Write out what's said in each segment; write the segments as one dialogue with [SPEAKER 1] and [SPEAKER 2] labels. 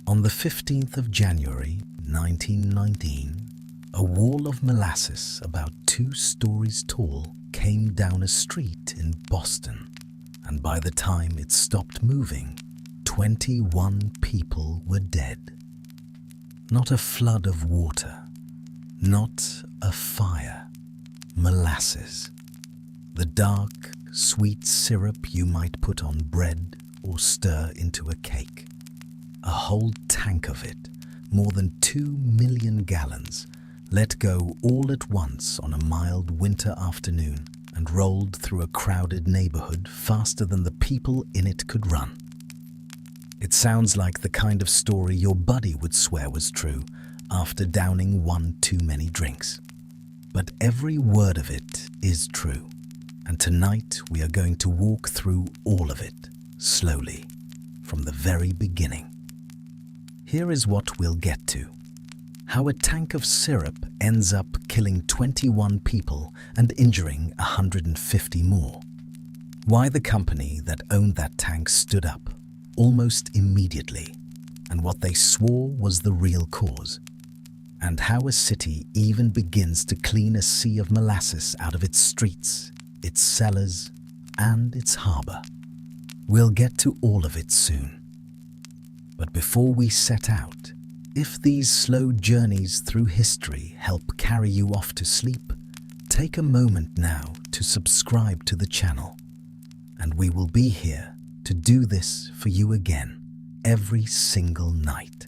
[SPEAKER 1] On the 15th of January, 1919, a wall of molasses about 2 stories tall came down a street in Boston, and by the time it stopped moving, 21 people were dead. Not a flood of water, not a fire, molasses. The dark, sweet syrup you might put on bread or stir into a cake. A whole tank of it, more than 2 million gallons, let go all at once on a mild winter afternoon and rolled through a crowded neighborhood faster than the people in it could run. It sounds like the kind of story your buddy would swear was true after downing 1 too many drinks. But every word of it is true, and tonight we are going to walk through all of it, slowly, from the very beginning. Here is what we'll get to. How a tank of syrup ends up killing 21 people and injuring 150 more. Why the company that owned that tank stood up almost immediately, and what they swore was the real cause. And how a city even begins to clean a sea of molasses out of its streets, its cellars, and its harbor. We'll get to all of it soon. But before we set out, if these slow journeys through history help carry you off to sleep, take a moment now to subscribe to the channel, and we will be here to do this for you again every single night.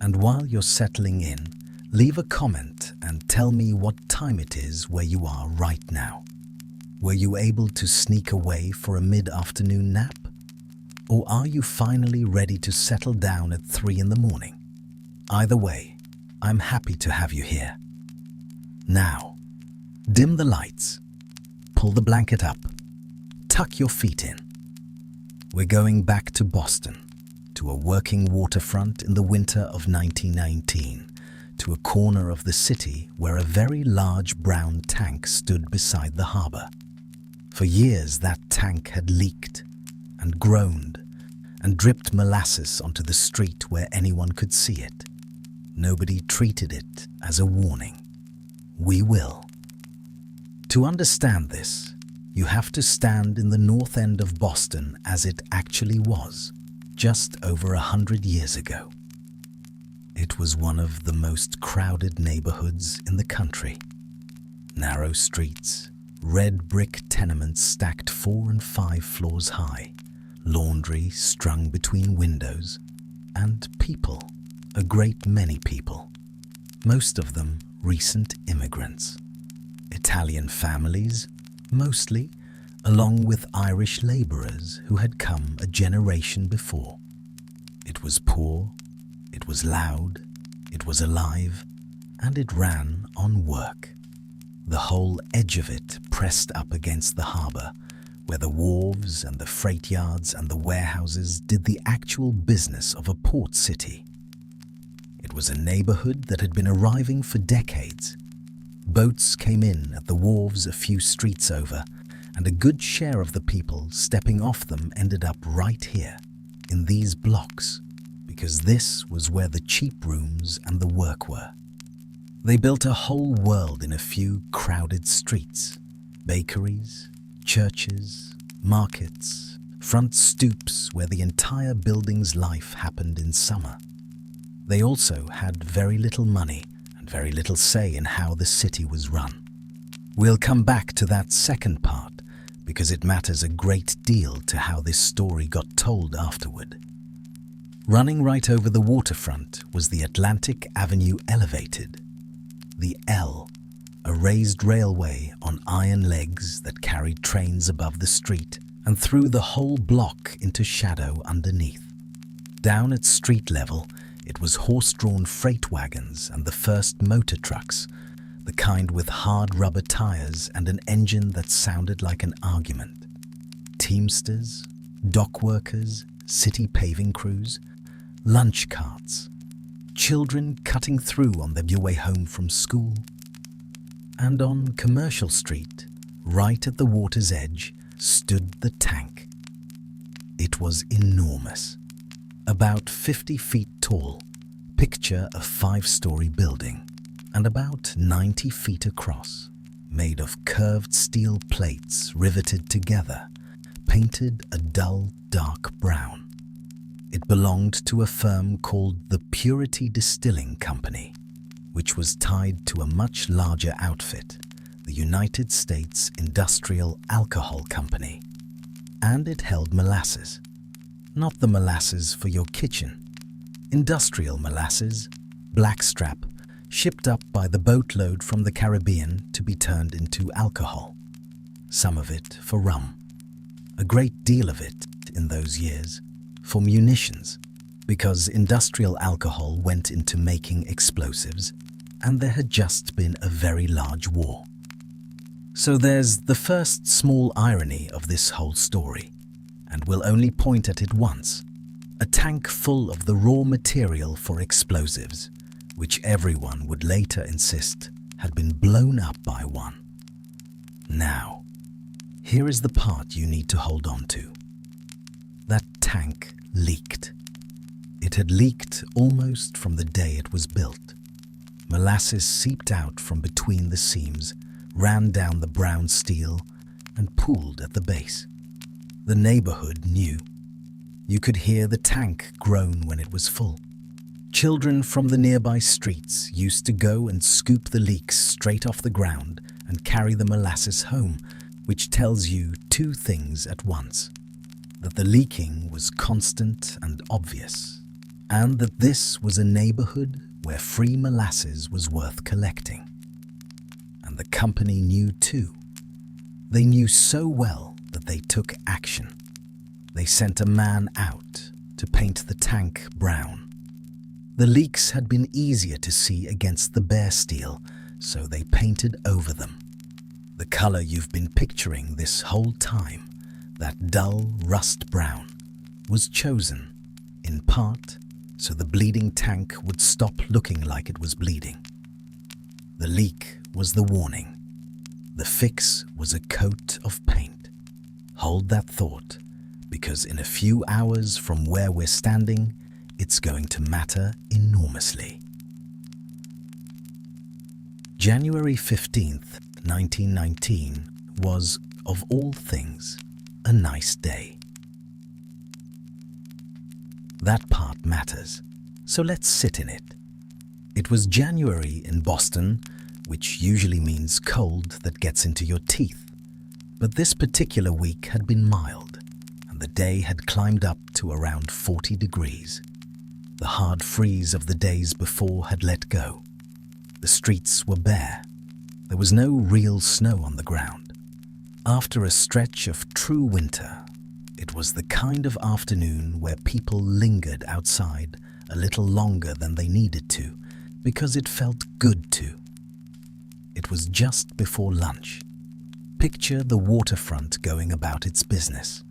[SPEAKER 1] And while you're settling in, leave a comment and tell me what time it is where you are right now. Were you able to sneak away for a mid-afternoon nap? Or are you finally ready to settle down at 3 in the morning? Either way, I'm happy to have you here. Now, dim the lights, pull the blanket up, tuck your feet in. We're going back to Boston, to a working waterfront in the winter of 1919, to a corner of the city where a very large brown tank stood beside the harbor. For years that tank had leaked and groaned and dripped molasses onto the street where anyone could see it. Nobody treated it as a warning. We will. To understand this, you have to stand in the north end of Boston as it actually was, just over 100 years ago. It was one of the most crowded neighborhoods in the country. Narrow streets, red brick tenements stacked 4 and 5 floors high, laundry strung between windows, and people, a great many people, most of them recent immigrants. Italian families, mostly, along with Irish laborers who had come a generation before. It was poor, it was loud, it was alive, and it ran on work. The whole edge of it pressed up against the harbor, where the wharves and the freight yards and the warehouses did the actual business of a port city. It was a neighborhood that had been arriving for decades. Boats came in at the wharves a few streets over, and a good share of the people stepping off them ended up right here, in these blocks, because this was where the cheap rooms and the work were. They built a whole world in a few crowded streets, bakeries, churches, markets, front stoops where the entire building's life happened in summer. They also had very little money and very little say in how the city was run. We'll come back to that second part because it matters a great deal to how this story got told afterward. Running right over the waterfront was the Atlantic Avenue Elevated, the L, a raised railway on iron legs that carried trains above the street and threw the whole block into shadow underneath. Down at street level, it was horse-drawn freight wagons and the first motor trucks, the kind with hard rubber tires and an engine that sounded like an argument. Teamsters, dock workers, city paving crews, lunch carts, children cutting through on their way home from school. And on Commercial Street, right at the water's edge, stood the tank. It was enormous. About 50 feet tall, picture a 5-story building, and about 90 feet across, made of curved steel plates riveted together, painted a dull, dark brown. It belonged to a firm called the Purity Distilling Company, which was tied to a much larger outfit, the United States Industrial Alcohol Company. And it held molasses. Not the molasses for your kitchen. Industrial molasses, blackstrap, shipped up by the boatload from the Caribbean to be turned into alcohol. Some of it for rum. A great deal of it, in those years, for munitions, because industrial alcohol went into making explosives, and there had just been a very large war. So there's the first small irony of this whole story, and we'll only point at it once. A tank full of the raw material for explosives, which everyone would later insist had been blown up by one. Now, here is the part you need to hold on to. That tank leaked. It had leaked almost from the day it was built. Molasses seeped out from between the seams, ran down the brown steel, and pooled at the base. The neighborhood knew. You could hear the tank groan when it was full. Children from the nearby streets used to go and scoop the leaks straight off the ground and carry the molasses home, which tells you two things at once: that the leaking was constant and obvious, and that this was a neighborhood where free molasses was worth collecting. And the company knew too. They knew so well that they took action. They sent a man out to paint the tank brown. The leaks had been easier to see against the bare steel, so they painted over them. The color you've been picturing this whole time, that dull rust brown, was chosen, in part, so the bleeding tank would stop looking like it was bleeding. The leak was the warning. The fix was a coat of paint. Hold that thought, because in a few hours from where we're standing, it's going to matter enormously. January 15th, 1919 was, of all things, a nice day. That part matters, so let's sit in it. It was January in Boston, which usually means cold that gets into your teeth. But this particular week had been mild, and the day had climbed up to around 40 degrees. The hard freeze of the days before had let go. The streets were bare. There was no real snow on the ground. After a stretch of true winter, it was the kind of afternoon where people lingered outside a little longer than they needed to, because it felt good to. It was just before lunch. Picture the waterfront going about its business.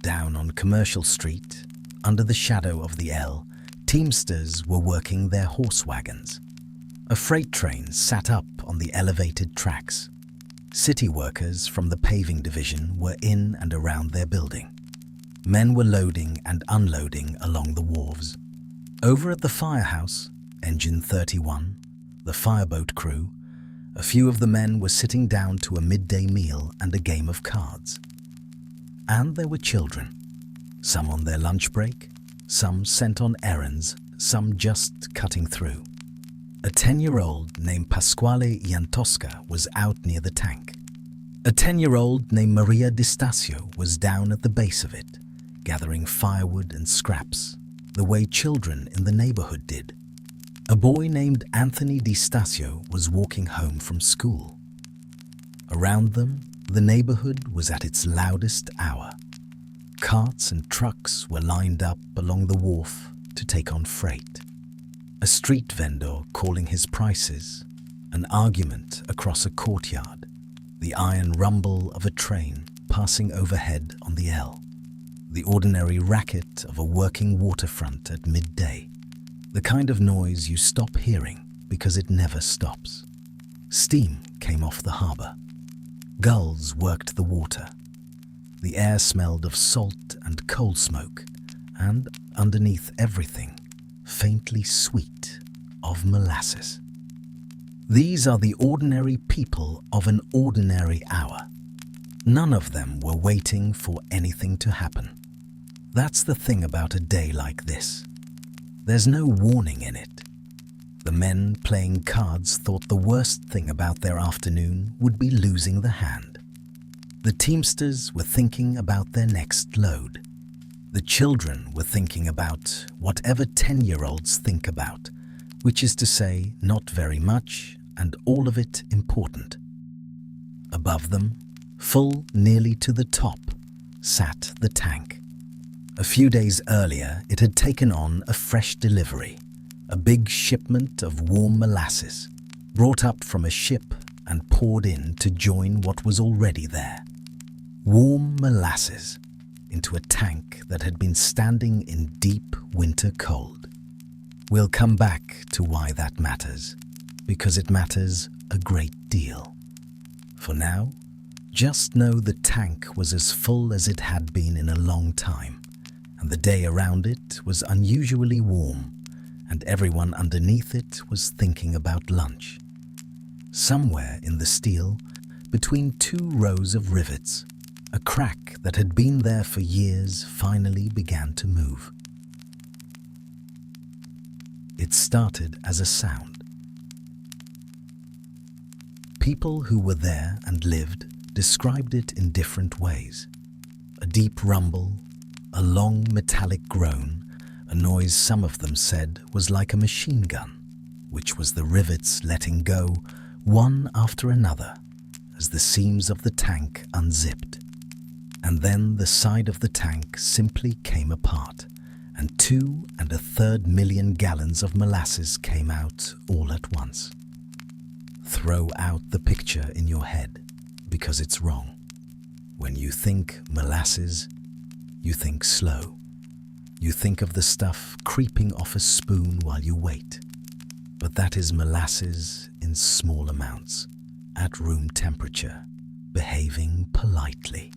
[SPEAKER 1] Down on Commercial Street, under the shadow of the L, teamsters were working their horse wagons. A freight train sat up on the elevated tracks. City workers from the paving division were in and around their building. Men were loading and unloading along the wharves. Over at the firehouse, Engine 31, the fireboat crew, a few of the men were sitting down to a midday meal and a game of cards. And there were children, some on their lunch break, some sent on errands, some just cutting through. A 10-year-old named Pasquale Iantosca was out near the tank. A 10-year-old named Mary Celeste was down at the base of it, gathering firewood and scraps, the way children in the neighborhood did. A boy named Anthony di Stasio was walking home from school. Around them, the neighborhood was at its loudest hour. Carts and trucks were lined up along the wharf to take on freight. A street vendor calling his prices, an argument across a courtyard, the iron rumble of a train passing overhead on the L, the ordinary racket of a working waterfront at midday, the kind of noise you stop hearing because it never stops. Steam came off the harbor. Gulls worked the water. The air smelled of salt and coal smoke, and underneath everything, faintly sweet, of molasses. These are the ordinary people of an ordinary hour. None of them were waiting for anything to happen. That's the thing about a day like this. There's no warning in it. The men playing cards thought the worst thing about their afternoon would be losing the hand. The teamsters were thinking about their next load. The children were thinking about whatever 10-year-olds think about, which is to say, not very much, and all of it important. Above them, full nearly to the top, sat the tank. A few days earlier, it had taken on a fresh delivery, a big shipment of warm molasses, brought up from a ship and poured in to join what was already there. Warm molasses into a tank that had been standing in deep winter cold. We'll come back to why that matters, because it matters a great deal. For now, just know the tank was as full as it had been in a long time, and the day around it was unusually warm, and everyone underneath it was thinking about lunch. Somewhere in the steel, between two rows of rivets, a crack that had been there for years finally began to move. It started as a sound. People who were there and lived described it in different ways. A deep rumble, a long metallic groan, a noise some of them said was like a machine gun, which was the rivets letting go one after another as the seams of the tank unzipped. And then the side of the tank simply came apart, and 2 1/3 million gallons of molasses came out all at once. Throw out the picture in your head, because it's wrong. When you think molasses, you think slow. You think of the stuff creeping off a spoon while you wait. But that is molasses in small amounts, at room temperature, behaving politely.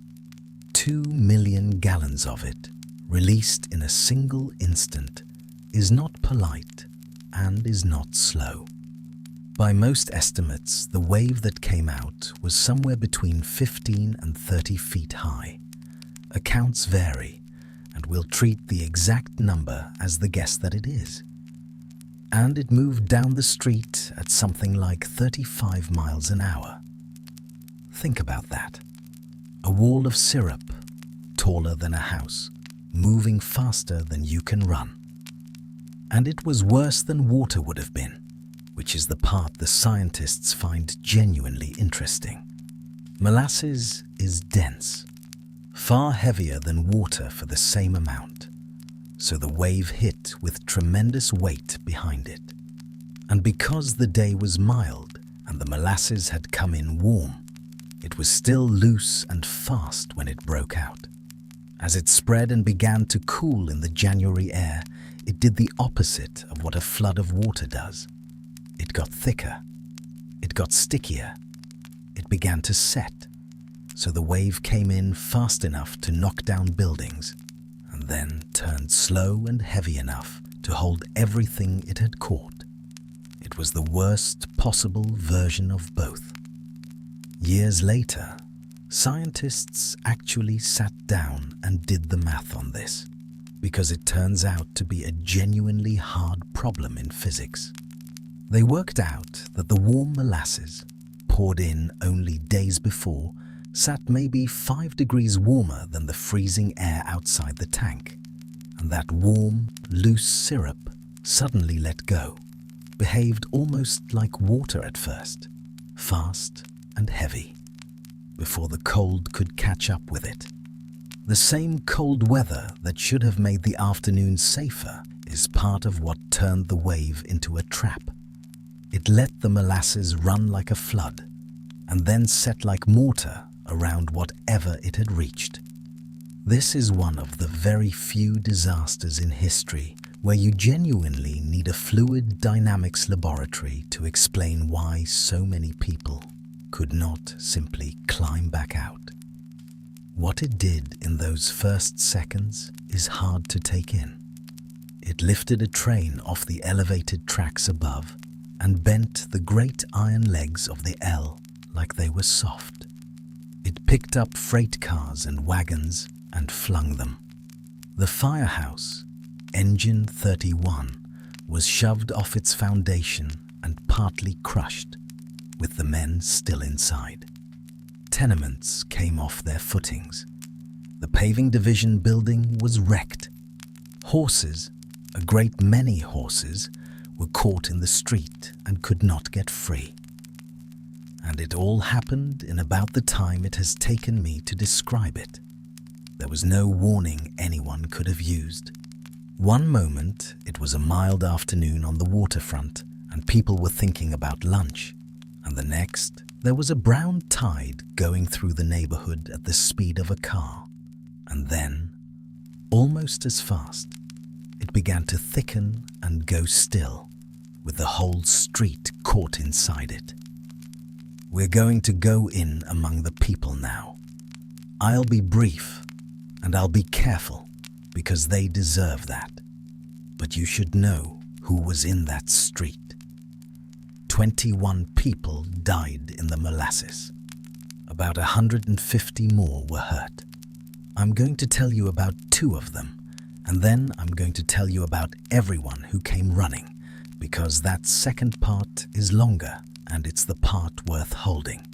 [SPEAKER 1] 2 million gallons of it, released in a single instant, is not polite and is not slow. By most estimates, the wave that came out was somewhere between 15 and 30 feet high. Accounts vary, and we'll treat the exact number as the guess that it is. And it moved down the street at something like 35 miles an hour. Think about that. A wall of syrup, taller than a house, moving faster than you can run. And it was worse than water would have been, which is the part the scientists find genuinely interesting. Molasses is dense, far heavier than water for the same amount, so the wave hit with tremendous weight behind it. And because the day was mild and the molasses had come in warm, it was still loose and fast when it broke out. As it spread and began to cool in the January air, it did the opposite of what a flood of water does. It got thicker. It got stickier. It began to set. So the wave came in fast enough to knock down buildings, and then turned slow and heavy enough to hold everything it had caught. It was the worst possible version of both. Years later, scientists actually sat down and did the math on this, because it turns out to be a genuinely hard problem in physics. They worked out that the warm molasses, poured in only days before, sat maybe 5 degrees warmer than the freezing air outside the tank, and that warm, loose syrup suddenly let go, behaved almost like water at first, fast and heavy, before the cold could catch up with it. The same cold weather that should have made the afternoon safer is part of what turned the wave into a trap. It let the molasses run like a flood, and then set like mortar around whatever it had reached. This is one of the very few disasters in history where you genuinely need a fluid dynamics laboratory to explain why so many people could not simply climb back out. What it did in those first seconds is hard to take in. It lifted a train off the elevated tracks above and bent the great iron legs of the L like they were soft. It picked up freight cars and wagons and flung them. The firehouse, Engine 31, was shoved off its foundation and partly crushed, with the men still inside. Tenements came off their footings. The paving division building was wrecked. Horses, a great many horses, were caught in the street and could not get free. And it all happened in about the time it has taken me to describe it. There was no warning anyone could have used. One moment it was a mild afternoon on the waterfront and people were thinking about lunch, and the next there was a brown tide going through the neighborhood at the speed of a car. And then, almost as fast, it began to thicken and go still, with the whole street caught inside it. We're going to go in among the people now. I'll be brief, and I'll be careful, because they deserve that. But you should know who was in that street. 21 people died in the molasses. About 150 more were hurt. I'm going to tell you about 2 of them, and then I'm going to tell you about everyone who came running, because that second part is longer and it's the part worth holding.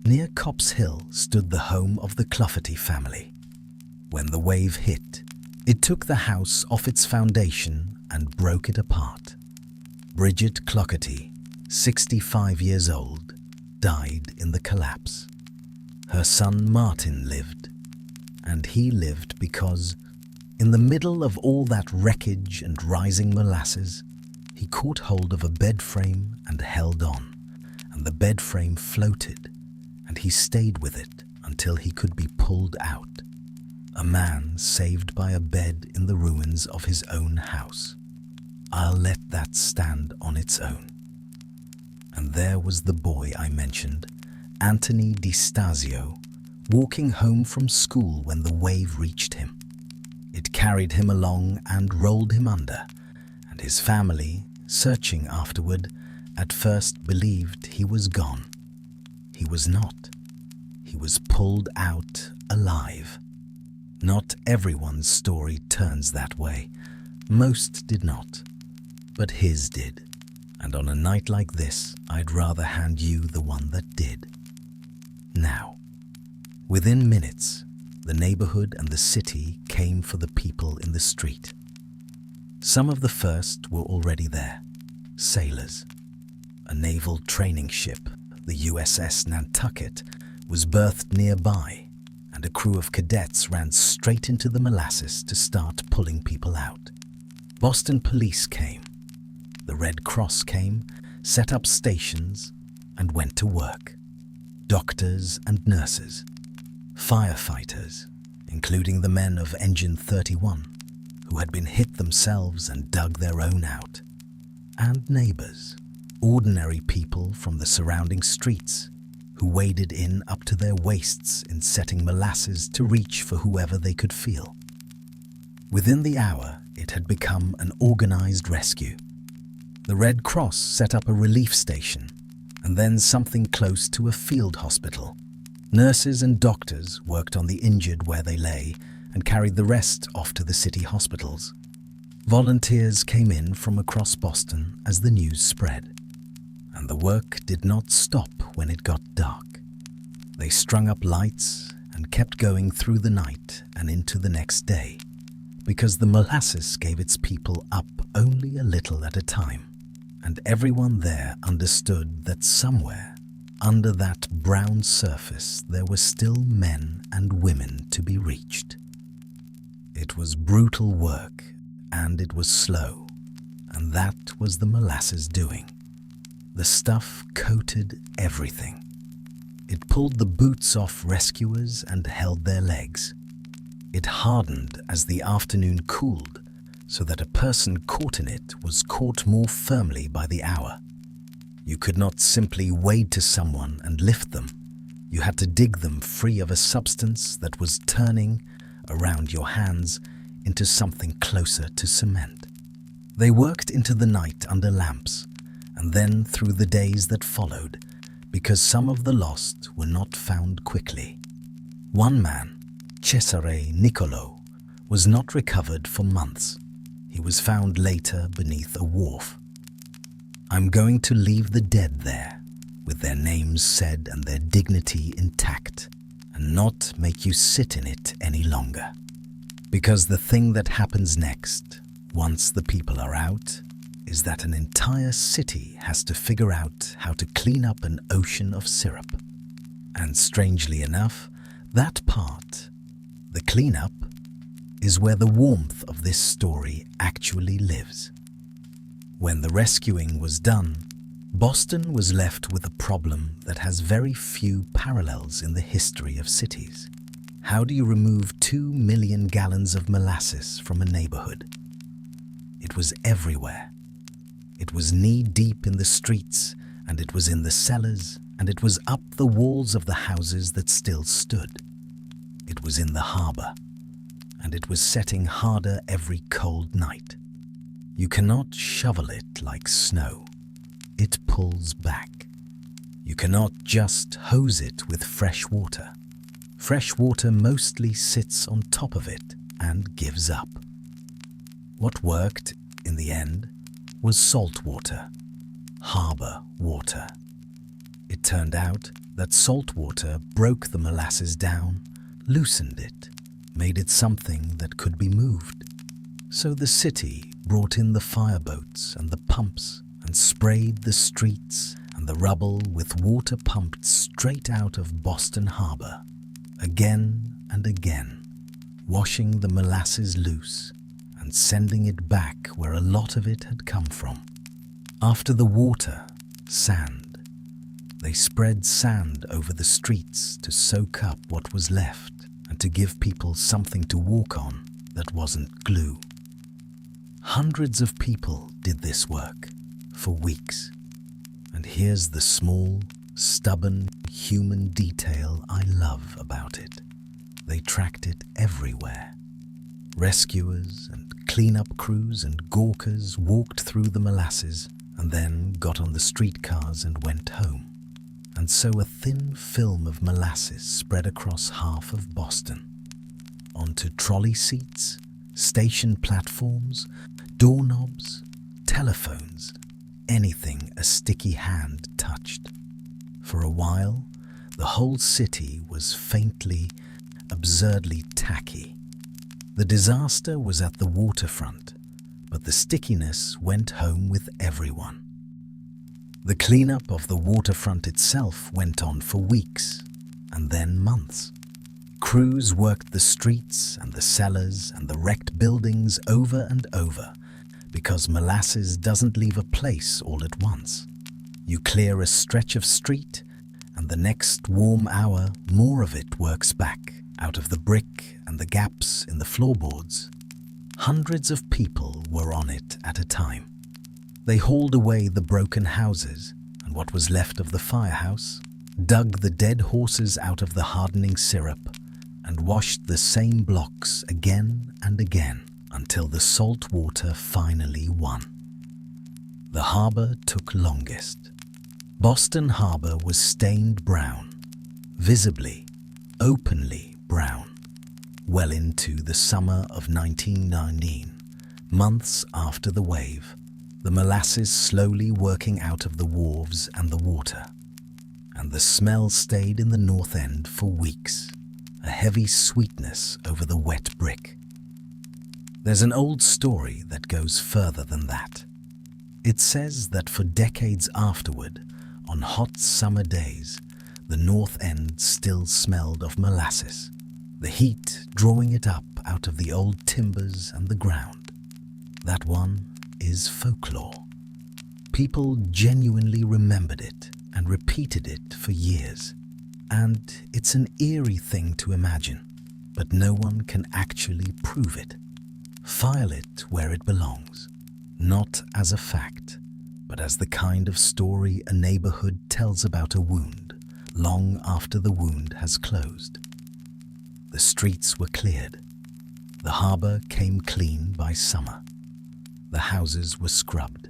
[SPEAKER 1] Near Copp's Hill stood the home of the Clougherty family. When the wave hit, it took the house off its foundation and broke it apart. Bridget Clougherty, 65 years old, died in the collapse. Her son Martin lived, and he lived because, in the middle of all that wreckage and rising molasses, he caught hold of a bed frame and held on, and the bed frame floated, and he stayed with it until he could be pulled out. A man saved by a bed in the ruins of his own house. I'll let that stand on its own. And there was the boy I mentioned, Anthony di Stasio, walking home from school when the wave reached him. It carried him along and rolled him under, and his family, searching afterward, at first believed he was gone. He was not. He was pulled out alive. Not everyone's story turns that way. Most did not. But his did. And on a night like this, I'd rather hand you the one that did. Now, within minutes, the neighborhood and the city came for the people in the street. Some of the first were already there. Sailors. A naval training ship, the USS Nantucket, was berthed nearby, and a crew of cadets ran straight into the molasses to start pulling people out. Boston police came. The Red Cross came, set up stations, and went to work. Doctors and nurses. Firefighters, including the men of Engine 31, who had been hit themselves and dug their own out. And neighbors, ordinary people from the surrounding streets, who waded in up to their waists in setting molasses to reach for whoever they could feel. Within the hour, it had become an organized rescue. The Red Cross set up a relief station, and then something close to a field hospital. Nurses and doctors worked on the injured where they lay and carried the rest off to the city hospitals. Volunteers came in from across Boston as the news spread. And the work did not stop when it got dark. They strung up lights and kept going through the night and into the next day, because the molasses gave its people up only a little at a time, and everyone there understood that somewhere under that brown surface there were still men and women to be reached. It was brutal work, and it was slow, and that was the molasses doing. The stuff coated everything. It pulled the boots off rescuers and held their legs. It hardened as the afternoon cooled, so that a person caught in it was caught more firmly by the hour. You could not simply wade to someone and lift them. You had to dig them free of a substance that was turning around your hands into something closer to cement. They worked into the night under lamps, and then through the days that followed, because some of the lost were not found quickly. One man, Cesare Niccolo, was not recovered for months. He was found later beneath a wharf. "I'm going to leave the dead there, with their names said and their dignity intact, and not make you sit in it any longer. Because the thing that happens next, once the people are out, is that an entire city has to figure out how to clean up an ocean of syrup. And strangely enough, that part, the cleanup, is where the warmth of this story actually lives." When the rescuing was done, Boston was left with a problem that has very few parallels in the history of cities. How do you remove 2 million gallons of molasses from a neighborhood? It was everywhere. It was knee-deep in the streets, and it was in the cellars, and it was up the walls of the houses that still stood. It was in the harbor, and it was setting harder every cold night. You cannot shovel it like snow. It pulls back. You cannot just hose it with fresh water. Fresh water mostly sits on top of it and gives up. What worked, in the end, was salt water, harbor water. It turned out that salt water broke the molasses down, loosened it, made it something that could be moved. So the city brought in the fireboats and the pumps and sprayed the streets and the rubble with water pumped straight out of Boston Harbor, again and again, washing the molasses loose and sending it back where a lot of it had come from. After the water, sand. They spread sand over the streets to soak up what was left and to give people something to walk on that wasn't glue. Hundreds of people did this work for weeks. And here's the small, stubborn human detail I love about it. They tracked it everywhere. Rescuers and cleanup crews and gawkers walked through the molasses and then got on the streetcars and went home. And so a thin film of molasses spread across half of Boston, onto trolley seats, station platforms, doorknobs, telephones, anything a sticky hand touched. For a while, the whole city was faintly, absurdly tacky. The disaster was at the waterfront, but the stickiness went home with everyone. The cleanup of the waterfront itself went on for weeks, and then months. Crews worked the streets and the cellars and the wrecked buildings over and over, because molasses doesn't leave a place all at once. You clear a stretch of street, and the next warm hour more of it works back out of the brick and the gaps in the floorboards. Hundreds of people were on it at a time. They hauled away the broken houses and what was left of the firehouse, dug the dead horses out of the hardening syrup, and washed the same blocks again and again until the salt water finally won. The harbor took longest. Boston Harbor was stained brown, visibly, openly brown, well into the summer of 1919, months after the wave, the molasses slowly working out of the wharves and the water. And the smell stayed in the north end for weeks, a heavy sweetness over the wet brick. There's an old story that goes further than that. It says that for decades afterward, on hot summer days, the north end still smelled of molasses, the heat drawing it up out of the old timbers and the ground. That one is folklore. People genuinely remembered it and repeated it for years. And it's an eerie thing to imagine, but no one can actually prove it. File it where it belongs, not as a fact, but as the kind of story a neighborhood tells about a wound, long after the wound has closed. The streets were cleared. The harbour came clean by summer. The houses were scrubbed.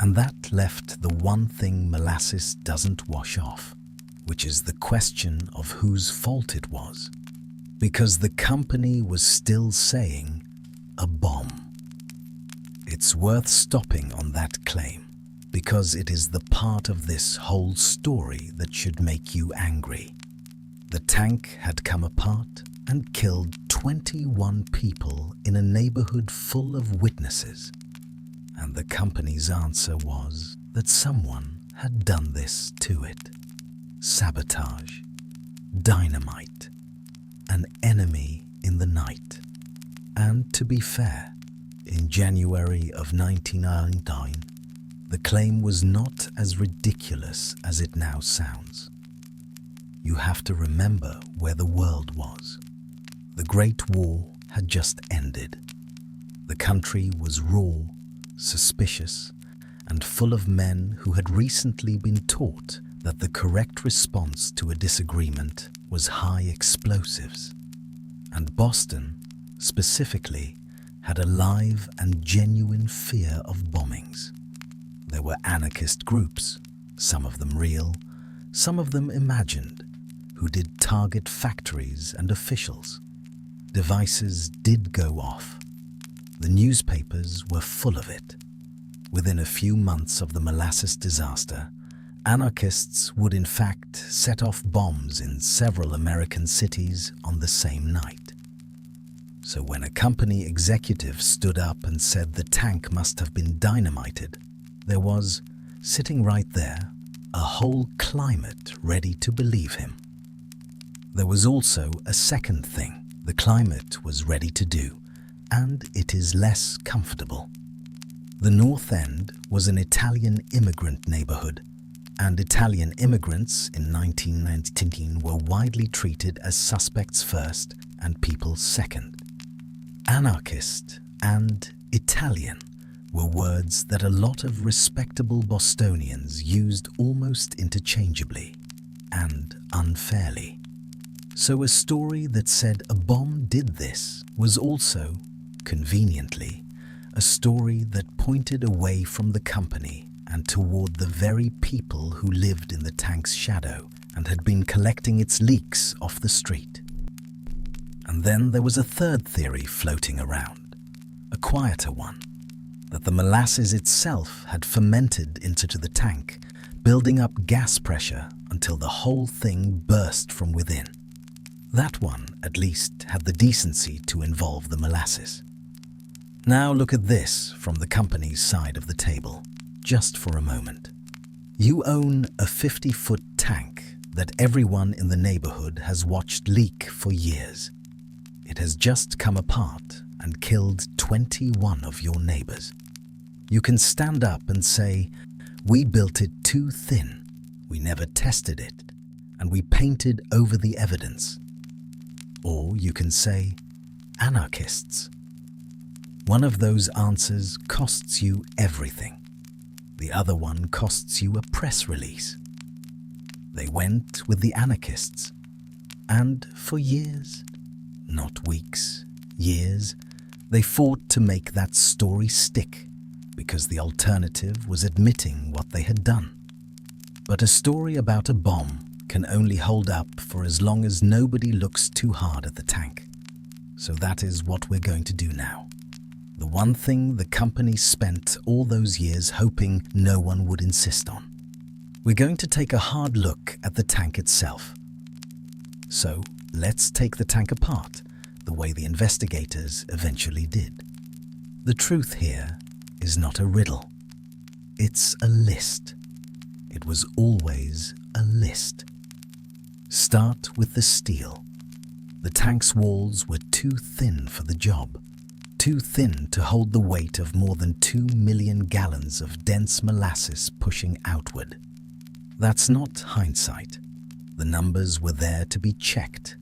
[SPEAKER 1] And that left the one thing molasses doesn't wash off, which is the question of whose fault it was. Because the company was still saying, a bomb. It's worth stopping on that claim, because it is the part of this whole story that should make you angry. The tank had come apart and killed 21 people in a neighborhood full of witnesses. And the company's answer was that someone had done this to it. Sabotage, dynamite, an enemy in the night. And to be fair, in January of 1999, the claim was not as ridiculous as it now sounds. You have to remember where the world was. The Great War had just ended. The country was raw, suspicious, and full of men who had recently been taught that the correct response to a disagreement was high explosives. And Boston, specifically, had a live and genuine fear of bombings. There were anarchist groups, some of them real, some of them imagined, who did target factories and officials. Devices did go off. The newspapers were full of it. Within a few months of the molasses disaster, anarchists would in fact set off bombs in several American cities on the same night. So when a company executive stood up and said the tank must have been dynamited, there was, sitting right there, a whole climate ready to believe him. There was also a second thing the climate was ready to do, and it is less comfortable. The North End was an Italian immigrant neighborhood, and Italian immigrants in 1919 were widely treated as suspects first and people second. Anarchist and Italian were words that a lot of respectable Bostonians used almost interchangeably and unfairly. So a story that said a bomb did this was also, conveniently, a story that pointed away from the company and toward the very people who lived in the tank's shadow and had been collecting its leaks off the street. And then there was a third theory floating around, a quieter one, that the molasses itself had fermented into the tank, building up gas pressure until the whole thing burst from within. That one, at least, had the decency to involve the molasses. Now look at this from the company's side of the table, just for a moment. You own a 50-foot tank that everyone in the neighborhood has watched leak for years. It has just come apart and killed 21 of your neighbors. You can stand up and say, "We built it too thin, we never tested it, and we painted over the evidence." Or you can say, "Anarchists." One of those answers costs you everything. The other one costs you a press release. They went with the anarchists, and for years, not weeks, years, they fought to make that story stick, because the alternative was admitting what they had done. But a story about a bomb can only hold up for as long as nobody looks too hard at the tank. So that is what we're going to do now. The one thing the company spent all those years hoping no one would insist on. We're going to take a hard look at the tank itself. So let's take the tank apart, the way the investigators eventually did. The truth here is not a riddle. It's a list. It was always a list. Start with the steel. The tank's walls were too thin for the job. Too thin to hold the weight of more than 2 million gallons of dense molasses pushing outward. That's not hindsight. The numbers were there to be checked.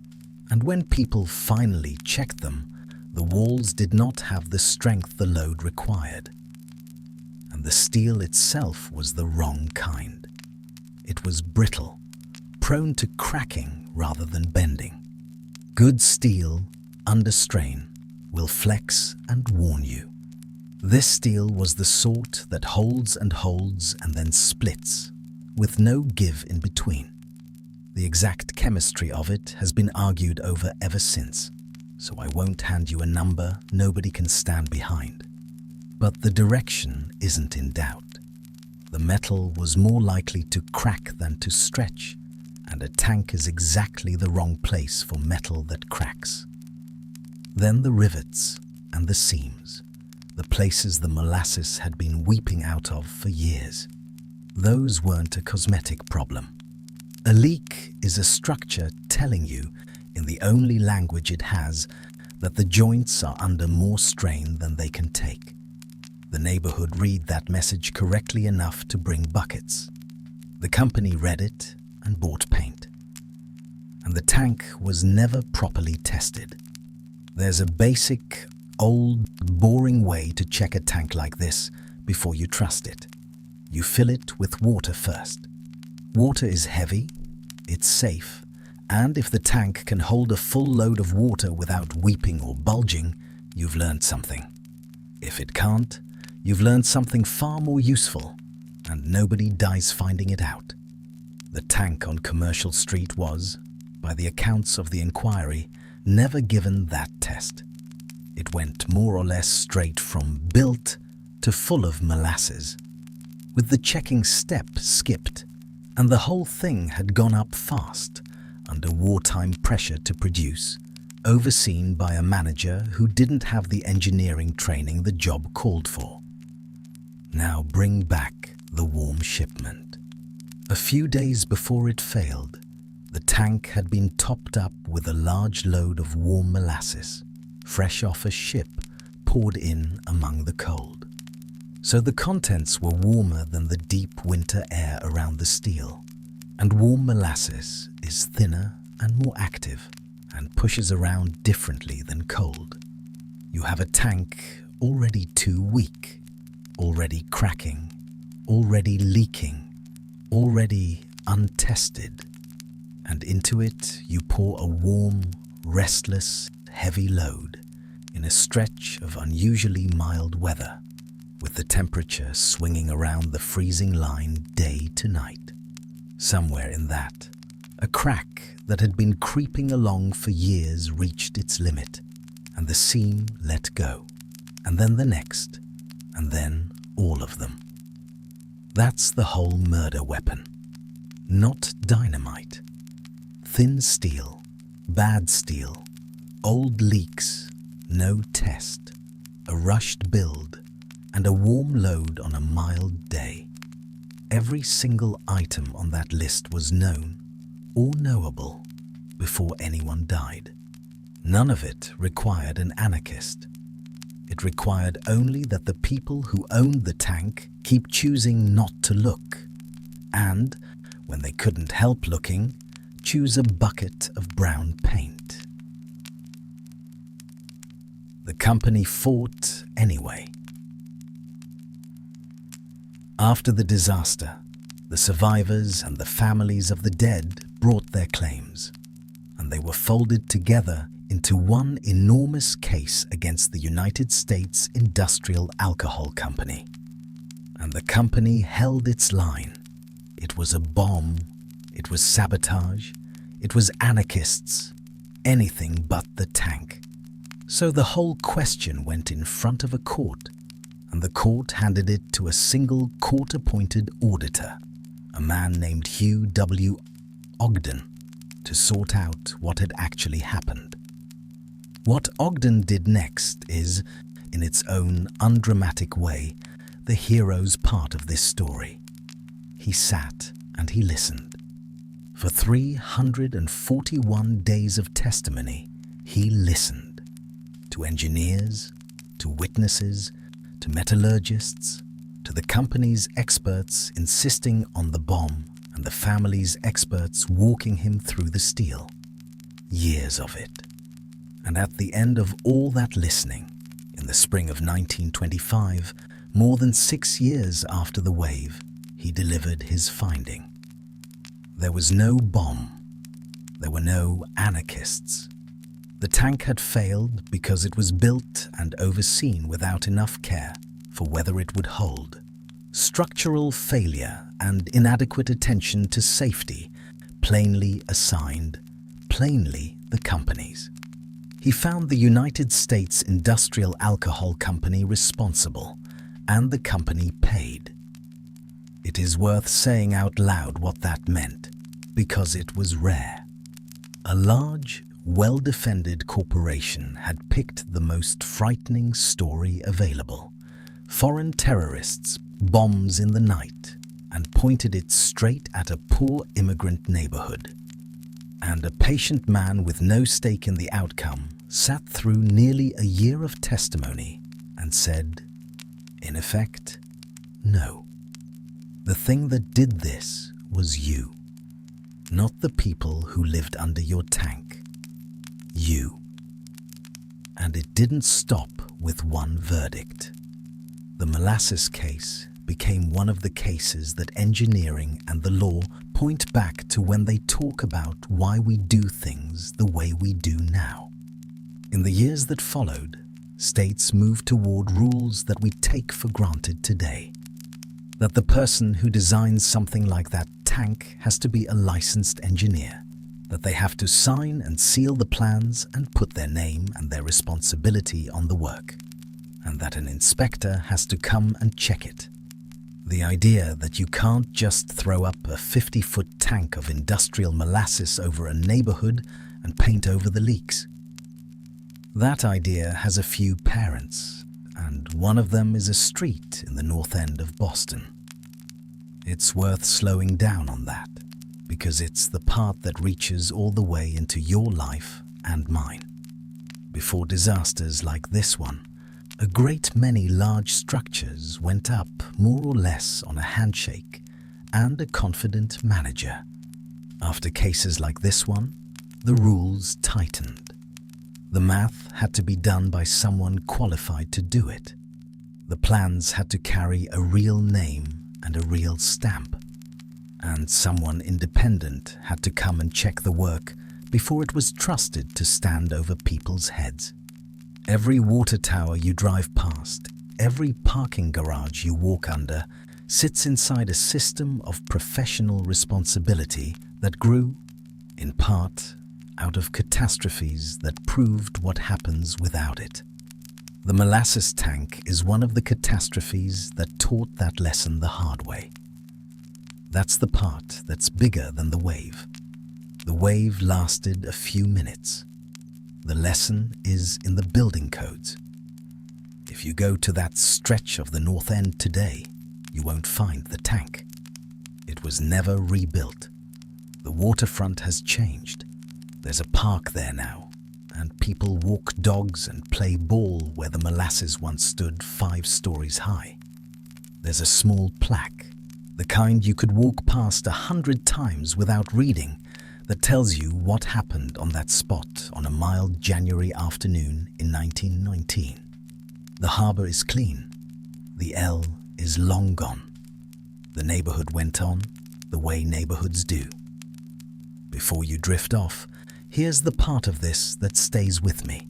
[SPEAKER 1] And when people finally checked them, the walls did not have the strength the load required. And the steel itself was the wrong kind. It was brittle, prone to cracking rather than bending. Good steel, under strain, will flex and warn you. This steel was the sort that holds and then splits, with no give in between. The exact chemistry of it has been argued over ever since, so I won't hand you a number nobody can stand behind. But the direction isn't in doubt. The metal was more likely to crack than to stretch, and a tank is exactly the wrong place for metal that cracks. Then the rivets and the seams, the places the molasses had been weeping out of for years. Those weren't a cosmetic problem. A leak is a structure telling you, in the only language it has, that the joints are under more strain than they can take. The neighborhood read that message correctly enough to bring buckets. The company read it and bought paint. And the tank was never properly tested. There's a basic, old, boring way to check a tank like this before you trust it. You fill it with water first. Water is heavy, it's safe, and if the tank can hold a full load of water without weeping or bulging, you've learned something. If it can't, you've learned something far more useful, and nobody dies finding it out. The tank on Commercial Street was, by the accounts of the inquiry, never given that test. It went more or less straight from built to full of molasses, with the checking step skipped, and the whole thing had gone up fast, under wartime pressure to produce, overseen by a manager who didn't have the engineering training the job called for. Now bring back the warm shipment. A few days before it failed, the tank had been topped up with a large load of warm molasses, fresh off a ship poured in among the cold. So the contents were warmer than the deep winter air around the steel, and warm molasses is thinner and more active and pushes around differently than cold. You have a tank already too weak, already cracking, already leaking, already untested, and into it you pour a warm, restless, heavy load in a stretch of unusually mild weather, with the temperature swinging around the freezing line day to night. Somewhere in that, a crack that had been creeping along for years reached its limit, and the seam let go, and then the next, and then all of them. That's the whole murder weapon. Not dynamite. Thin steel, bad steel, old leaks, no test, a rushed build, and a warm load on a mild day. Every single item on that list was known or knowable before anyone died. None of it required an anarchist. It required only that the people who owned the tank keep choosing not to look, and, when they couldn't help looking, choose a bucket of brown paint. The company fought anyway. After the disaster, the survivors and the families of the dead brought their claims, and they were folded together into one enormous case against the United States Industrial Alcohol Company. And the company held its line. It was a bomb, it was sabotage, it was anarchists, anything but the tank. So the whole question went in front of a court, and the court handed it to a single court-appointed auditor, a man named Hugh W. Ogden, to sort out what had actually happened. What Ogden did next is, in its own undramatic way, the hero's part of this story. He sat and he listened. For 341 days of testimony, he listened to engineers, to witnesses, to metallurgists, to the company's experts insisting on the bomb and the family's experts walking him through the steel. Years of it. And at the end of all that listening, in the spring of 1925, more than 6 years after the wave, he delivered his finding. There was no bomb. There were no anarchists. The tank had failed because it was built and overseen without enough care for whether it would hold. Structural failure and inadequate attention to safety plainly assigned, plainly the companies. He found the United States Industrial Alcohol Company responsible, and the company paid. It is worth saying out loud what that meant, because it was rare. A large, well-defended corporation had picked the most frightening story available: foreign terrorists, bombs in the night, and pointed it straight at a poor immigrant neighborhood. And a patient man with no stake in the outcome sat through nearly a year of testimony and said, in effect, no. The thing that did this was you, not the people who lived under your tank. You. And it didn't stop with one verdict. The molasses case became one of the cases that engineering and the law point back to when they talk about why we do things the way we do now. In the years that followed, states moved toward rules that we take for granted today. That the person who designs something like that tank has to be a licensed engineer, that they have to sign and seal the plans and put their name and their responsibility on the work, and that an inspector has to come and check it. The idea that you can't just throw up a 50-foot tank of industrial molasses over a neighborhood and paint over the leaks. That idea has a few parents, and one of them is a street in the north end of Boston. It's worth slowing down on that, because it's the part that reaches all the way into your life and mine. Before disasters like this one, a great many large structures went up more or less on a handshake and a confident manager. After cases like this one, the rules tightened. The math had to be done by someone qualified to do it. The plans had to carry a real name and a real stamp. And someone independent had to come and check the work before it was trusted to stand over people's heads. Every water tower you drive past, every parking garage you walk under, sits inside a system of professional responsibility that grew, in part, out of catastrophes that proved what happens without it. The molasses tank is one of the catastrophes that taught that lesson the hard way. That's the part that's bigger than the wave. The wave lasted a few minutes. The lesson is in the building codes. If you go to that stretch of the North End today, you won't find the tank. It was never rebuilt. The waterfront has changed. There's a park there now, and people walk dogs and play ball where the molasses once stood 5 stories high. There's a small plaque, the kind you could walk past 100 times without reading, that tells you what happened on that spot on a mild January afternoon in 1919. The harbor is clean. The L is long gone. The neighborhood went on the way neighborhoods do. Before you drift off, here's the part of this that stays with me.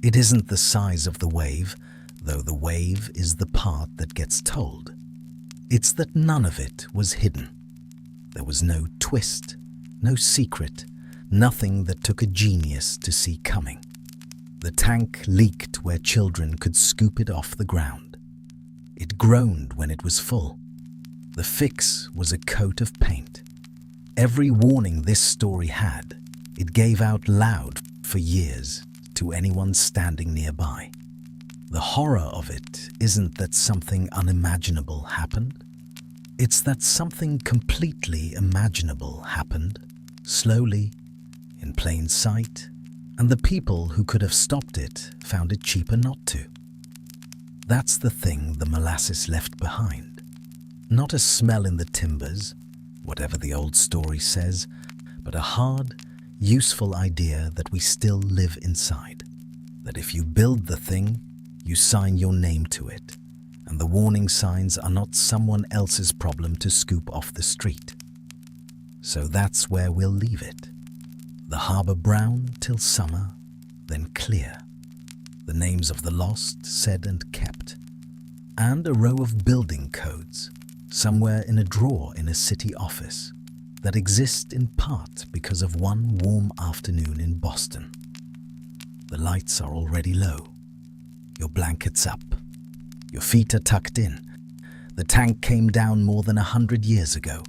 [SPEAKER 1] It isn't the size of the wave, though the wave is the part that gets told. It's that none of it was hidden. There was no twist, no secret, nothing that took a genius to see coming. The tank leaked where children could scoop it off the ground. It groaned when it was full. The fix was a coat of paint. Every warning this story had, it gave out loud for years to anyone standing nearby. The horror of it isn't that something unimaginable happened. It's that something completely imaginable happened, slowly, in plain sight, and the people who could have stopped it found it cheaper not to. That's the thing the molasses left behind. Not a smell in the timbers, whatever the old story says, but a hard, useful idea that we still live inside. That if you build the thing, you sign your name to it, and the warning signs are not someone else's problem to scoop off the street. So that's where we'll leave it. The harbour brown till summer, then clear. The names of the lost said and kept. And a row of building codes, somewhere in a drawer in a city office, that exist in part because of one warm afternoon in Boston. The lights are already low. Your blanket's up. Your feet are tucked in. The tank came down more than 100 years ago.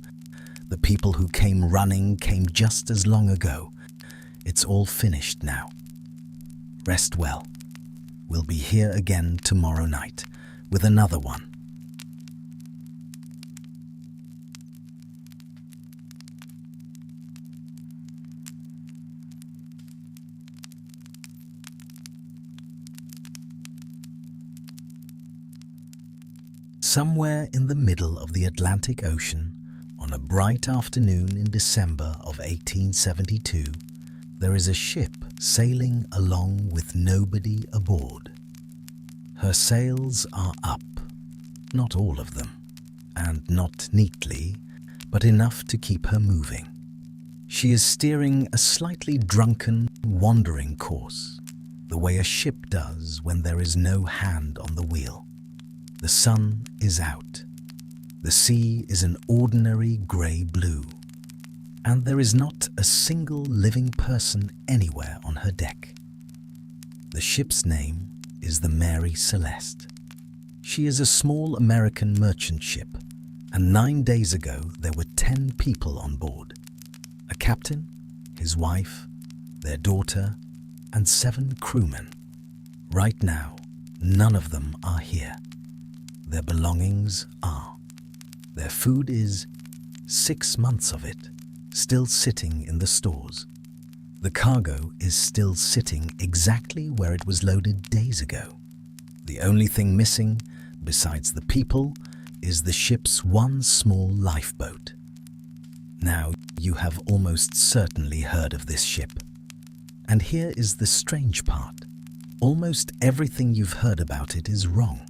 [SPEAKER 1] The people who came running came just as long ago. It's all finished now. Rest well. We'll be here again tomorrow night with another one. Somewhere in the middle of the Atlantic Ocean, on a bright afternoon in December of 1872, there is a ship sailing along with nobody aboard. Her sails are up, not all of them, and not neatly, but enough to keep her moving. She is steering a slightly drunken, wandering course, the way a ship does when there is no hand on the wheel. The sun is out. The sea is an ordinary grey blue, and there is not a single living person anywhere on her deck. The ship's name is the Mary Celeste. She is a small American merchant ship, and 9 days ago there were 10 people on board. A captain, his wife, their daughter, and 7 crewmen. Right now, none of them are here. Their belongings are. Their food is 6 months of it, still sitting in the stores. The cargo is still sitting exactly where it was loaded days ago. The only thing missing, besides the people, is the ship's one small lifeboat. Now, you have almost certainly heard of this ship. And here is the strange part. Almost everything you've heard about it is wrong.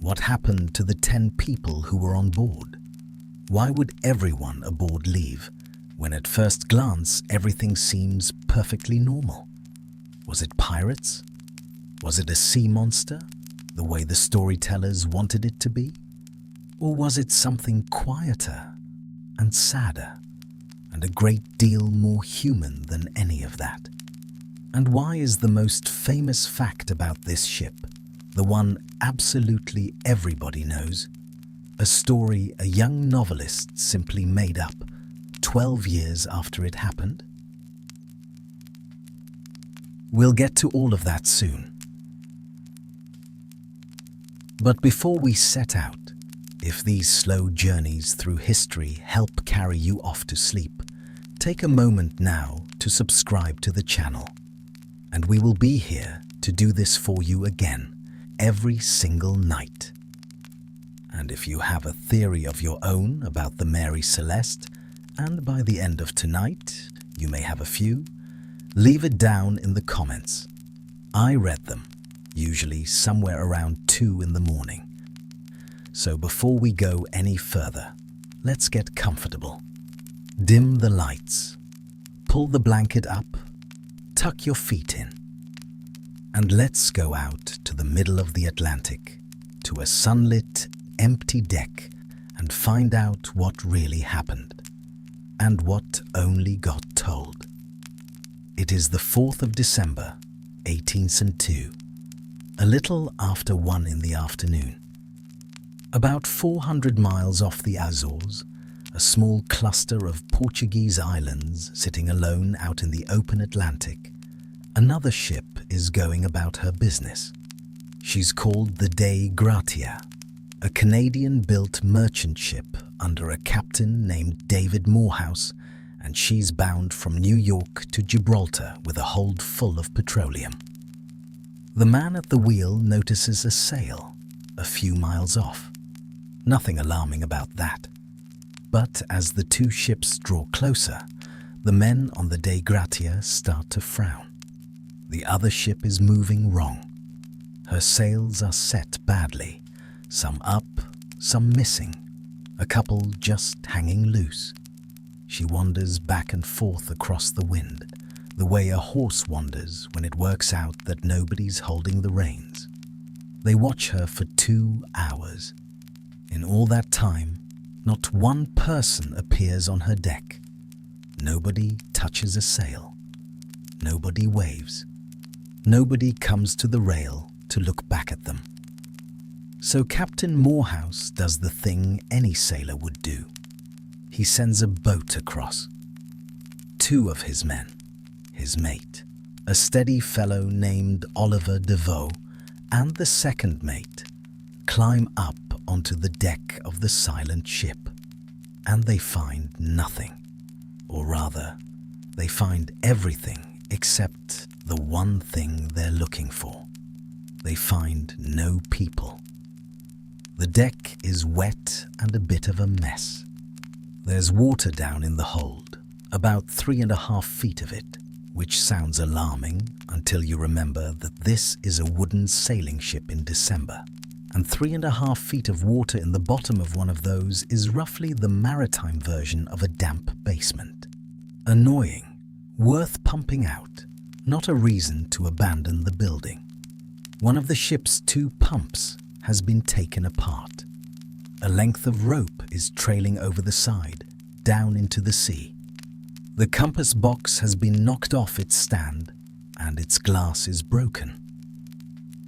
[SPEAKER 1] What happened to the 10 people who were on board? Why would everyone aboard leave, when at first glance everything seems perfectly normal? Was it pirates? Was it a sea monster, the way the storytellers wanted it to be? Or was it something quieter and sadder, and a great deal more human than any of that? And why is the most famous fact about this ship, the one absolutely everybody knows, a story a young novelist simply made up 12 years after it happened? We'll get to all of that soon. But before we set out, if these slow journeys through history help carry you off to sleep, take a moment now to subscribe to the channel. And we will be here to do this for you again every single night. And if you have a theory of your own about the Mary Celeste, and by the end of tonight you may have a few, leave it down in the comments. I read them, usually somewhere around 2 in the morning. So before we go any further, let's get comfortable. Dim the lights, pull the blanket up, tuck your feet in, and let's go out to the middle of the Atlantic, to a sunlit, empty deck, and find out what really happened, and what only got told. It is the 4th of December, 1802, a little after 1 in the afternoon. About 400 miles off the Azores, a small cluster of Portuguese islands sitting alone out in the open Atlantic, another ship is going about her business. She's called the Dei Gratia, a Canadian-built merchant ship under a captain named David Morehouse, and she's bound from New York to Gibraltar with a hold full of petroleum. The man at the wheel notices a sail a few miles off. Nothing alarming about that. But as the two ships draw closer, the men on the Dei Gratia start to frown. The other ship is moving wrong. Her sails are set badly, some up, some missing, a couple just hanging loose. She wanders back and forth across the wind, the way a horse wanders when it works out that nobody's holding the reins. They watch her for 2 hours. In all that time, not one person appears on her deck. Nobody touches a sail. Nobody waves. Nobody comes to the rail to look back at them. So Captain Morehouse does the thing any sailor would do. He sends a boat across. 2 of his men, his mate, a steady fellow named Oliver DeVoe, and the second mate, climb up onto the deck of the silent ship, and they find nothing. Or rather, they find everything except the one thing they're looking for. They find no people. The deck is wet and a bit of a mess. There's water down in the hold, about 3.5 feet of it, which sounds alarming until you remember that this is a wooden sailing ship in December, and 3.5 feet of water in the bottom of one of those is roughly the maritime version of a damp basement. Annoying, worth pumping out, not a reason to abandon the building. One of the ship's 2 pumps has been taken apart. A length of rope is trailing over the side, down into the sea. The compass box has been knocked off its stand, and its glass is broken.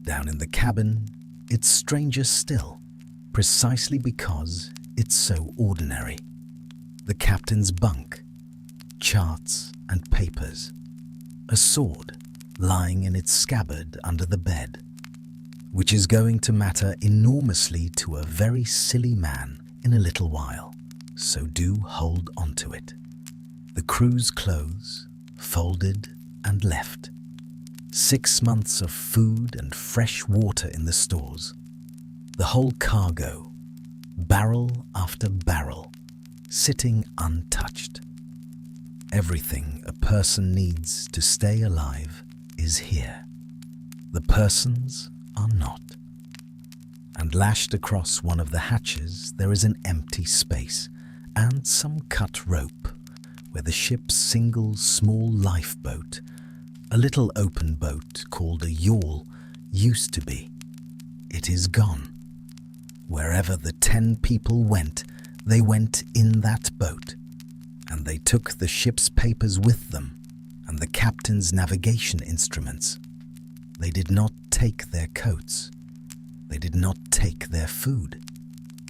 [SPEAKER 1] Down in the cabin, it's stranger still, precisely because it's so ordinary. The captain's bunk, charts and papers, a sword lying in its scabbard under the bed, which is going to matter enormously to a very silly man in a little while, so do hold on to it. The crew's clothes, folded and left. 6 months of food and fresh water in the stores. The whole cargo, barrel after barrel, sitting untouched. Everything a person needs to stay alive is here. The persons are not. And lashed across one of the hatches there is an empty space and some cut rope where the ship's single small lifeboat, a little open boat called a yawl, used to be. It is gone. Wherever the 10 people went, they went in that boat, and they took the ship's papers with them and the captain's navigation instruments. They did not take their coats. They did not take their food.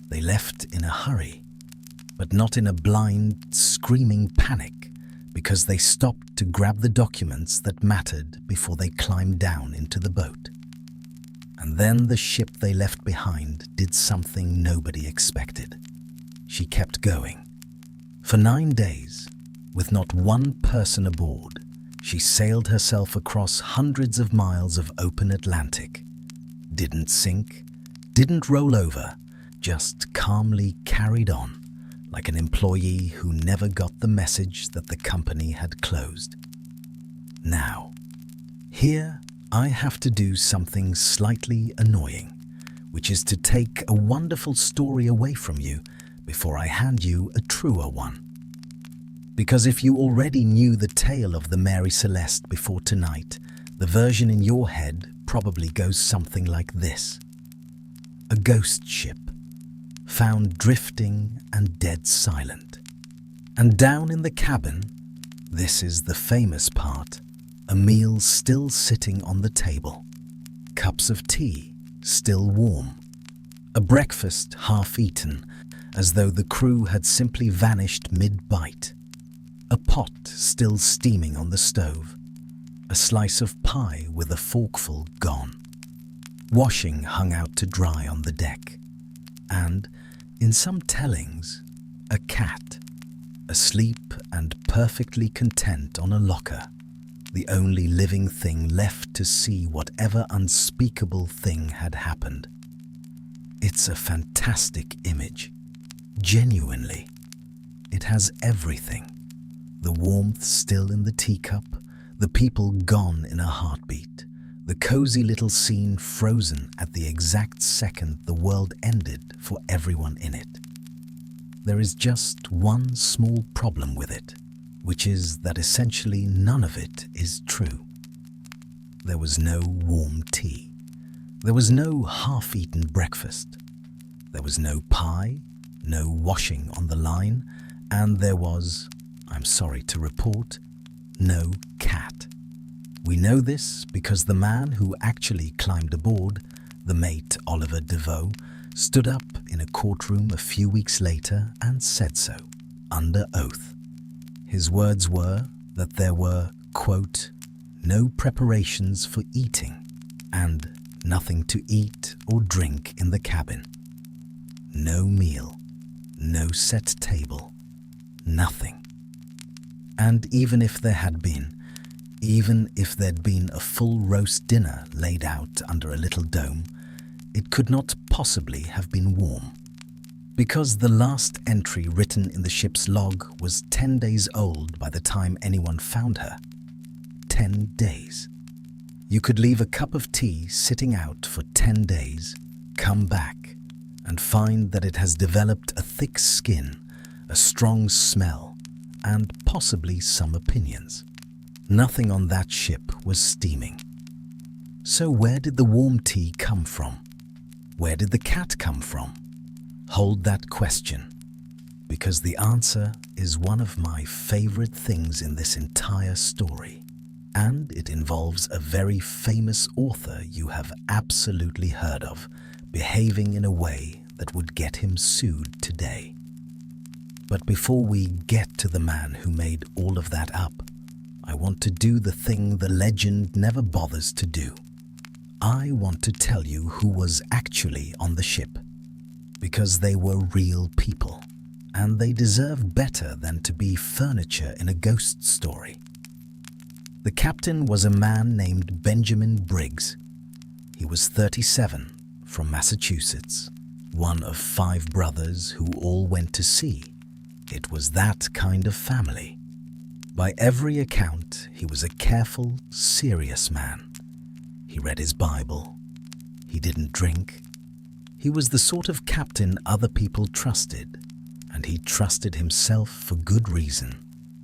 [SPEAKER 1] They left in a hurry, but not in a blind, screaming panic, because they stopped to grab the documents that mattered before they climbed down into the boat. And then the ship they left behind did something nobody expected. She kept going. For 9 days, with not one person aboard, she sailed herself across hundreds of miles of open Atlantic. Didn't sink, didn't roll over, just calmly carried on, like an employee who never got the message that the company had closed. Now, here I have to do something slightly annoying, which is to take a wonderful story away from you before I hand you a truer one. Because if you already knew the tale of the Mary Celeste before tonight, the version in your head probably goes something like this. A ghost ship, found drifting and dead silent. And down in the cabin, this is the famous part, a meal still sitting on the table, cups of tea still warm, a breakfast half eaten as though the crew had simply vanished mid-bite, a pot still steaming on the stove, a slice of pie with a forkful gone, washing hung out to dry on the deck, and, in some tellings, a cat, asleep and perfectly content on a locker, the only living thing left to see whatever unspeakable thing had happened. It's a fantastic image, genuinely. It has everything. The warmth still in the teacup, the people gone in a heartbeat, the cozy little scene frozen at the exact second the world ended for everyone in it. There is just one small problem with it, which is that essentially none of it is true. There was no warm tea. There was no half-eaten breakfast. There was no pie, no washing on the line, and there was, I'm sorry to report, no cat. We know this because the man who actually climbed aboard, the mate Oliver DeVoe, stood up in a courtroom a few weeks later and said so, under oath. His words were that there were, quote, no preparations for eating and nothing to eat or drink in the cabin. No meal, no set table, nothing. And even if there had been, even if there'd been a full roast dinner laid out under a little dome, it could not possibly have been warm. Because the last entry written in the ship's log was 10 days old by the time anyone found her. 10 days. You could leave a cup of tea sitting out for 10 days, come back, and find that it has developed a thick skin, a strong smell, and possibly some opinions. Nothing on that ship was steaming. So where did the warm tea come from? Where did the cat come from? Hold that question, because the answer is one of my favorite things in this entire story, and it involves a very famous author you have absolutely heard of, behaving in a way that would get him sued today. But before we get to the man who made all of that up, I want to do the thing the legend never bothers to do. I want to tell you who was actually on the ship, because they were real people, and they deserve better than to be furniture in a ghost story. The captain was a man named Benjamin Briggs. He was 37, from Massachusetts, one of 5 brothers who all went to sea. It was that kind of family. By every account, he was a careful, serious man. He read his Bible. He didn't drink. He was the sort of captain other people trusted, and he trusted himself for good reason,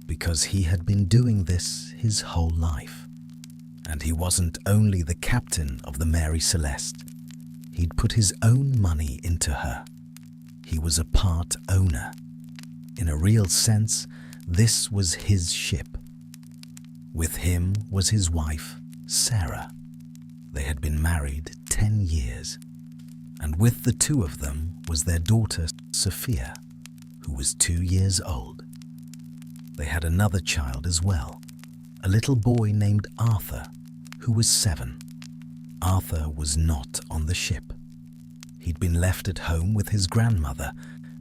[SPEAKER 1] because he had been doing this his whole life. And he wasn't only the captain of the Mary Celeste. He'd put his own money into her. He was a part owner. In a real sense, this was his ship. With him was his wife, Sarah. They had been married 10 years. And with the two of them was their daughter, Sophia, who was 2 years old. They had another child as well, a little boy named Arthur, who was 7. Arthur was not on the ship. He'd been left at home with his grandmother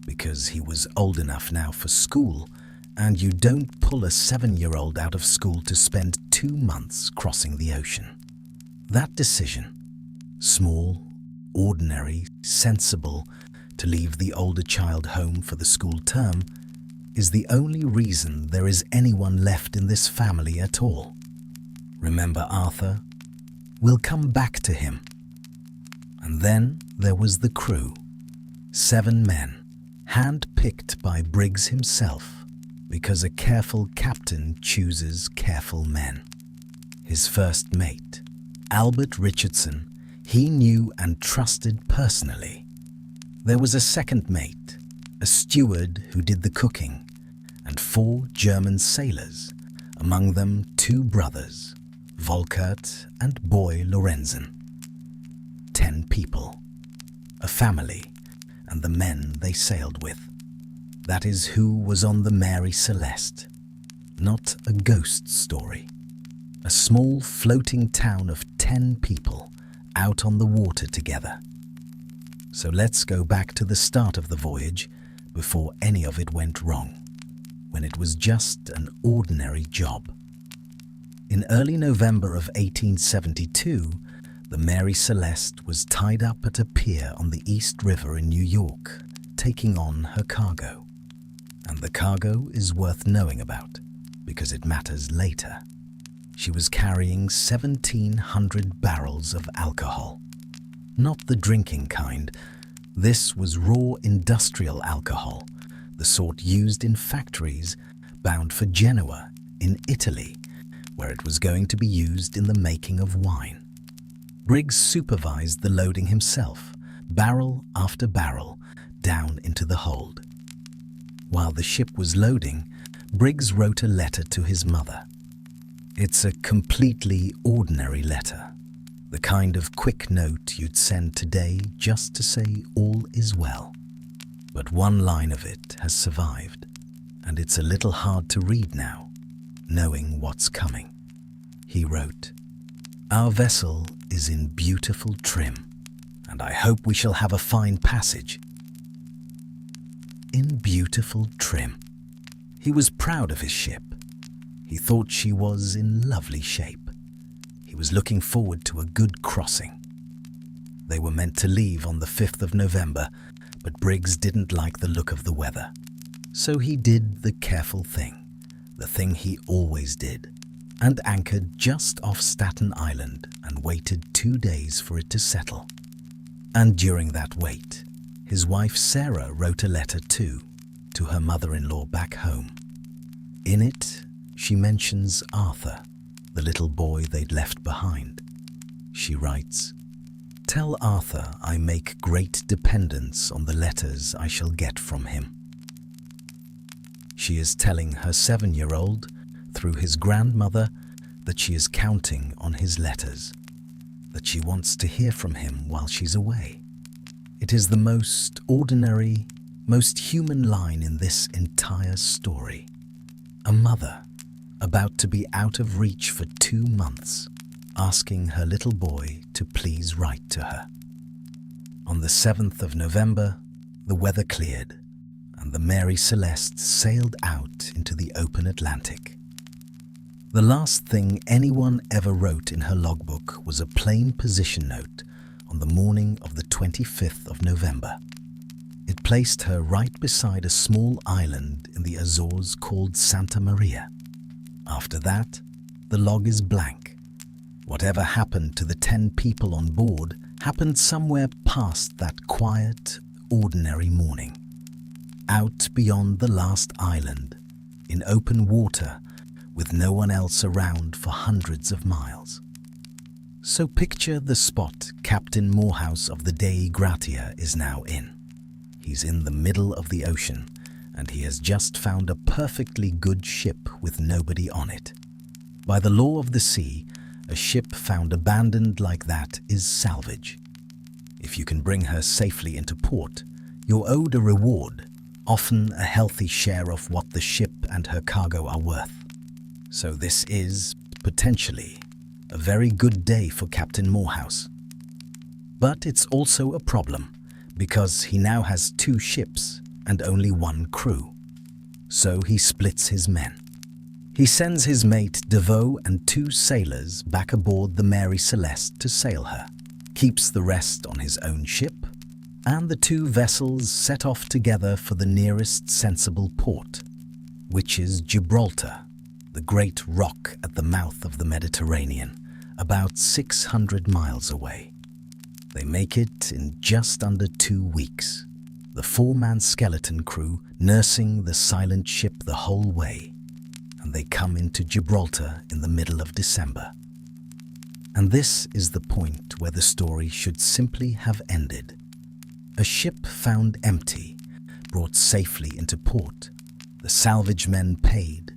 [SPEAKER 1] because he was old enough now for school, and you don't pull a 7-year-old out of school to spend 2 months crossing the ocean. That decision, small, ordinary, sensible, to leave the older child home for the school term, is the only reason there is anyone left in this family at all. Remember Arthur? We'll come back to him. And then there was the crew. 7 men, hand-picked by Briggs himself, because a careful captain chooses careful men. His first mate, Albert Richardson, he knew and trusted personally. There was a second mate, a steward who did the cooking, and 4 German sailors, among them 2 brothers, Volkert and boy Lorenzen. 10 people, a family, and the men they sailed with. That is who was on the Mary Celeste. Not a ghost story. A small floating town of 10 people out on the water together. So let's go back to the start of the voyage, before any of it went wrong, when it was just an ordinary job. In early November of 1872, the Mary Celeste was tied up at a pier on the East River in New York, taking on her cargo. And the cargo is worth knowing about, because it matters later. She was carrying 1,700 barrels of alcohol. Not the drinking kind. This was raw industrial alcohol, the sort used in factories bound for Genoa in Italy, where it was going to be used in the making of wine. Briggs supervised the loading himself, barrel after barrel, down into the hold. While the ship was loading, Briggs wrote a letter to his mother. It's a completely ordinary letter, the kind of quick note you'd send today just to say all is well. But one line of it has survived, and it's a little hard to read now, knowing what's coming. He wrote, "Our vessel is in beautiful trim, and I hope we shall have a fine passage." In beautiful trim. He was proud of his ship. He thought she was in lovely shape. He was looking forward to a good crossing. They were meant to leave on the 5th of November, but Briggs didn't like the look of the weather. So he did the careful thing, the thing he always did, and anchored just off Staten Island and waited 2 days for it to settle. And during that wait, his wife Sarah wrote a letter too, to her mother-in-law back home. In it, she mentions Arthur, the little boy they'd left behind. She writes, "Tell Arthur I make great dependence on the letters I shall get from him." She is telling her 7-year-old, through his grandmother, that she is counting on his letters, that she wants to hear from him while she's away. It is the most ordinary, most human line in this entire story. A mother, about to be out of reach for 2 months, asking her little boy to please write to her. On the 7th of November, the weather cleared, and the Mary Celeste sailed out into the open Atlantic. The last thing anyone ever wrote in her logbook was a plain position note on the morning of the 25th of November. It placed her right beside a small island in the Azores called Santa Maria. After that, the log is blank. Whatever happened to the 10 people on board happened somewhere past that quiet, ordinary morning. Out beyond the last island, in open water, with no one else around for hundreds of miles. So picture the spot Captain Morehouse of the Dei Gratia is now in. He's in the middle of the ocean, and he has just found a perfectly good ship with nobody on it. By the law of the sea, a ship found abandoned like that is salvage. If you can bring her safely into port, you're owed a reward, often a healthy share of what the ship and her cargo are worth. So this is, potentially, a very good day for Captain Morehouse. But it's also a problem, because he now has 2 ships and only 1 crew. So he splits his men. He sends his mate DeVoe and 2 sailors back aboard the Mary Celeste to sail her, keeps the rest on his own ship, and the 2 vessels set off together for the nearest sensible port, which is Gibraltar, the great rock at the mouth of the Mediterranean, about 600 miles away. They make it in just under 2 weeks, the 4-man skeleton crew nursing the silent ship the whole way, and they come into Gibraltar in the middle of December. And this is the point where the story should simply have ended. A ship found empty, brought safely into port, the salvage men paid,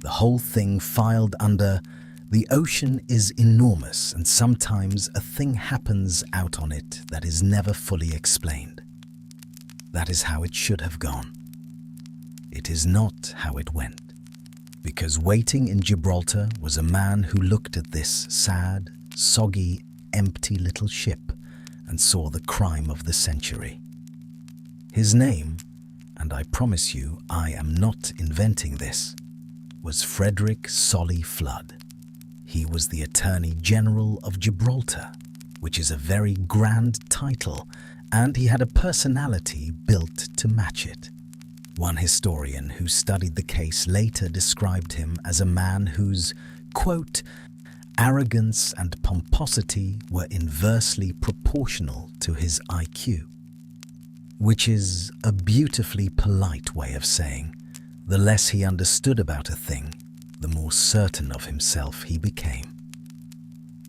[SPEAKER 1] the whole thing filed under "the ocean is enormous and sometimes a thing happens out on it that is never fully explained." That is how it should have gone. It is not how it went, because waiting in Gibraltar was a man who looked at this sad, soggy, empty little ship and saw the crime of the century. His name, and I promise you I am not inventing this, was Frederick Solly Flood. He was the Attorney General of Gibraltar, which is a very grand title, and he had a personality built to match it. One historian who studied the case later described him as a man whose, quote, "arrogance and pomposity were inversely proportional to his IQ." which is a beautifully polite way of saying the less he understood about a thing, the more certain of himself he became.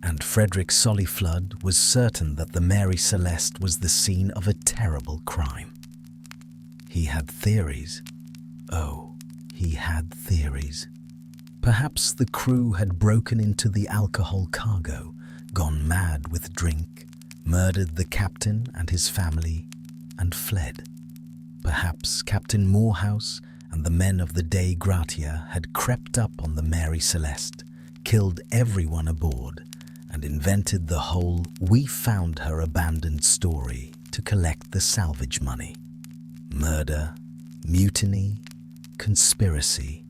[SPEAKER 1] And Frederick Solly Flood was certain that the Mary Celeste was the scene of a terrible crime. He had theories. Oh, he had theories. Perhaps the crew had broken into the alcohol cargo, gone mad with drink, murdered the captain and his family, and fled. Perhaps Captain Morehouse and the men of the Dei Gratia had crept up on the Mary Celeste, killed everyone aboard, and invented the whole "we found her abandoned" story to collect the salvage money. Murder, mutiny, conspiracy.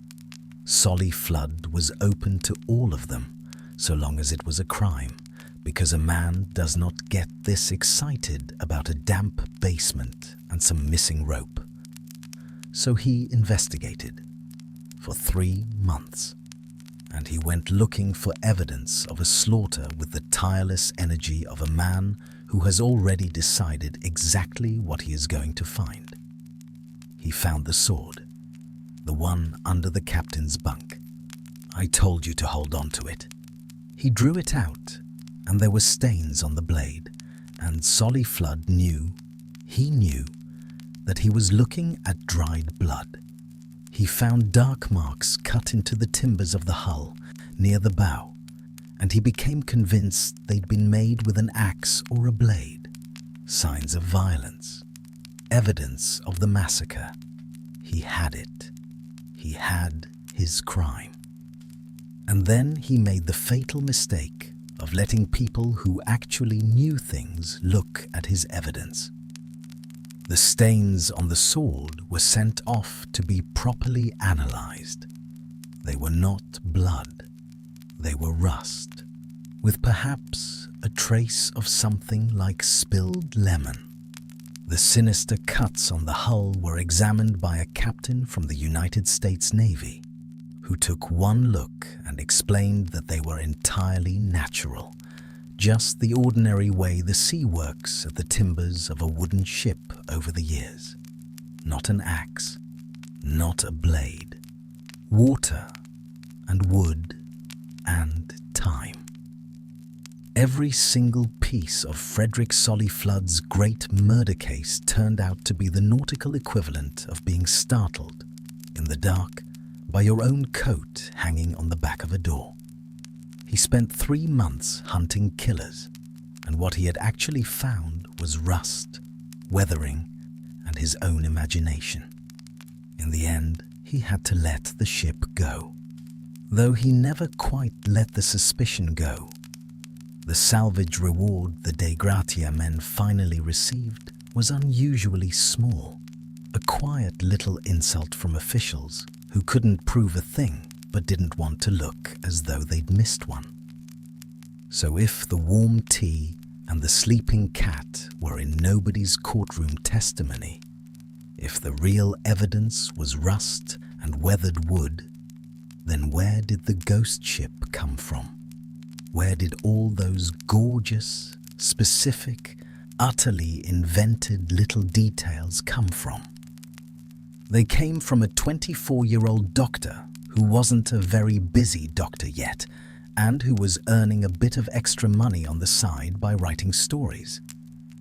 [SPEAKER 1] Solly Flood was open to all of them, so long as it was a crime, because a man does not get this excited about a damp basement and some missing rope. So he investigated for 3 months, and he went looking for evidence of a slaughter with the tireless energy of a man who has already decided exactly what he is going to find. He found the sword, the one under the captain's bunk. I told you to hold on to it. He drew it out, and there were stains on the blade, and Solly Flood knew that he was looking at dried blood. He found dark marks cut into the timbers of the hull near the bow, and he became convinced they'd been made with an axe or a blade. Signs of violence, evidence of the massacre. He had it. He had his crime. And then he made the fatal mistake of letting people who actually knew things look at his evidence. The stains on the sword were sent off to be properly analyzed. They were not blood. They were rust, with perhaps a trace of something like spilled lemon. The sinister cuts on the hull were examined by a captain from the United States Navy, who took one look and explained that they were entirely natural, just the ordinary way the sea works at the timbers of a wooden ship over the years. Not an axe, not a blade. Water and wood and time. Every single piece of Frederick Solly Flood's great murder case turned out to be the nautical equivalent of being startled in the dark by your own coat hanging on the back of a door. He spent 3 months hunting killers, and what he had actually found was rust, weathering, and his own imagination. In the end, he had to let the ship go. Though he never quite let the suspicion go, the salvage reward the Dei Gratia men finally received was unusually small, a quiet little insult from officials who couldn't prove a thing but didn't want to look as though they'd missed one. So if the warm tea and the sleeping cat were in nobody's courtroom testimony, if the real evidence was rust and weathered wood, then where did the ghost ship come from? Where did all those gorgeous, specific, utterly invented little details come from? They came from a 24-year-old doctor who wasn't a very busy doctor yet, and who was earning a bit of extra money on the side by writing stories.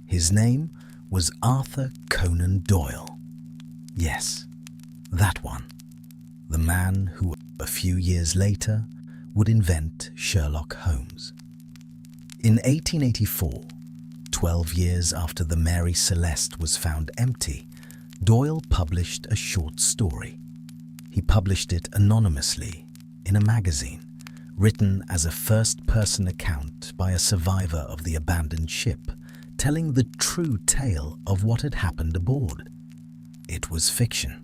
[SPEAKER 1] His name was Arthur Conan Doyle. Yes, that one. The man who, a few years later, would invent Sherlock Holmes. In 1884, 12 years after the Mary Celeste was found empty, Doyle published a short story. He published it anonymously in a magazine, written as a first-person account by a survivor of the abandoned ship, telling the true tale of what had happened aboard. It was fiction.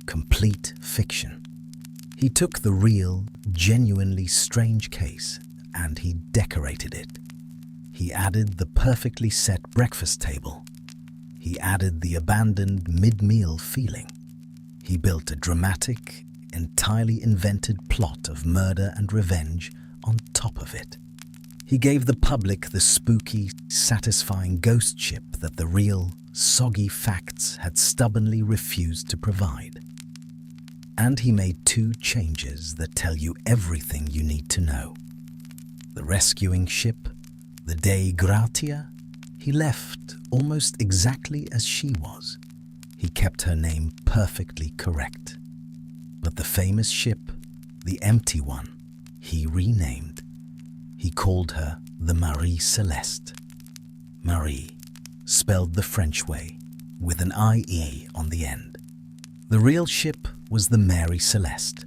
[SPEAKER 1] Complete fiction. He took the real, genuinely strange case and he decorated it. He added the perfectly set breakfast table. He added the abandoned mid-meal feeling. He built a dramatic, entirely invented plot of murder and revenge on top of it. He gave the public the spooky, satisfying ghost ship that the real, soggy facts had stubbornly refused to provide. And he made two changes that tell you everything you need to know. The rescuing ship, the Dei Gratia, he left almost exactly as she was. He kept her name perfectly correct. But the famous ship, the empty one, he renamed. He called her the Mary Celeste. Marie, spelled the French way, with an IE on the end. The real ship was the Mary Celeste.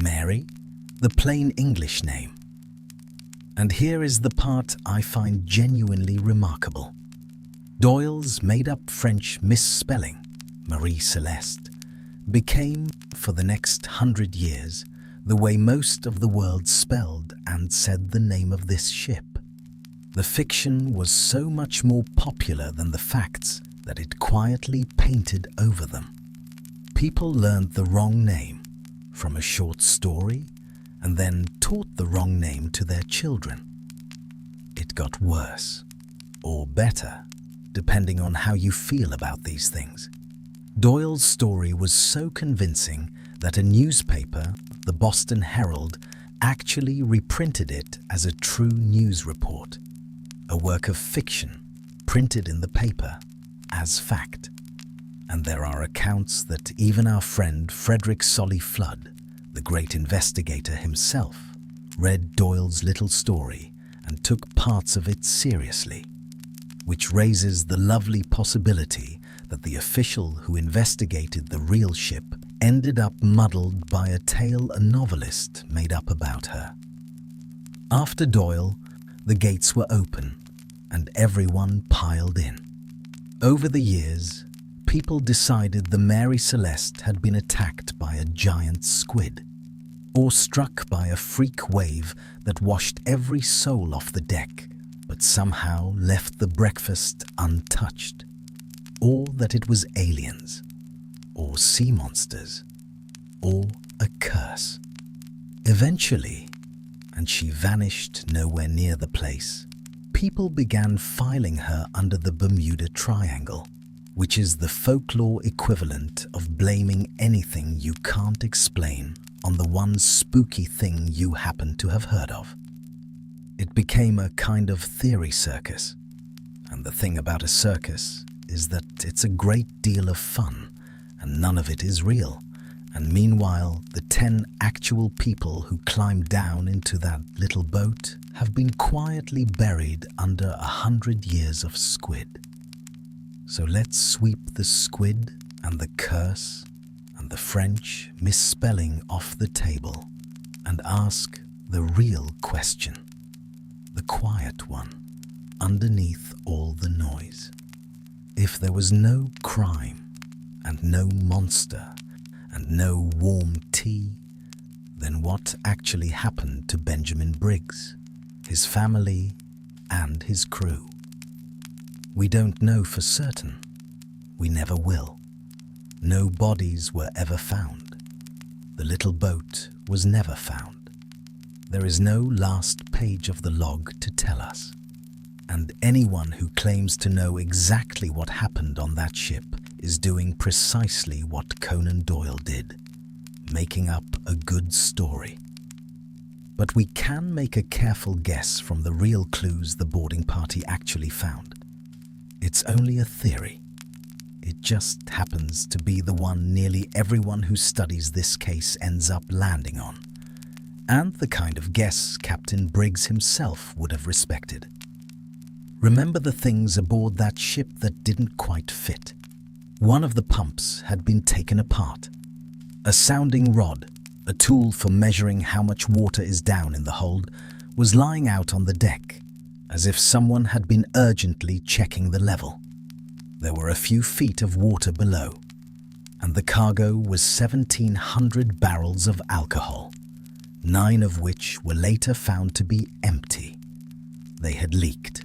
[SPEAKER 1] Mary, the plain English name. And here is the part I find genuinely remarkable. Doyle's made-up French misspelling, Marie Celeste, became, for the next 100 years, the way most of the world spelled and said the name of this ship. The fiction was so much more popular than the facts that it quietly painted over them. People learned the wrong name from a short story and then taught the wrong name to their children. It got worse, or better, depending on how you feel about these things. Doyle's story was so convincing that a newspaper, the Boston Herald, actually reprinted it as a true news report, a work of fiction printed in the paper as fact. And there are accounts that even our friend Frederick Solly Flood, the great investigator himself, read Doyle's little story and took parts of it seriously, which raises the lovely possibility that the official who investigated the real ship ended up muddled by a tale a novelist made up about her. After Doyle, the gates were open and everyone piled in. Over the years, people decided the Mary Celeste had been attacked by a giant squid, or struck by a freak wave that washed every soul off the deck, but somehow left the breakfast untouched, or that it was aliens, or sea monsters, or a curse. Eventually, and she vanished nowhere near the place, people began filing her under the Bermuda Triangle, which is the folklore equivalent of blaming anything you can't explain on the one spooky thing you happen to have heard of. It became a kind of theory circus, and the thing about a circus is that it's a great deal of fun, and none of it is real. And meanwhile, the 10 actual people who climbed down into that little boat have been quietly buried under 100 years of squid. So let's sweep the squid and the curse and the French misspelling off the table and ask the real question, the quiet one, underneath all the noise. If there was no crime and no monster and no warm tea, then what actually happened to Benjamin Briggs, his family, and his crew? We don't know for certain. We never will. No bodies were ever found. The little boat was never found. There is no last page of the log to tell us. And anyone who claims to know exactly what happened on that ship is doing precisely what Conan Doyle did, making up a good story. But we can make a careful guess from the real clues the boarding party actually found. It's only a theory. It just happens to be the one nearly everyone who studies this case ends up landing on, and the kind of guess Captain Briggs himself would have respected. Remember the things aboard that ship that didn't quite fit? One of the pumps had been taken apart. A sounding rod, a tool for measuring how much water is down in the hold, was lying out on the deck, as if someone had been urgently checking the level. There were a few feet of water below, and the cargo was 1,700 barrels of alcohol, 9 of which were later found to be empty. They had leaked.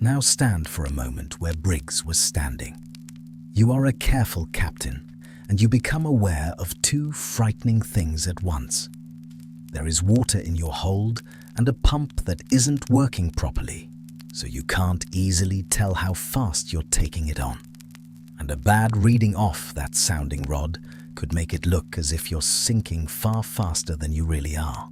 [SPEAKER 1] Now stand for a moment where Briggs was standing. You are a careful captain, and you become aware of 2 frightening things at once. There is water in your hold, and a pump that isn't working properly, so you can't easily tell how fast you're taking it on. And a bad reading off that sounding rod could make it look as if you're sinking far faster than you really are.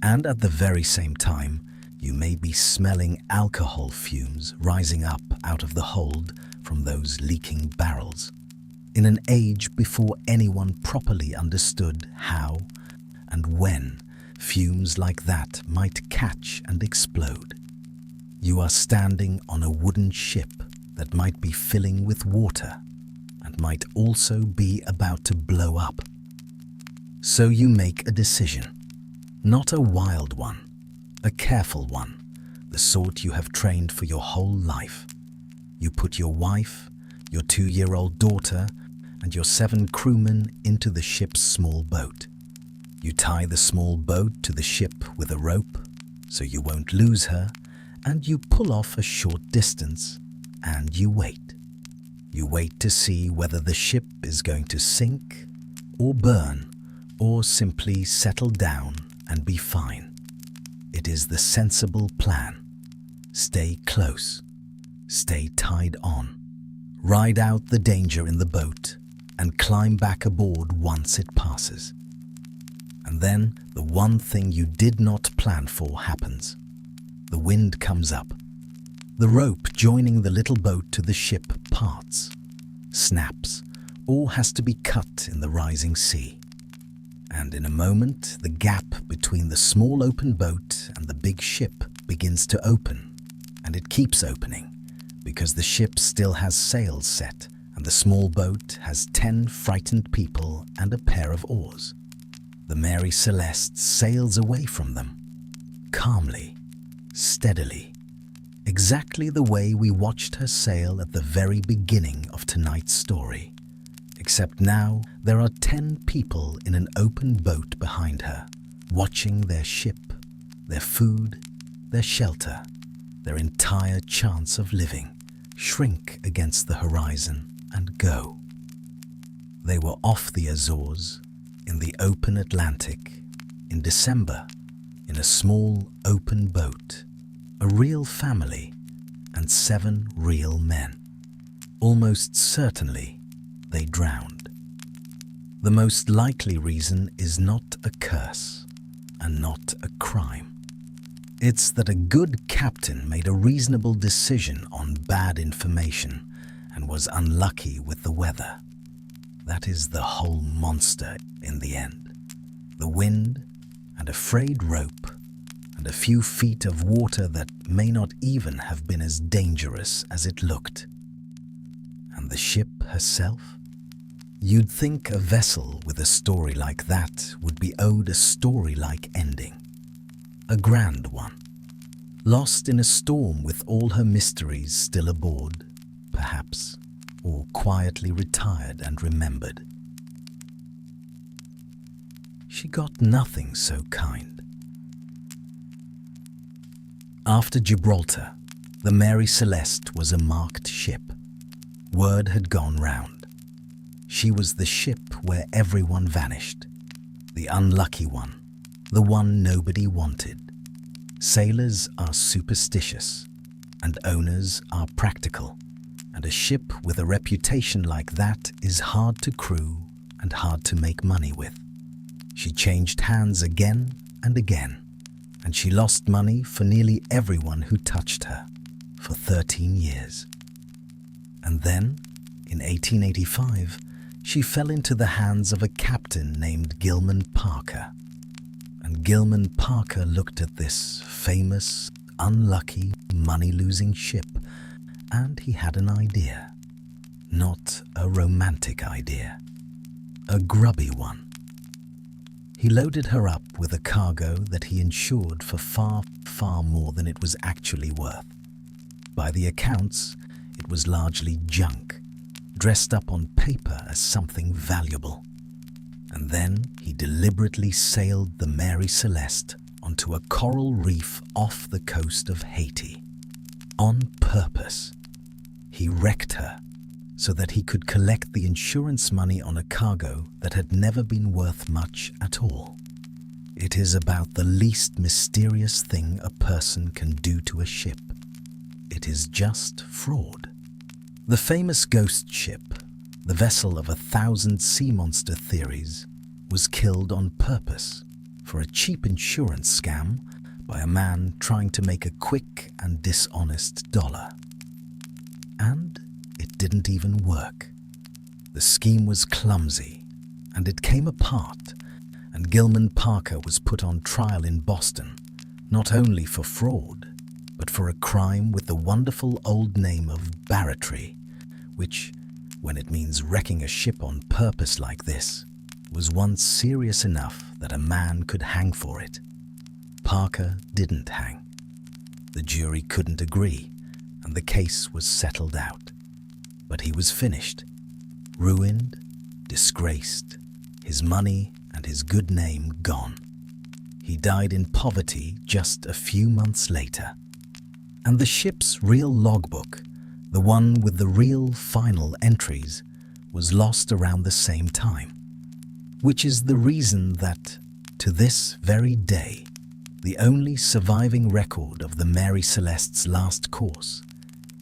[SPEAKER 1] And at the very same time, you may be smelling alcohol fumes rising up out of the hold from those leaking barrels. In an age before anyone properly understood how and when fumes like that might catch and explode. You are standing on a wooden ship that might be filling with water and might also be about to blow up. So you make a decision, not a wild one, a careful one, the sort you have trained for your whole life. You put your wife, your 2-year-old daughter, and your 7 crewmen into the ship's small boat. You tie the small boat to the ship with a rope so you won't lose her, and you pull off a short distance, and you wait. You wait to see whether the ship is going to sink or burn or simply settle down and be fine. It is the sensible plan. Stay close. Stay tied on. Ride out the danger in the boat and climb back aboard once it passes. And then the one thing you did not plan for happens. The wind comes up. The rope joining the little boat to the ship parts, snaps, or has to be cut in the rising sea. And in a moment, the gap between the small open boat and the big ship begins to open, and it keeps opening because the ship still has sails set and the small boat has 10 frightened people and a pair of oars. The Mary Celeste sails away from them, calmly, steadily, exactly the way we watched her sail at the very beginning of tonight's story. Except now there are 10 people in an open boat behind her, watching their ship, their food, their shelter, their entire chance of living, shrink against the horizon and go. They were off the Azores, in the open Atlantic, in December, in a small open boat, a real family, and 7 real men. Almost certainly, they drowned. The most likely reason is not a curse and not a crime. It's that a good captain made a reasonable decision on bad information and was unlucky with the weather. That is the whole monster in the end. The wind and a frayed rope and a few feet of water that may not even have been as dangerous as it looked. And the ship herself? You'd think a vessel with a story like that would be owed a story-like ending. A grand one. Lost in a storm with all her mysteries still aboard, perhaps, or quietly retired and remembered. She got nothing so kind. After Gibraltar, the Mary Celeste was a marked ship. Word had gone round. She was the ship where everyone vanished, the unlucky one, the one nobody wanted. Sailors are superstitious, and owners are practical, and a ship with a reputation like that is hard to crew and hard to make money with. She changed hands again and again, and she lost money for nearly everyone who touched her for 13 years. And then, in 1885, she fell into the hands of a captain named Gilman Parker. And Gilman Parker looked at this famous, unlucky, money-losing ship, and he had an idea. Not a romantic idea. A grubby one. He loaded her up with a cargo that he insured for far, far more than it was actually worth. By the accounts, it was largely junk, dressed up on paper as something valuable. And then he deliberately sailed the Mary Celeste onto a coral reef off the coast of Haiti. On purpose. He wrecked her so that he could collect the insurance money on a cargo that had never been worth much at all. It is about the least mysterious thing a person can do to a ship. It is just fraud. The famous ghost ship, the vessel of 1,000 sea monster theories, was killed on purpose for a cheap insurance scam by a man trying to make a quick and dishonest dollar. And it didn't even work. The scheme was clumsy, and it came apart, and Gilman Parker was put on trial in Boston, not only for fraud, but for a crime with the wonderful old name of barratry, which, when it means wrecking a ship on purpose like this, was once serious enough that a man could hang for it. Parker didn't hang. The jury couldn't agree, and the case was settled out. But he was finished, ruined, disgraced, his money and his good name gone. He died in poverty just a few months later. And the ship's real logbook, the one with the real final entries, was lost around the same time. Which is the reason that, to this very day, the only surviving record of the Mary Celeste's last course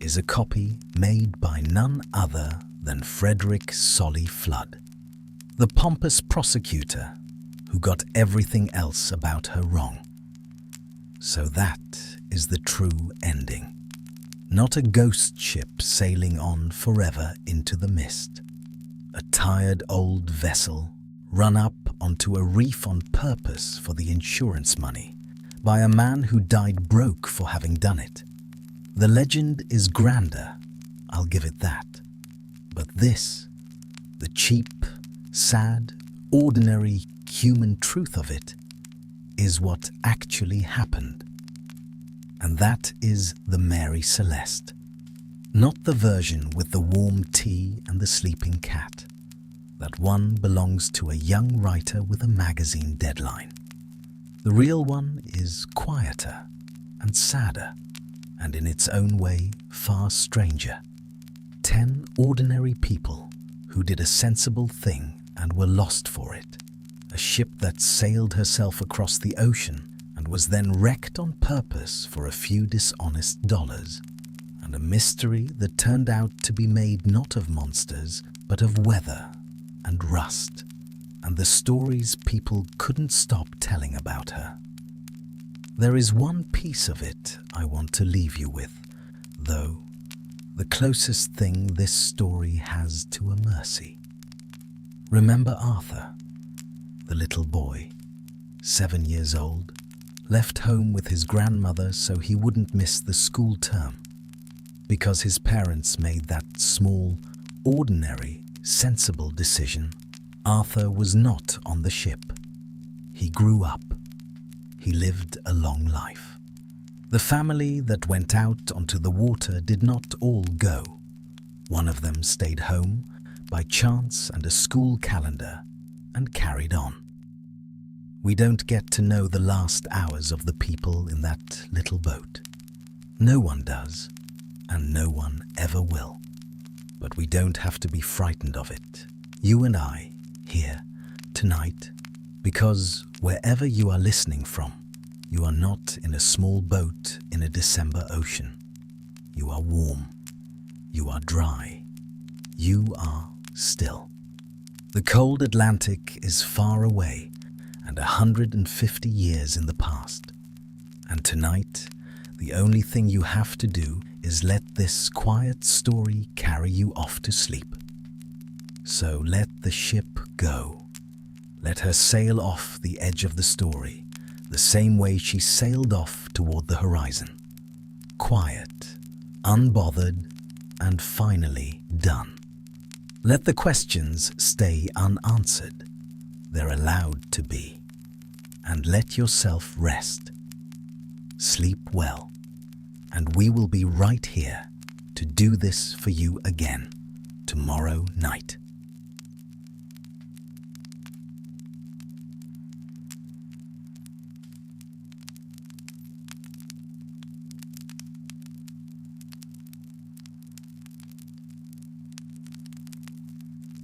[SPEAKER 1] is a copy made by none other than Frederick Solly Flood, the pompous prosecutor who got everything else about her wrong. So that is the true ending. Not a ghost ship sailing on forever into the mist. A tired old vessel run up onto a reef on purpose for the insurance money by a man who died broke for having done it. The legend is grander, I'll give it that. But this, the cheap, sad, ordinary human truth of it, is what actually happened. And that is the Mary Celeste. Not the version with the warm tea and the sleeping cat. That one belongs to a young writer with a magazine deadline. The real one is quieter and sadder, and in its own way far stranger. 10 ordinary people who did a sensible thing and were lost for it. A ship that sailed herself across the ocean and was then wrecked on purpose for a few dishonest dollars. And a mystery that turned out to be made not of monsters, but of weather and rust, and the stories people couldn't stop telling about her. There is one piece of it I want to leave you with, though, the closest thing this story has to a mercy. Remember Arthur, the little boy, 7 years old, left home with his grandmother so he wouldn't miss the school term, because his parents made that small, ordinary, sensible decision. Arthur was not on the ship. He grew up. He lived a long life. The family that went out onto the water did not all go. One of them stayed home by chance and a school calendar and carried on. We don't get to know the last hours of the people in that little boat. No one does, and no one ever will. But we don't have to be frightened of it, you and I, here, tonight, because wherever you are listening from, you are not in a small boat in a December ocean. You are warm. You are dry. You are still. The cold Atlantic is far away and 150 years in the past. And tonight, the only thing you have to do is let this quiet story carry you off to sleep. So let the ship go. Let her sail off the edge of the story, the same way she sailed off toward the horizon. Quiet, unbothered, and finally done. Let the questions stay unanswered. They're allowed to be. And let yourself rest. Sleep well. And we will be right here to do this for you again tomorrow night.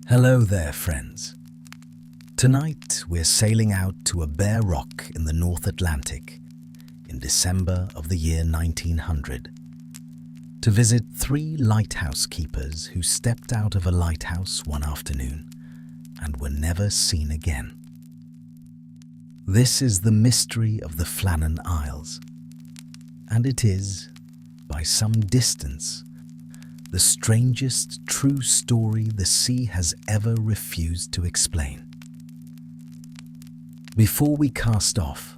[SPEAKER 1] Hello there, friends. Tonight, we're sailing out to a bare rock in the North Atlantic in December of the year 1900 to visit 3 lighthouse keepers who stepped out of a lighthouse one afternoon and were never seen again. This is the mystery of the Flannan Isles, and it is, by some distance, the strangest true story the sea has ever refused to explain. Before we cast off,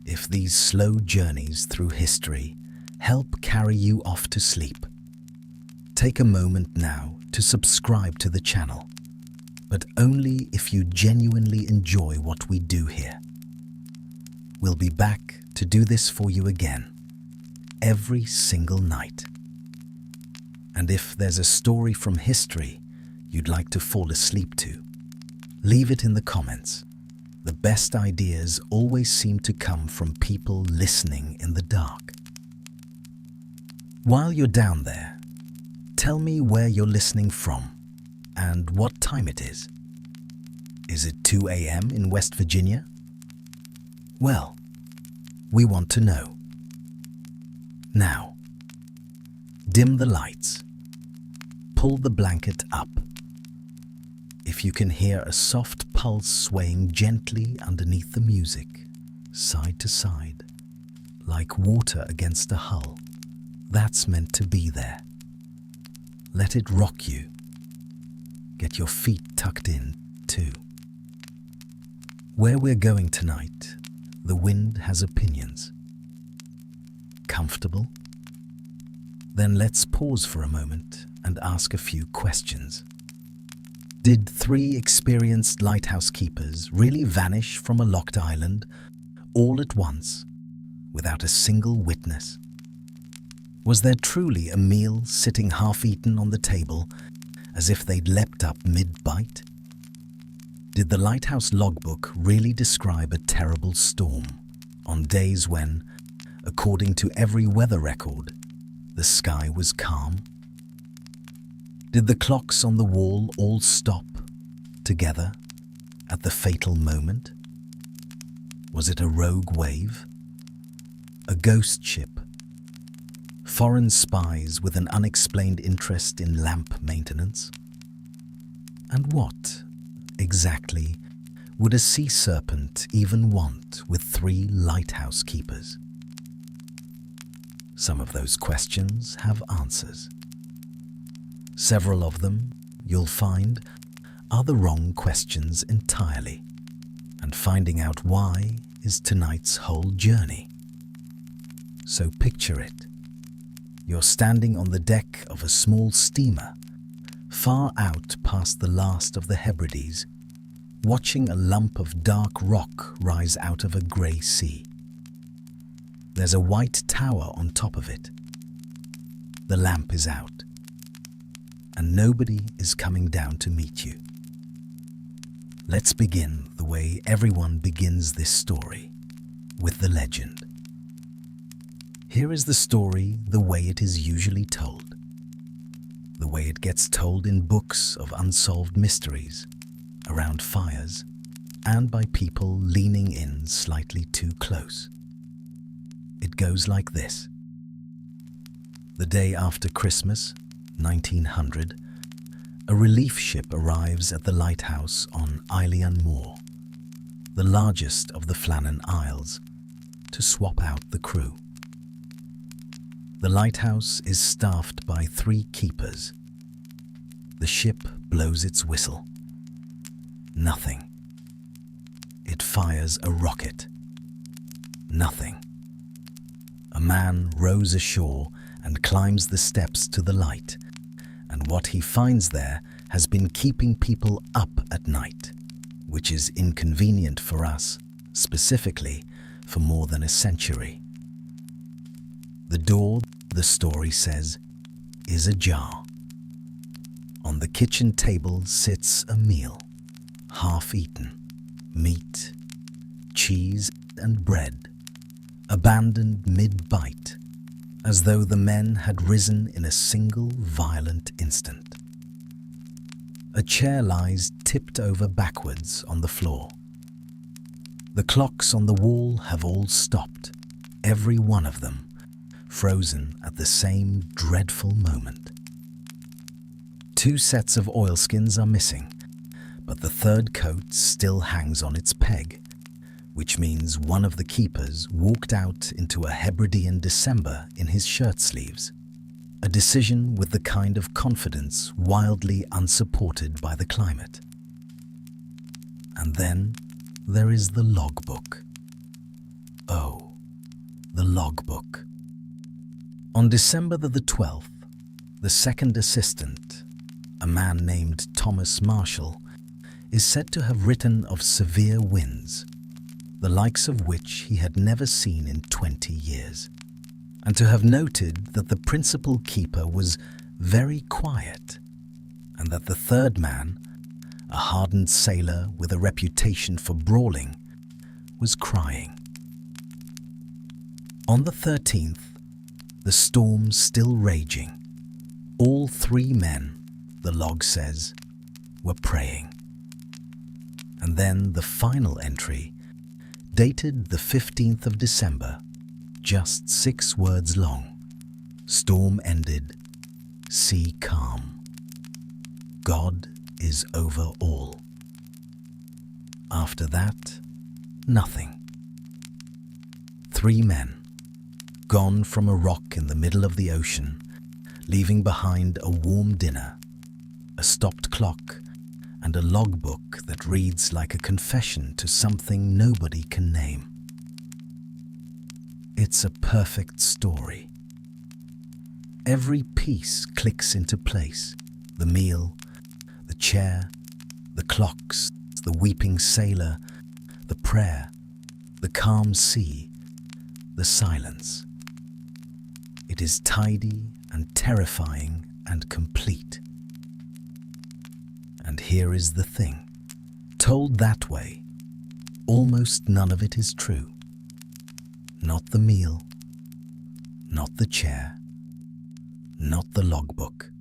[SPEAKER 1] if these slow journeys through history help carry you off to sleep, take a moment now to subscribe to the channel, but only if you genuinely enjoy what we do here. We'll be back to do this for you again, every single night. And if there's a story from history you'd like to fall asleep to, leave it in the comments. The best ideas always seem to come from people listening in the dark. While you're down there, tell me where you're listening from and what time it is. Is it 2 a.m. in West Virginia? Well, we want to know. Now, dim the lights. Pull the blanket up. If you can hear a soft pulse swaying gently underneath the music, side to side, like water against a hull, that's meant to be there. Let it rock you. Get your feet tucked in, too. Where we're going tonight, the wind has opinions. Comfortable? Then let's pause for a moment and ask a few questions. Did 3 experienced lighthouse keepers really vanish from a locked island all at once, without a single witness? Was there truly a meal sitting half-eaten on the table, as if they'd leapt up mid-bite? Did the lighthouse logbook really describe a terrible storm on days when, according to every weather record, the sky was calm? Did the clocks on the wall all stop together at the fatal moment? Was it a rogue wave? A ghost ship? Foreign spies with an unexplained interest in lamp maintenance? And what, exactly, would a sea serpent even want with 3 lighthouse keepers? Some of those questions have answers. Several of them, you'll find, are the wrong questions entirely, and finding out why is tonight's whole journey. So picture it. You're standing on the deck of a small steamer, far out past the last of the Hebrides, watching a lump of dark rock rise out of a grey sea. There's a white tower on top of it. The lamp is out, and nobody is coming down to meet you. Let's begin the way everyone begins this story, with the legend. Here is the story the way it is usually told, the way it gets told in books of unsolved mysteries, around fires, and by people leaning in slightly too close. It goes like this. The day after Christmas, 1900, a relief ship arrives at the lighthouse on Eilean Moor, the largest of the Flannan Isles, to swap out the crew. The lighthouse is staffed by 3 keepers. The ship blows its whistle. Nothing. It fires a rocket. Nothing. A man rows ashore and climbs the steps to the light, and what he finds there has been keeping people up at night, which is inconvenient for us, specifically for more than a century. The door, the story says, is ajar. On the kitchen table sits a meal, half-eaten, meat, cheese and bread, abandoned mid-bite, as though the men had risen in a single violent instant. A chair lies tipped over backwards on the floor. The clocks on the wall have all stopped, every one of them, frozen at the same dreadful moment. 2 sets of oilskins are missing, but the third coat still hangs on its peg, which means one of the keepers walked out into a Hebridean December in his shirt sleeves, a decision with the kind of confidence wildly unsupported by the climate. And then there is the logbook. Oh, the logbook. On December the 12th, the second assistant, a man named Thomas Marshall, is said to have written of severe winds, the likes of which he had never seen in 20 years, and to have noted that the principal keeper was very quiet, and that the third man, a hardened sailor with a reputation for brawling, was crying. On the 13th, the storm still raging, all 3 men, the log says, were praying. And then the final entry, dated the 15th of December, just 6 words long. Storm ended, sea calm. God is over all. After that, nothing. 3 men, gone from a rock in the middle of the ocean, leaving behind a warm dinner, a stopped clock, and a logbook that reads like a confession to something nobody can name. It's a perfect story. Every piece clicks into place. The meal, the chair, the clocks, the weeping sailor, the prayer, the calm sea, the silence. It is tidy and terrifying and complete. And here is the thing. Told that way, almost none of it is true. Not the meal, not the chair, not the logbook.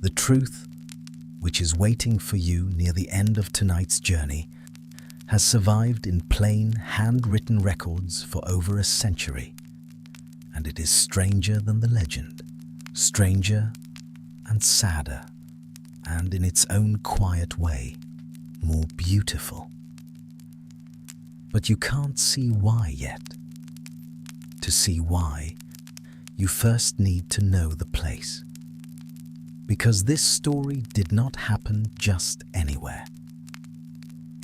[SPEAKER 1] The truth, which is waiting for you near the end of tonight's journey, has survived in plain, handwritten records for over a century, and it is stranger than the legend, stranger and sadder, and in its own quiet way, more beautiful. But you can't see why yet. To see why, you first need to know the place. Because this story did not happen just anywhere.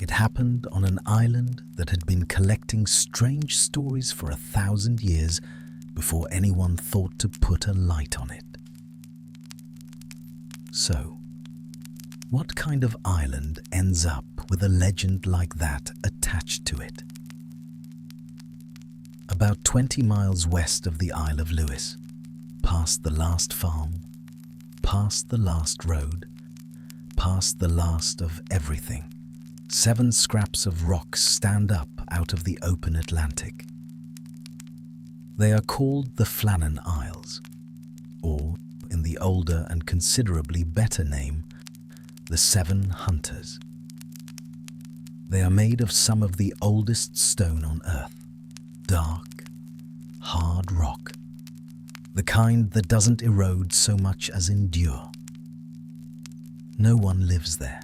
[SPEAKER 1] It happened on an island that had been collecting strange stories for 1,000 years before anyone thought to put a light on it. So, what kind of island ends up with a legend like that attached to it? About 20 miles west of the Isle of Lewis, past the last farm, past the last road, past the last of everything, 7 scraps of rocks stand up out of the open Atlantic. They are called the Flannan Isles, or, in the older and considerably better name, the 7 Hunters. They are made of some of the oldest stone on earth, dark, hard rock, the kind that doesn't erode so much as endure. No one lives there.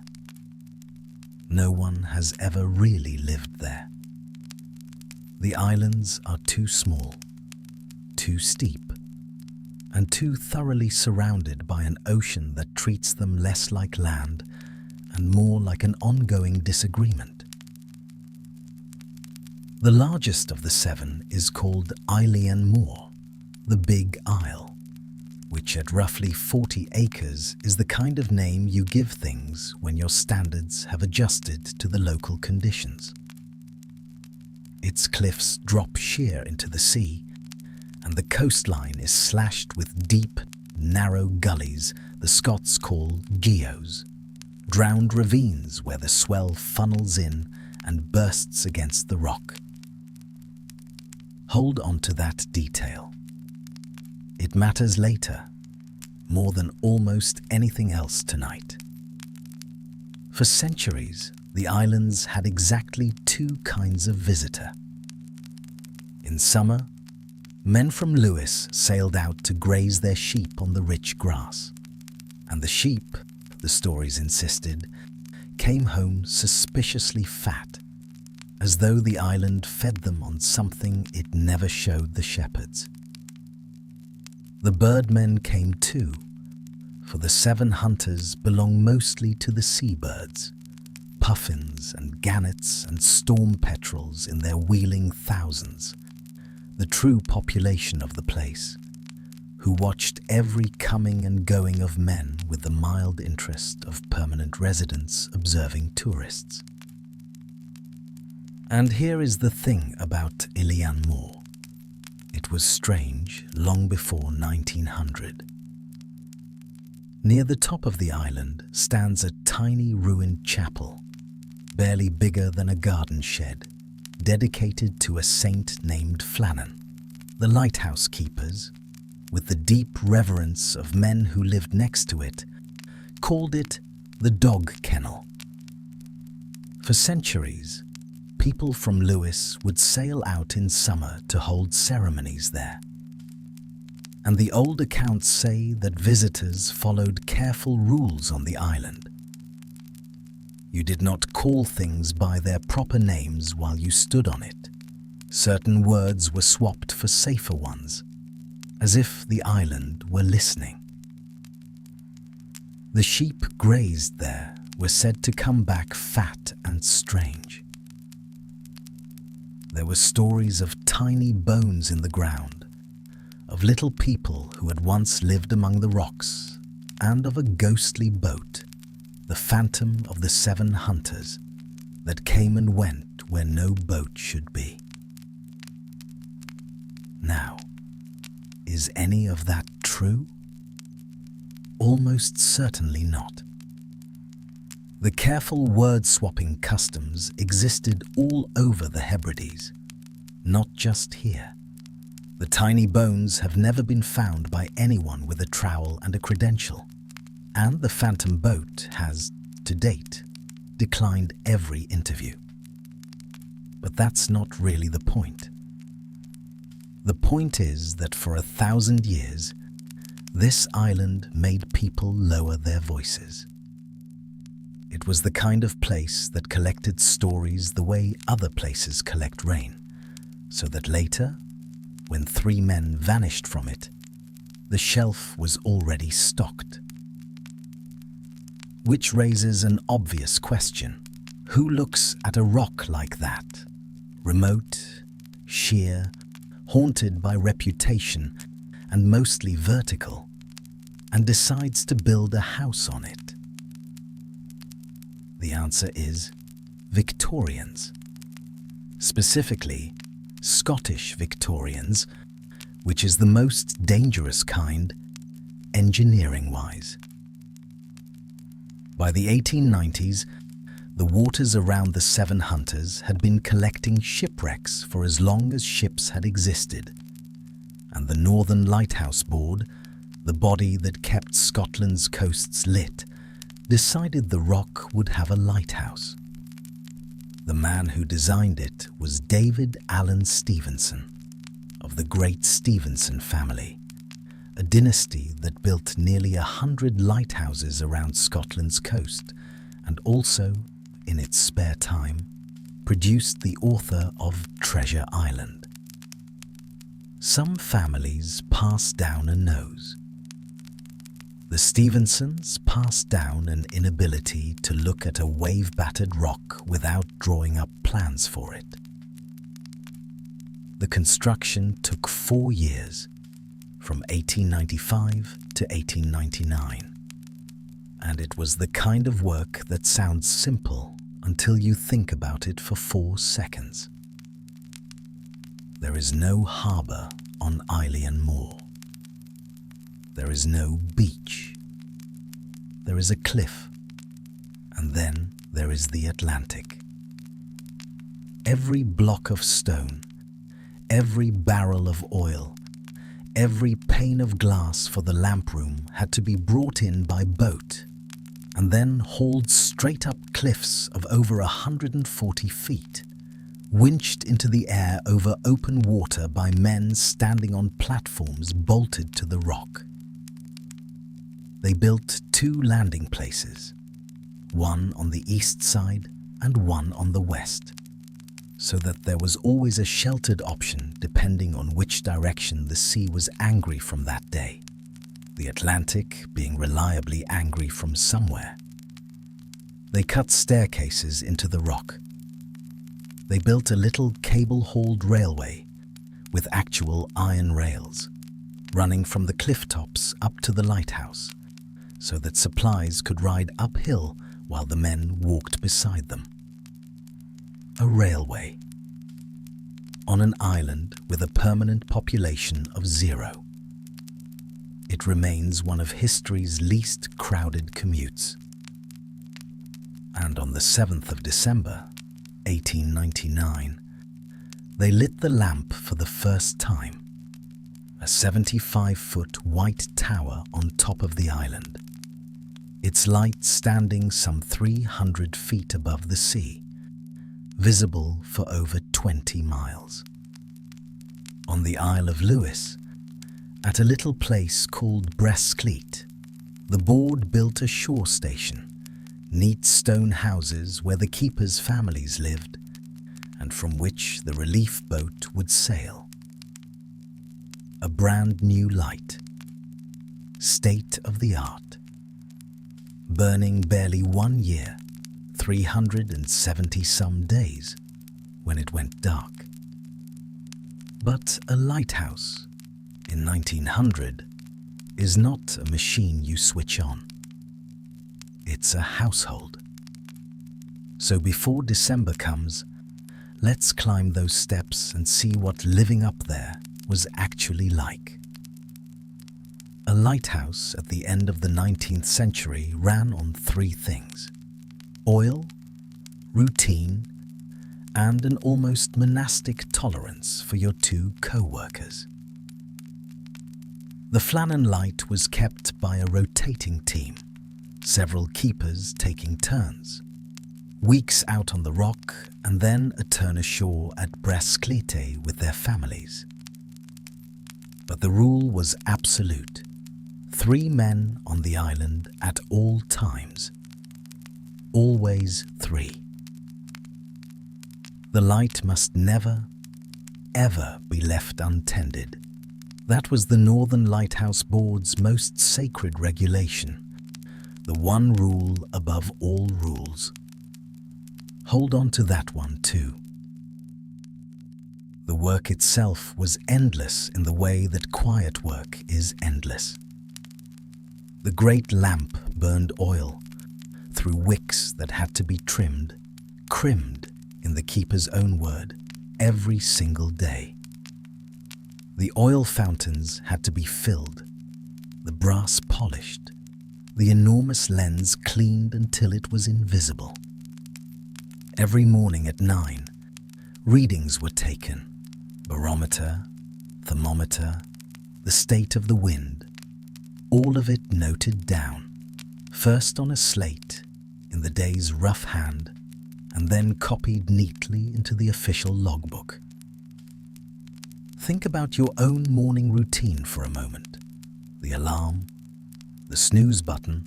[SPEAKER 1] No one has ever really lived there. The islands are too small, too steep, and too thoroughly surrounded by an ocean that treats them less like land and more like an ongoing disagreement. The largest of the 7 is called Eilean Moor, the Big Isle, which at roughly 40 acres is the kind of name you give things when your standards have adjusted to the local conditions. Its cliffs drop sheer into the sea, and the coastline is slashed with deep, narrow gullies the Scots call geos, drowned ravines where the swell funnels in and bursts against the rock. Hold on to that detail. It matters later, more than almost anything else tonight. For centuries, the islands had exactly two kinds of visitor. In summer, men from Lewis sailed out to graze their sheep on the rich grass. And the sheep, the stories insisted, came home suspiciously fat, as though the island fed them on something it never showed the shepherds. The birdmen came too, for the 7 hunters belong mostly to the seabirds, puffins and gannets and storm petrels in their wheeling thousands, the true population of the place, who watched every coming and going of men with the mild interest of permanent residents observing tourists. And here is the thing about Ilian Moor. It was strange long before 1900. Near the top of the island stands a tiny ruined chapel, barely bigger than a garden shed, dedicated to a saint named Flannan. The lighthouse keepers, with the deep reverence of men who lived next to it, called it the dog kennel. For centuries, people from Lewis would sail out in summer to hold ceremonies there. And the old accounts say that visitors followed careful rules on the island. You did not call things by their proper names while you stood on it. Certain words were swapped for safer ones, as if the island were listening. The sheep grazed there were said to come back fat and strange. There were stories of tiny bones in the ground, of little people who had once lived among the rocks, and of a ghostly boat, the phantom of the 7 hunters, that came and went where no boat should be. Now, is any of that true? Almost certainly not. The careful word-swapping customs existed all over the Hebrides, not just here. The tiny bones have never been found by anyone with a trowel and a credential, and the phantom boat has, to date, declined every interview. But that's not really the point. The point is that for 1,000 years, this island made people lower their voices. It was the kind of place that collected stories the way other places collect rain, so that later, when 3 men vanished from it, the shelf was already stocked. Which raises an obvious question. Who looks at a rock like that, remote, sheer, haunted by reputation, and mostly vertical, and decides to build a house on it? The answer is Victorians. Specifically, Scottish Victorians, which is the most dangerous kind, engineering-wise. By the 1890s, the waters around the 7 hunters had been collecting shipwrecks for as long as ships had existed, and the Northern Lighthouse Board, the body that kept Scotland's coasts lit, decided the rock would have a lighthouse. The man who designed it was David Allen Stevenson, of the Great Stevenson family, a dynasty that built nearly 100 lighthouses around Scotland's coast, and also, in its spare time, produced the author of Treasure Island. Some families pass down a nose. The Stevensons passed down an inability to look at a wave-battered rock without drawing up plans for it. The construction took 4 years, from 1895 to 1899, and it was the kind of work that sounds simple until you think about it for 4 seconds. There is no harbour on Ilian Moor. There is no beach. There is a cliff, and then there is the Atlantic. Every block of stone, every barrel of oil, every pane of glass for the lamp room had to be brought in by boat, and then hauled straight up cliffs of over 140 feet, winched into the air over open water by men standing on platforms bolted to the rock. They built 2 landing places, one on the east side and one on the west, so that there was always a sheltered option depending on which direction the sea was angry from that day, the Atlantic being reliably angry from somewhere. They cut staircases into the rock. They built a little cable-hauled railway with actual iron rails running from the cliff tops up to the lighthouse, so that supplies could ride uphill while the men walked beside them. A railway on an island with a permanent population of 0. It remains one of history's least crowded commutes. And on the 7th of December, 1899, they lit the lamp for the first time, a 75-foot white tower on top of the island, its light standing some 300 feet above the sea, visible for over 20 miles. On the Isle of Lewis, at a little place called Bresclete, the board built a shore station, neat stone houses where the keepers' families lived, and from which the relief boat would sail. A brand new light, state of the art, burning barely 1 year, 370-some days, when it went dark. But a lighthouse, in 1900, is not a machine you switch on. It's a household. So before December comes, let's climb those steps and see what living up there was actually like. A lighthouse at the end of the 19th century ran on 3 things: oil, routine, and an almost monastic tolerance for your 2 co-workers. The Flannan light was kept by a rotating team, several keepers taking turns, weeks out on the rock and then a turn ashore at Bresclete with their families. But the rule was absolute: 3 men on the island at all times. Always 3. The light must never, ever be left untended. That was the Northern Lighthouse Board's most sacred regulation, the one rule above all rules. Hold on to that one too. The work itself was endless in the way that quiet work is endless. The great lamp burned oil through wicks that had to be crimmed, in the keeper's own word, every single day. The oil fountains had to be filled, the brass polished, the enormous lens cleaned until it was invisible. Every morning at 9, readings were taken: barometer, thermometer, the state of the wind, all of it noted down, first on a slate in the day's rough hand, and then copied neatly into the official logbook. Think about your own morning routine for a moment. The alarm, the snooze button,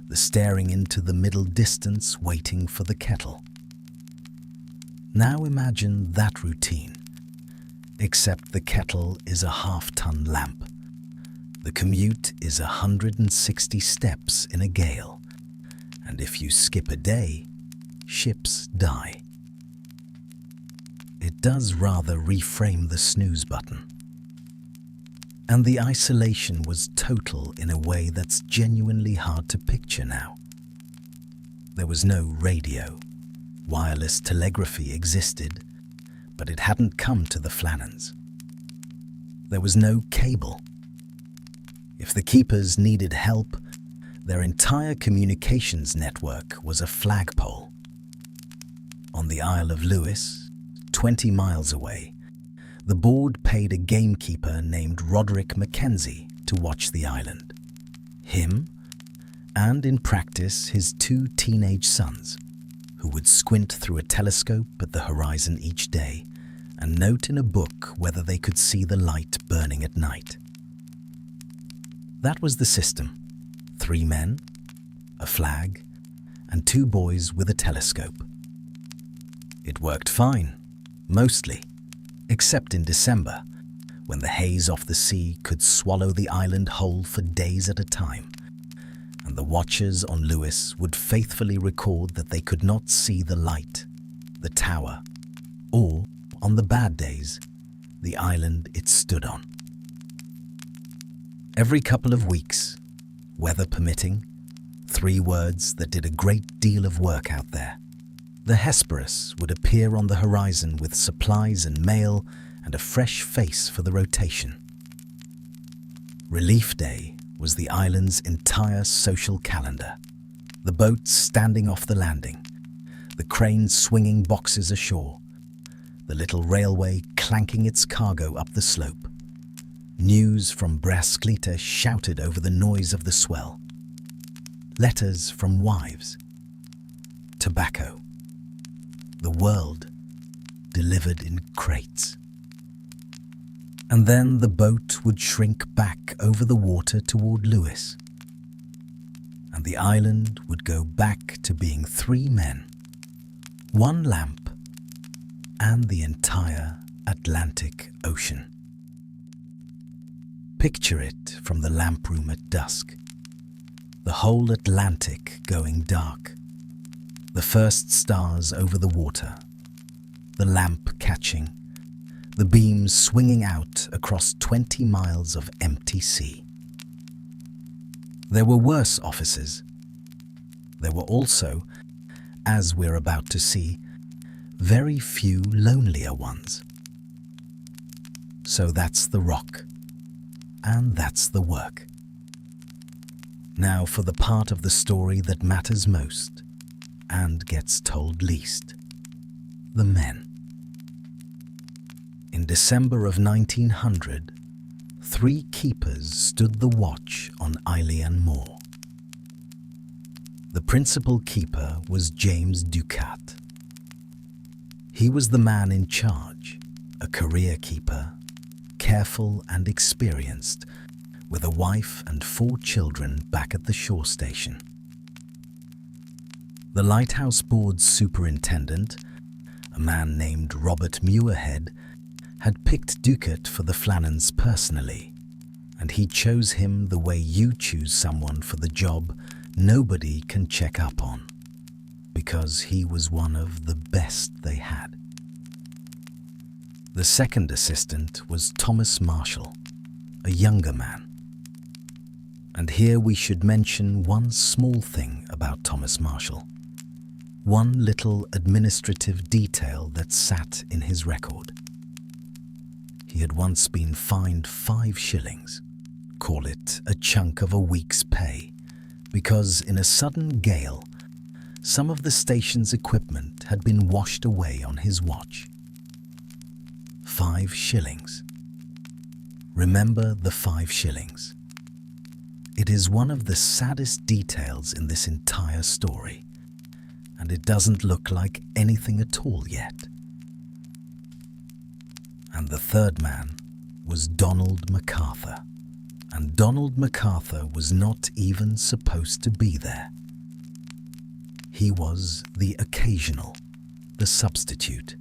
[SPEAKER 1] the staring into the middle distance waiting for the kettle. Now imagine that routine, except the kettle is a half-ton lamp. The commute is 160 steps in a gale, and if you skip a day, ships die. It does rather reframe the snooze button. And the isolation was total in a way that's genuinely hard to picture now. There was no radio. Wireless telegraphy existed, but it hadn't come to the Flannans. There was no cable. If the keepers needed help, their entire communications network was a flagpole. On the Isle of Lewis, 20 miles away, the board paid a gamekeeper named Roderick Mackenzie to watch the island. Him and in practice his 2 teenage sons, who would squint through a telescope at the horizon each day and note in a book whether they could see the light burning at night. That was the system: 3 men, a flag, and 2 boys with a telescope. It worked fine, mostly, except in December, when the haze off the sea could swallow the island whole for days at a time, and the watchers on Lewis would faithfully record that they could not see the light, the tower, or, on the bad days, the island it stood on. Every couple of weeks, weather permitting, 3 words that did a great deal of work out there, the Hesperus would appear on the horizon with supplies and mail and a fresh face for the rotation. Relief Day was the island's entire social calendar. The boats standing off the landing, the cranes swinging boxes ashore, the little railway clanking its cargo up the slope. News from Brasclita shouted over the noise of the swell. Letters from wives. Tobacco. The world delivered in crates. And then the boat would shrink back over the water toward Lewis, and the island would go back to being 3 men, 1 lamp, and the entire Atlantic Ocean. Picture it from the lamp room at dusk. The whole Atlantic going dark. The first stars over the water. The lamp catching. The beams swinging out across 20 miles of empty sea. There were worse offices. There were also, as we're about to see, very few lonelier ones. So that's the rock. And that's the work. Now for the part of the story that matters most and gets told least. The men. In December of 1900, 3 keepers stood the watch on Eilean Moor. The principal keeper was James Ducat. He was the man in charge, a career keeper, careful and experienced, with a wife and 4 children back at the shore station. The Lighthouse Board's superintendent, a man named Robert Muirhead, had picked Ducat for the Flannans personally, and he chose him the way you choose someone for the job nobody can check up on, because he was one of the best they had. The second assistant was Thomas Marshall, a younger man. And here we should mention one small thing about Thomas Marshall, one little administrative detail that sat in his record. He had once been fined 5 shillings, call it a chunk of a week's pay, because in a sudden gale, some of the station's equipment had been washed away on his watch. 5 shillings. Remember the 5 shillings. It is one of the saddest details in this entire story, and it doesn't look like anything at all yet. And the third man was Donald MacArthur, and Donald MacArthur was not even supposed to be there. He was the occasional, the substitute.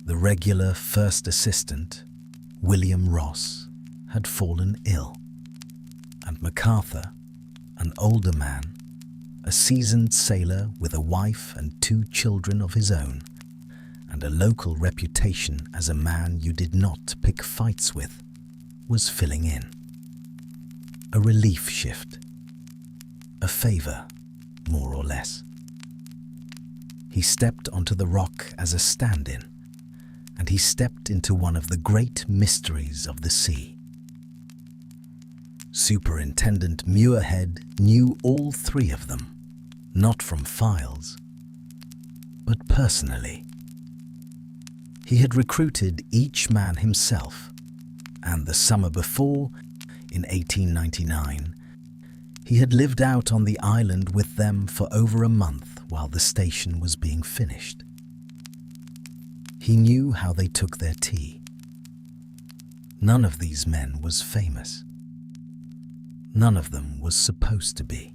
[SPEAKER 1] The regular first assistant, William Ross, had fallen ill, and MacArthur, an older man, a seasoned sailor with a wife and 2 children of his own, and a local reputation as a man you did not pick fights with, was filling in. A relief shift. A favor, more or less. He stepped onto the rock as a stand-in, and he stepped into one of the great mysteries of the sea. Superintendent Muirhead knew all 3 of them, not from files, but personally. He had recruited each man himself, and the summer before, in 1899, He had lived out on the island with them for over a month while the station was being finished. He knew how they took their tea. None of these men was famous. None of them was supposed to be.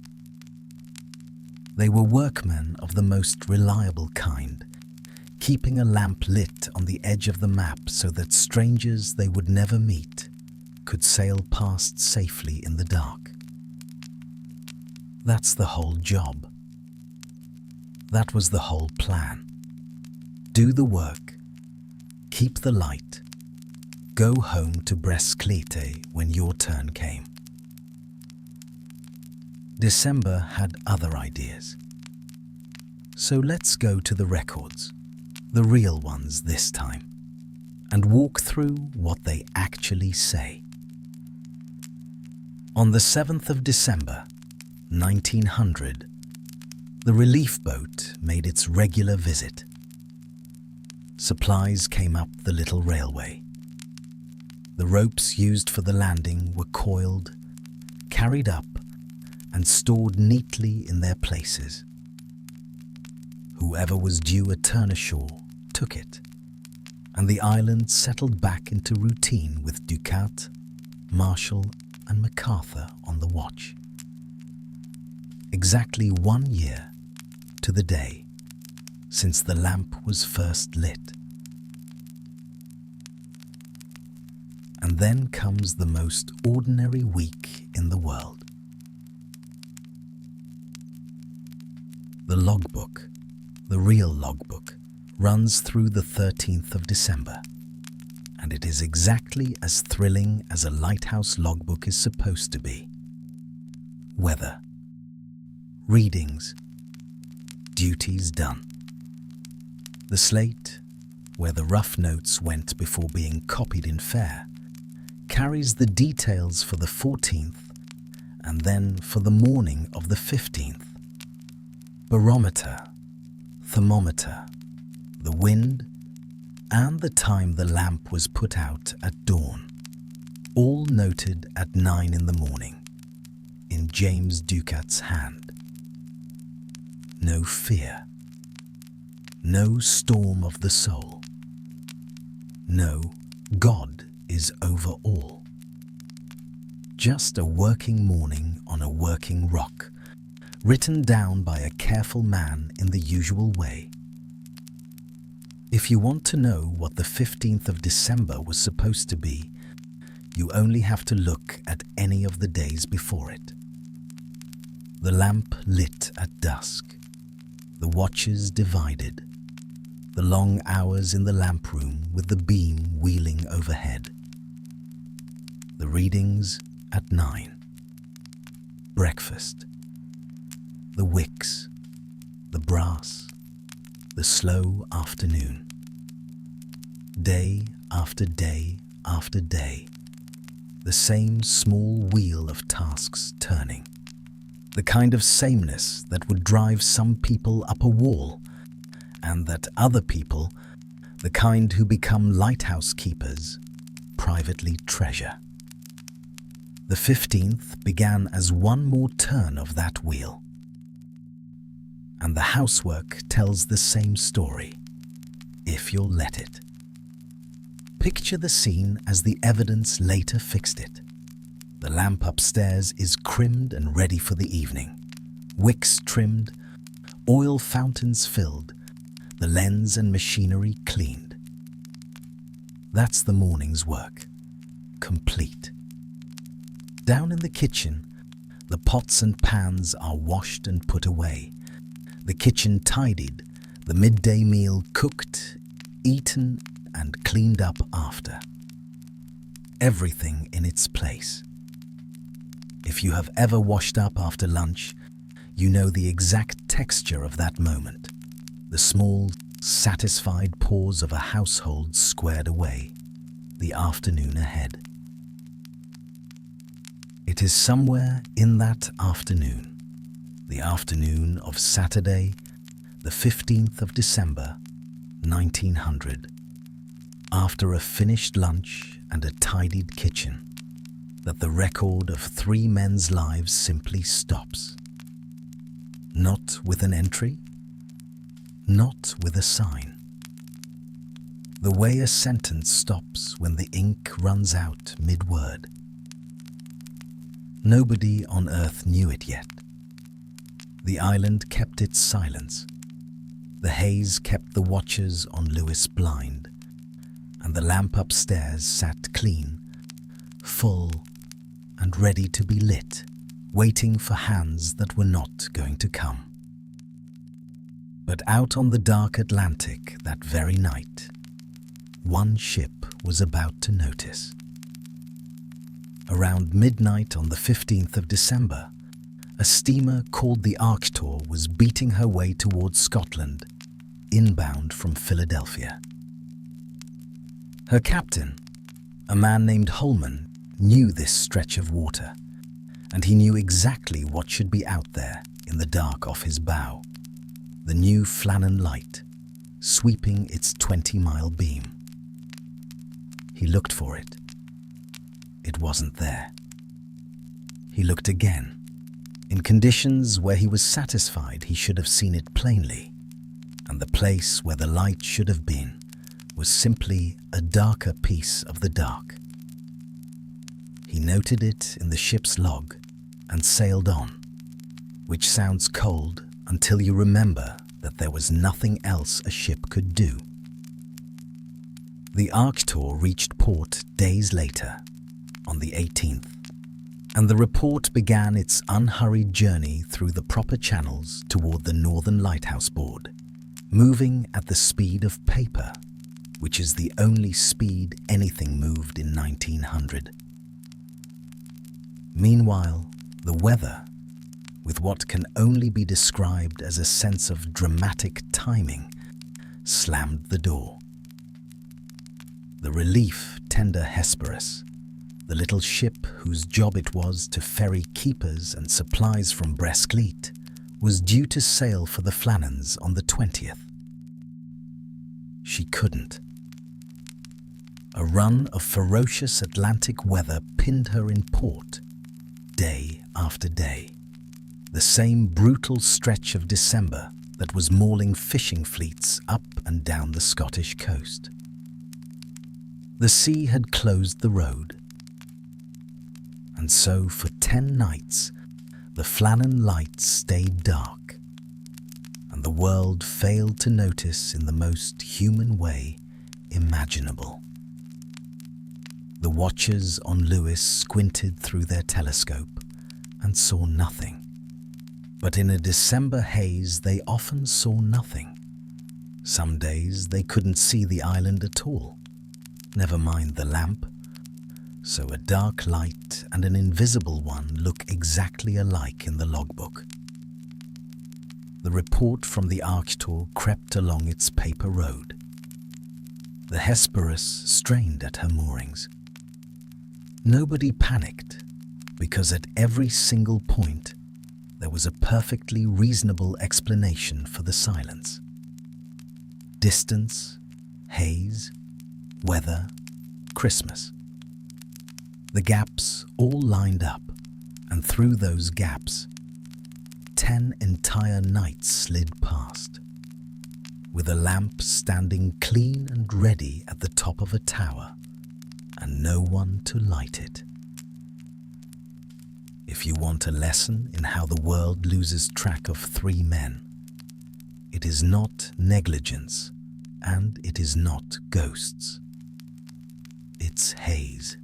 [SPEAKER 1] They were workmen of the most reliable kind, keeping a lamp lit on the edge of the map so that strangers they would never meet could sail past safely in the dark. That's the whole job. That was the whole plan. Do the work, keep the light, go home to Clougherty when your turn came. December had other ideas. So let's go to the records, the real ones this time, and walk through what they actually say. On the 7th of December, 1900, the relief boat made its regular visit. Supplies came up the little railway. The ropes used for the landing were coiled, carried up, and stored neatly in their places. Whoever was due a turn ashore took it, and the island settled back into routine with Ducat, Marshall, and MacArthur on the watch. Exactly 1 year to the day since the lamp was first lit. And then comes the most ordinary week in the world. The logbook, the real logbook, runs through the 13th of December, and it is exactly as thrilling as a lighthouse logbook is supposed to be. Weather, readings, duties done. The slate, where the rough notes went before being copied in fair, carries the details for the 14th and then for the morning of the 15th. Barometer, thermometer, the wind, and the time the lamp was put out at dawn, all noted at 9 in the morning, in James Ducat's hand. No fear, no storm of the soul, no God is over all. Just a working morning on a working rock, written down by a careful man in the usual way. If you want to know what the 15th of December was supposed to be, you only have to look at any of the days before it. The lamp lit at dusk, the watches divided, the long hours in the lamp room with the beam wheeling overhead. The readings at 9. Breakfast. The wicks, the brass, the slow afternoon. Day after day after day, the same small wheel of tasks turning. The kind of sameness that would drive some people up a wall, and that other people, the kind who become lighthouse keepers, privately treasure. The 15th began as one more turn of that wheel. And the housework tells the same story, if you'll let it. Picture the scene as the evidence later fixed it. The lamp upstairs is crimmed and ready for the evening, wicks trimmed, oil fountains filled, the lens and machinery cleaned. That's the morning's work, complete. Down in the kitchen, the pots and pans are washed and put away, the kitchen tidied, the midday meal cooked, eaten, and cleaned up after. Everything in its place. If you have ever washed up after lunch, you know the exact texture of that moment. The small, satisfied pause of a household squared away, the afternoon ahead. It is somewhere in that afternoon, the afternoon of Saturday, the 15th of December, 1900, after a finished lunch and a tidied kitchen, that the record of 3 men's lives simply stops. Not with an entry, not with a sign. The way a sentence stops when the ink runs out mid-word. Nobody on Earth knew it yet. The island kept its silence. The haze kept the watchers on Lewis blind, and the lamp upstairs sat clean, full, and ready to be lit, waiting for hands that were not going to come. But out on the dark Atlantic that very night, one ship was about to notice. Around midnight on the 15th of December, a steamer called the Arctur was beating her way towards Scotland, inbound from Philadelphia. Her captain, a man named Holman, knew this stretch of water, and he knew exactly what should be out there in the dark off his bow, the new Flannan light, sweeping its 20-mile beam. He looked for it. It wasn't there. He looked again, in conditions where he was satisfied he should have seen it plainly, and the place where the light should have been was simply a darker piece of the dark. He noted it in the ship's log and sailed on, which sounds cold until you remember that there was nothing else a ship could do. The Arctur reached port days later, on the 18th, and the report began its unhurried journey through the proper channels toward the Northern Lighthouse Board, moving at the speed of paper, which is the only speed anything moved in 1900. Meanwhile, the weather, with what can only be described as a sense of dramatic timing, slammed the door. The relief tender Hesperus, the little ship whose job it was to ferry keepers and supplies from Brestclete, was due to sail for the Flannans on the 20th. She couldn't. A run of ferocious Atlantic weather pinned her in port, day after day. The same brutal stretch of December that was mauling fishing fleets up and down the Scottish coast. The sea had closed the road. And so for 10 nights, the Flannan lights stayed dark, and the world failed to notice in the most human way imaginable. The watchers on Lewis squinted through their telescope and saw nothing. But in a December haze, they often saw nothing. Some days they couldn't see the island at all, never mind the lamp. So a dark light and an invisible one look exactly alike in the logbook. The report from the Arctur crept along its paper road. The Hesperus strained at her moorings. Nobody panicked, because at every single point there was a perfectly reasonable explanation for the silence. Distance, haze, weather, Christmas. The gaps all lined up, and through those gaps, 10 entire nights slid past, with a lamp standing clean and ready at the top of a tower, and no one to light it. If you want a lesson in how the world loses track of 3 men, it is not negligence, and it is not ghosts. It's haze.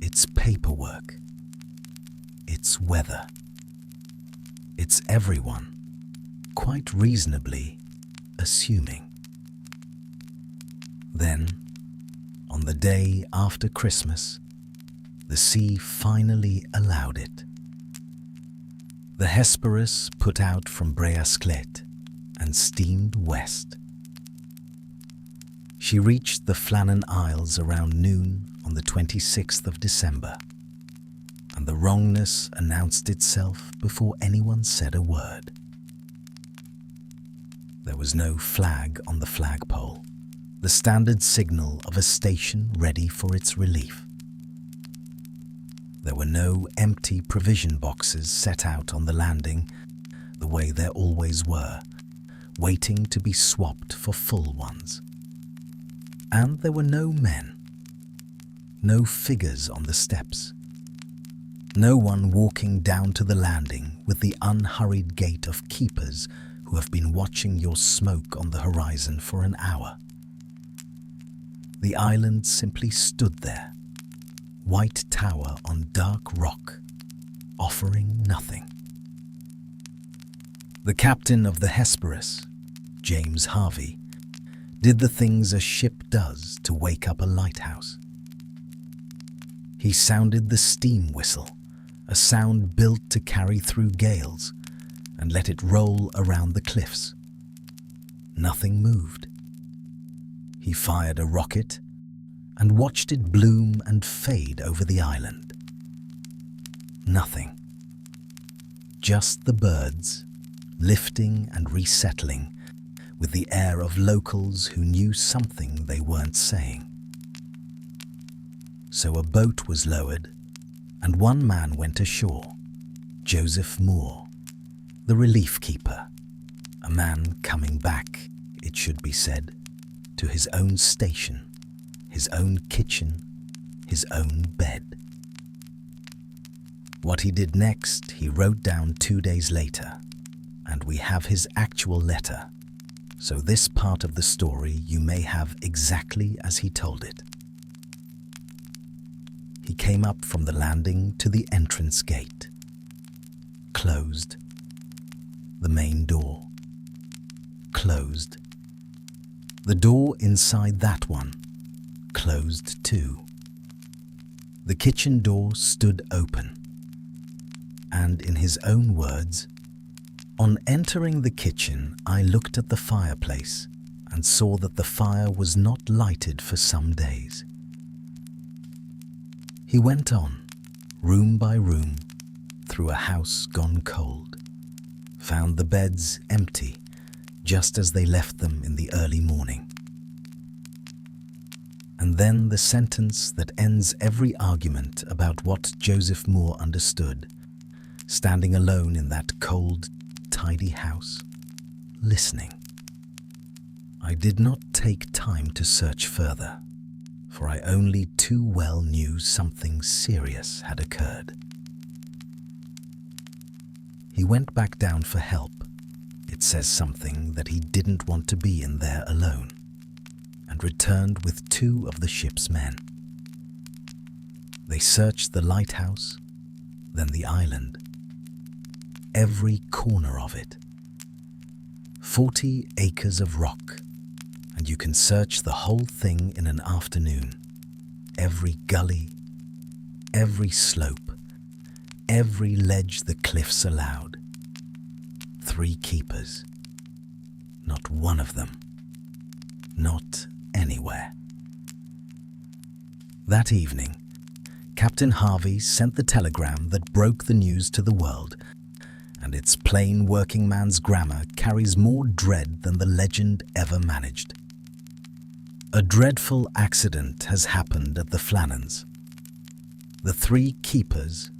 [SPEAKER 1] It's paperwork. It's weather. It's everyone, quite reasonably, assuming. Then, on the day after Christmas, the sea finally allowed it. The Hesperus put out from Brestclete and steamed west. She reached the Flannan Isles around noon on the 26th of December, and the wrongness announced itself before anyone said a word. There was no flag on the flagpole, the standard signal of a station ready for its relief. There were no empty provision boxes set out on the landing the way there always were, waiting to be swapped for full ones. And there were no men, no figures on the steps, no one walking down to the landing with the unhurried gait of keepers who have been watching your smoke on the horizon for an hour. The island simply stood there, white tower on dark rock, offering nothing. The captain of the Hesperus, James Harvey, did the things a ship does to wake up a lighthouse. He sounded the steam whistle, a sound built to carry through gales, and let it roll around the cliffs. Nothing moved. He fired a rocket and watched it bloom and fade over the island. Nothing. Just the birds, lifting and resettling with the air of locals who knew something they weren't saying. So a boat was lowered, and one man went ashore, Joseph Moore, the relief keeper, a man coming back, it should be said, to his own station, his own kitchen, his own bed. What he did next, he wrote down 2 days later, and we have his actual letter, so this part of the story you may have exactly as he told it. He came up from the landing to the entrance gate. Closed. The main door. Closed. The door inside that one. Closed too. The kitchen door stood open. And in his own words, "On entering the kitchen, I looked at the fireplace and saw that the fire was not lighted for some days." He went on, room by room, through a house gone cold, found the beds empty, just as they left them in the early morning. And then the sentence that ends every argument about what Joseph Moore understood, standing alone in that cold, tidy house, listening. I did not take time to search further, for I only too well knew something serious had occurred. He went back down for help. It says something that he didn't want to be in there alone, and returned with 2 of the ship's men. They searched the lighthouse, then the island, every corner of it. 40 acres of rock, and you can search the whole thing in an afternoon. Every gully, every slope, every ledge the cliffs allowed. 3 keepers. Not one of them. Not anywhere. That evening, Captain Harvey sent the telegram that broke the news to the world, and its plain working man's grammar carries more dread than the legend ever managed. A dreadful accident has happened at the Flannans. The 3 keepers,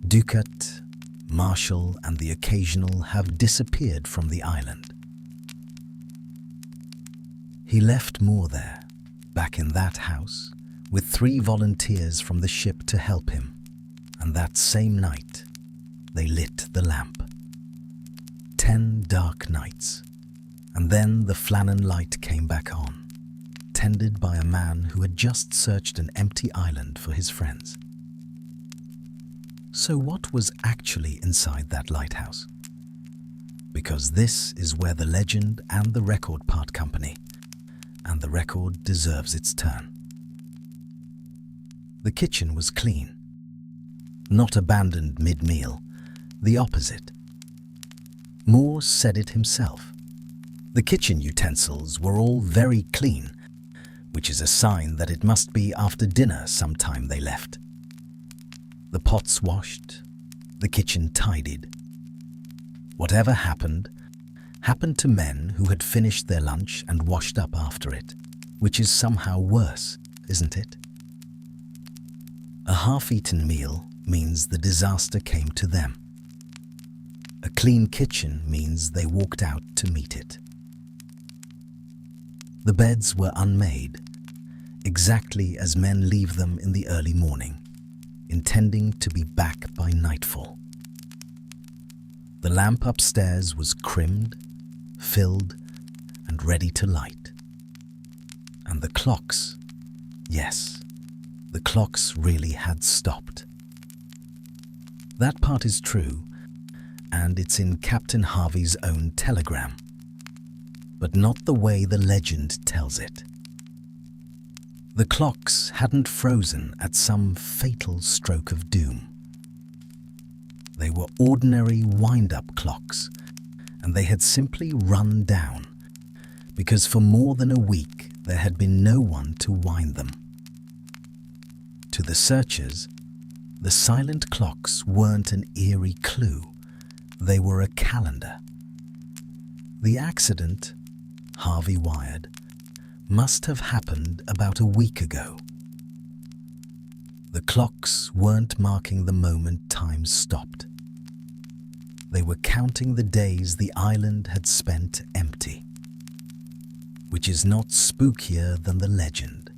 [SPEAKER 1] Ducat, Marshall, and the occasional, have disappeared from the island. He left Moore there, back in that house, with 3 volunteers from the ship to help him, and that same night they lit the lamp. 10 dark nights, and then the Flannan light came back on, tended by a man who had just searched an empty island for his friends. So what was actually inside that lighthouse? Because this is where the legend and the record part company, and the record deserves its turn. The kitchen was clean. Not abandoned mid-meal, the opposite. Moore said it himself. The kitchen utensils were all very clean, which is a sign that it must be after dinner sometime they left. The pots washed, the kitchen tidied. Whatever happened, happened to men who had finished their lunch and washed up after it, which is somehow worse, isn't it? A half-eaten meal means the disaster came to them. A clean kitchen means they walked out to meet it. The beds were unmade, exactly as men leave them in the early morning, intending to be back by nightfall. The lamp upstairs was crimmed, filled, and ready to light. And the clocks, yes, the clocks really had stopped. That part is true, and it's in Captain Harvey's own telegram, but not the way the legend tells it. The clocks hadn't frozen at some fatal stroke of doom. They were ordinary wind-up clocks, and they had simply run down, because for more than a week there had been no one to wind them. To the searchers, the silent clocks weren't an eerie clue, they were a calendar. The accident, Harvey wired, must have happened about a week ago. The clocks weren't marking the moment time stopped. They were counting the days the island had spent empty, which is not spookier than the legend.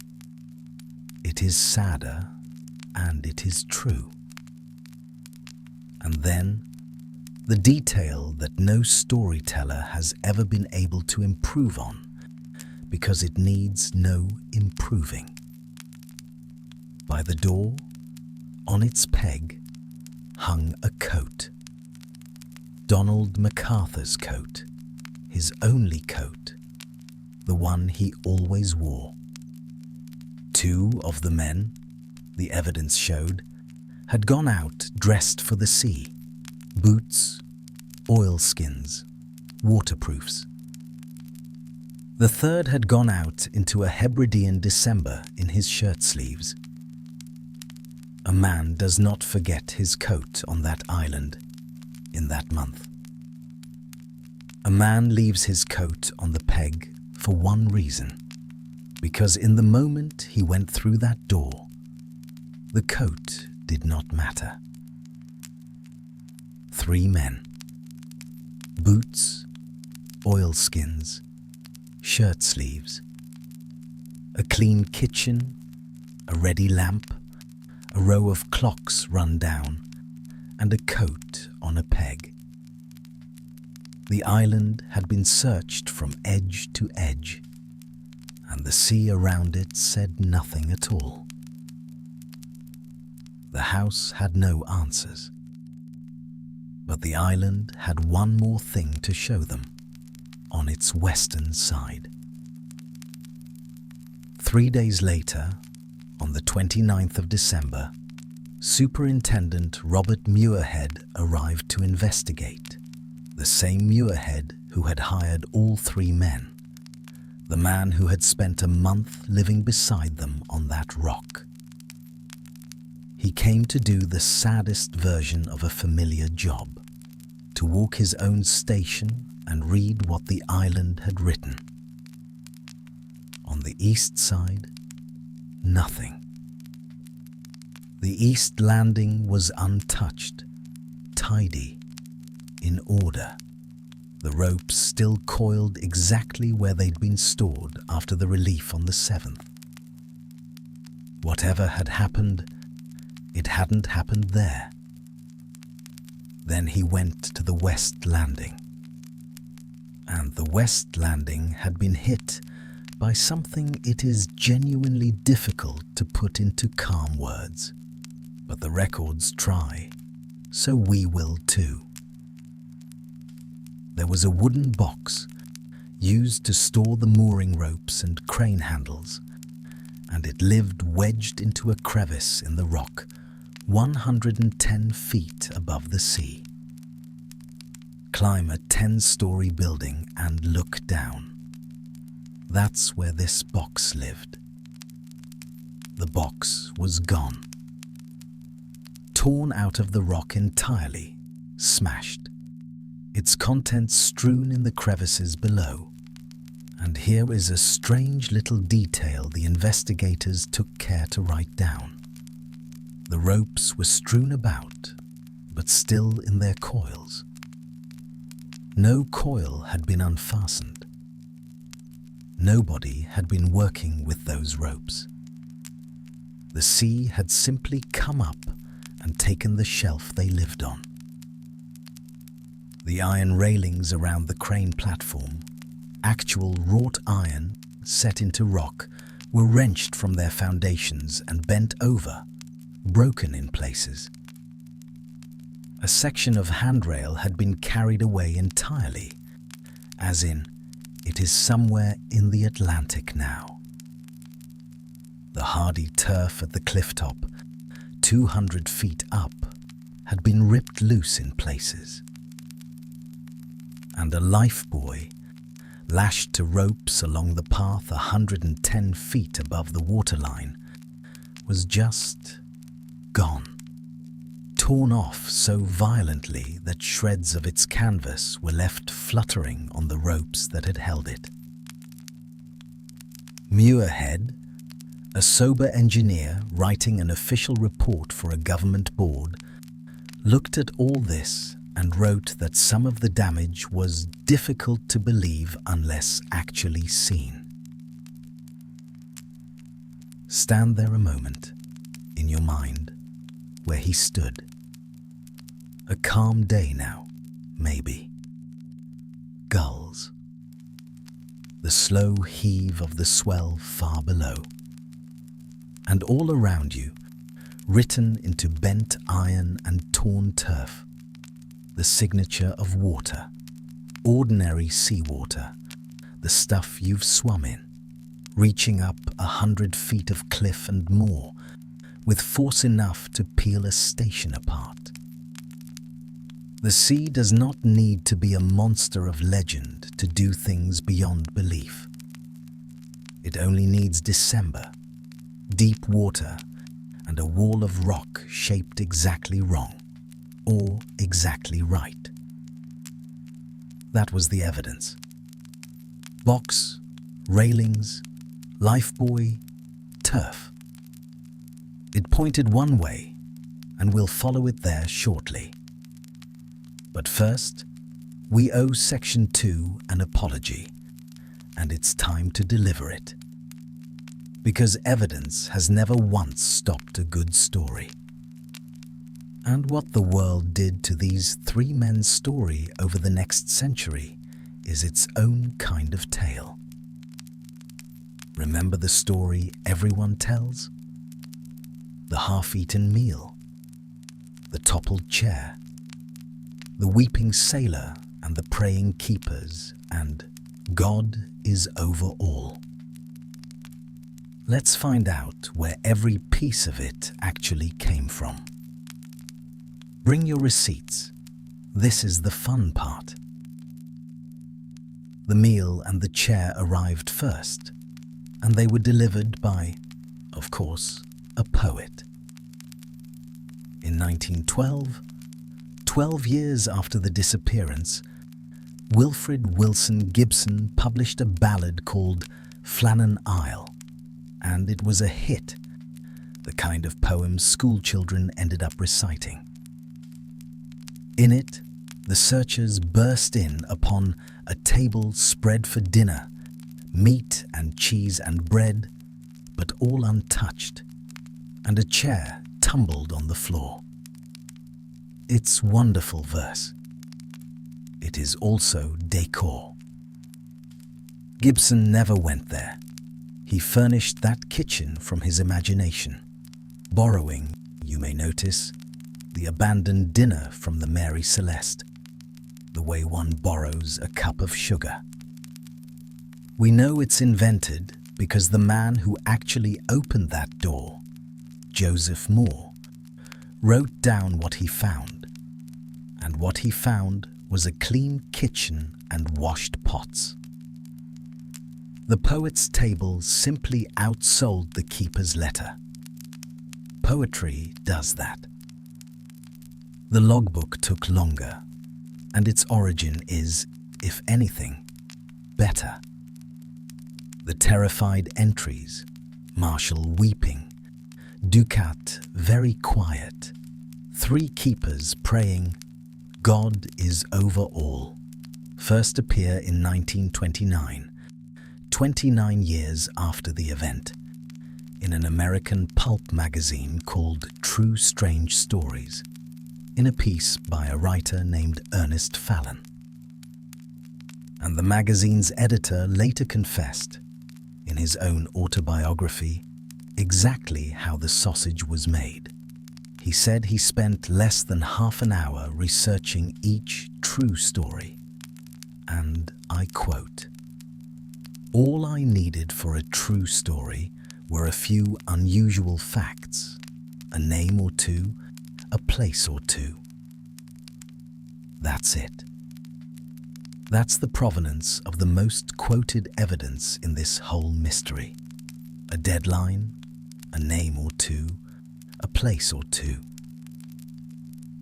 [SPEAKER 1] It is sadder, and it is true. And then, the detail that no storyteller has ever been able to improve on, because it needs no improving. By the door, on its peg, hung a coat. Donald MacArthur's coat, his only coat, the one he always wore. Two of the men, the evidence showed, had gone out dressed for the sea. Boots, oilskins, waterproofs. The third had gone out into a Hebridean December in his shirt sleeves. A man does not forget his coat on that island in that month. A man leaves his coat on the peg for one reason, because in the moment he went through that door, the coat did not matter. 3 men. Boots, oilskins, shirt sleeves. A clean kitchen, a ready lamp, a row of clocks run down, and a coat on a peg. The island had been searched from edge to edge, and the sea around it said nothing at all. The house had no answers, but the island had one more thing to show them on its western side. 3 days later, on the 29th of December, Superintendent Robert Muirhead arrived to investigate, the same Muirhead who had hired all 3 men, the man who had spent a month living beside them on that rock. He came to do the saddest version of a familiar job, to walk his own station and read what the island had written. On the east side, nothing. The east landing was untouched, tidy, in order, the ropes still coiled exactly where they'd been stored after the relief on the 7th. Whatever had happened, it hadn't happened there. Then he went to the west landing. And the west landing had been hit by something it is genuinely difficult to put into calm words. But the records try, so we will too. There was a wooden box used to store the mooring ropes and crane handles, and it lived wedged into a crevice in the rock 110 feet above the sea. Climb a 10-story building and look down. That's where this box lived. The box was gone. Torn out of the rock entirely, smashed. Its contents strewn in the crevices below. And here is a strange little detail the investigators took care to write down. The ropes were strewn about, but still in their coils. No coil had been unfastened. Nobody had been working with those ropes. The sea had simply come up and taken the shelf they lived on. The iron railings around the crane platform, actual wrought iron set into rock, were wrenched from their foundations and bent over, broken in places. A section of handrail had been carried away entirely, as in, it is somewhere in the Atlantic now. The hardy turf at the cliff top, 200 feet up, had been ripped loose in places. And a lifebuoy, lashed to ropes along the path 110 feet above the waterline, was just gone, torn off so violently that shreds of its canvas were left fluttering on the ropes that had held it. Muirhead, a sober engineer writing an official report for a government board, looked at all this and wrote that some of the damage was difficult to believe unless actually seen. Stand there a moment, in your mind, where he stood. A calm day now, maybe. Gulls. The slow heave of the swell far below. And all around you, written into bent iron and torn turf, the signature of water, ordinary seawater, the stuff you've swum in, reaching up 100 feet of cliff and more, with force enough to peel a station apart. The sea does not need to be a monster of legend to do things beyond belief. It only needs December, deep water, and a wall of rock shaped exactly wrong, or exactly right. That was the evidence. Box, railings, lifebuoy, turf. It pointed one way, and we'll follow it there shortly. But first, we owe Section 2 an apology, and it's time to deliver it. Because evidence has never once stopped a good story. And what the world did to these three men's story over the next century is its own kind of tale. Remember the story everyone tells? The half-eaten meal, the toppled chair, the weeping sailor and the praying keepers, and God is over all. Let's find out where every piece of it actually came from. Bring your receipts. This is the fun part. The meal and the chair arrived first, and they were delivered by, of course, a poet. In 1912, 12 years after the disappearance, Wilfred Wilson Gibson published a ballad called Flannan Isle, and it was a hit, the kind of poem schoolchildren ended up reciting. In it, the searchers burst in upon a table spread for dinner, meat and cheese and bread, but all untouched, and a chair tumbled on the floor. It's wonderful verse. It is also decor. Gibson never went there. He furnished that kitchen from his imagination, borrowing, you may notice, the abandoned dinner from the Mary Celeste, the way one borrows a cup of sugar. We know it's invented because the man who actually opened that door, Joseph Moore, wrote down what he found, and what he found was a clean kitchen and washed pots. The poet's table simply outsold the keeper's letter. Poetry does that. The logbook took longer, and its origin is, if anything, better. The terrified entries, Marshall weeping, Ducat, very quiet. 3 keepers praying, God is over all. First appear in 1929, 29 years after the event, in an American pulp magazine called True Strange Stories, in a piece by a writer named Ernest Fallon. And the magazine's editor later confessed, in his own autobiography, exactly how the sausage was made. He said he spent less than half an hour researching each true story. And I quote, "All I needed for a true story were a few unusual facts, a name or two, a place or two. That's it." That's the provenance of the most quoted evidence in this whole mystery. A deadline, a name or two, a place or two.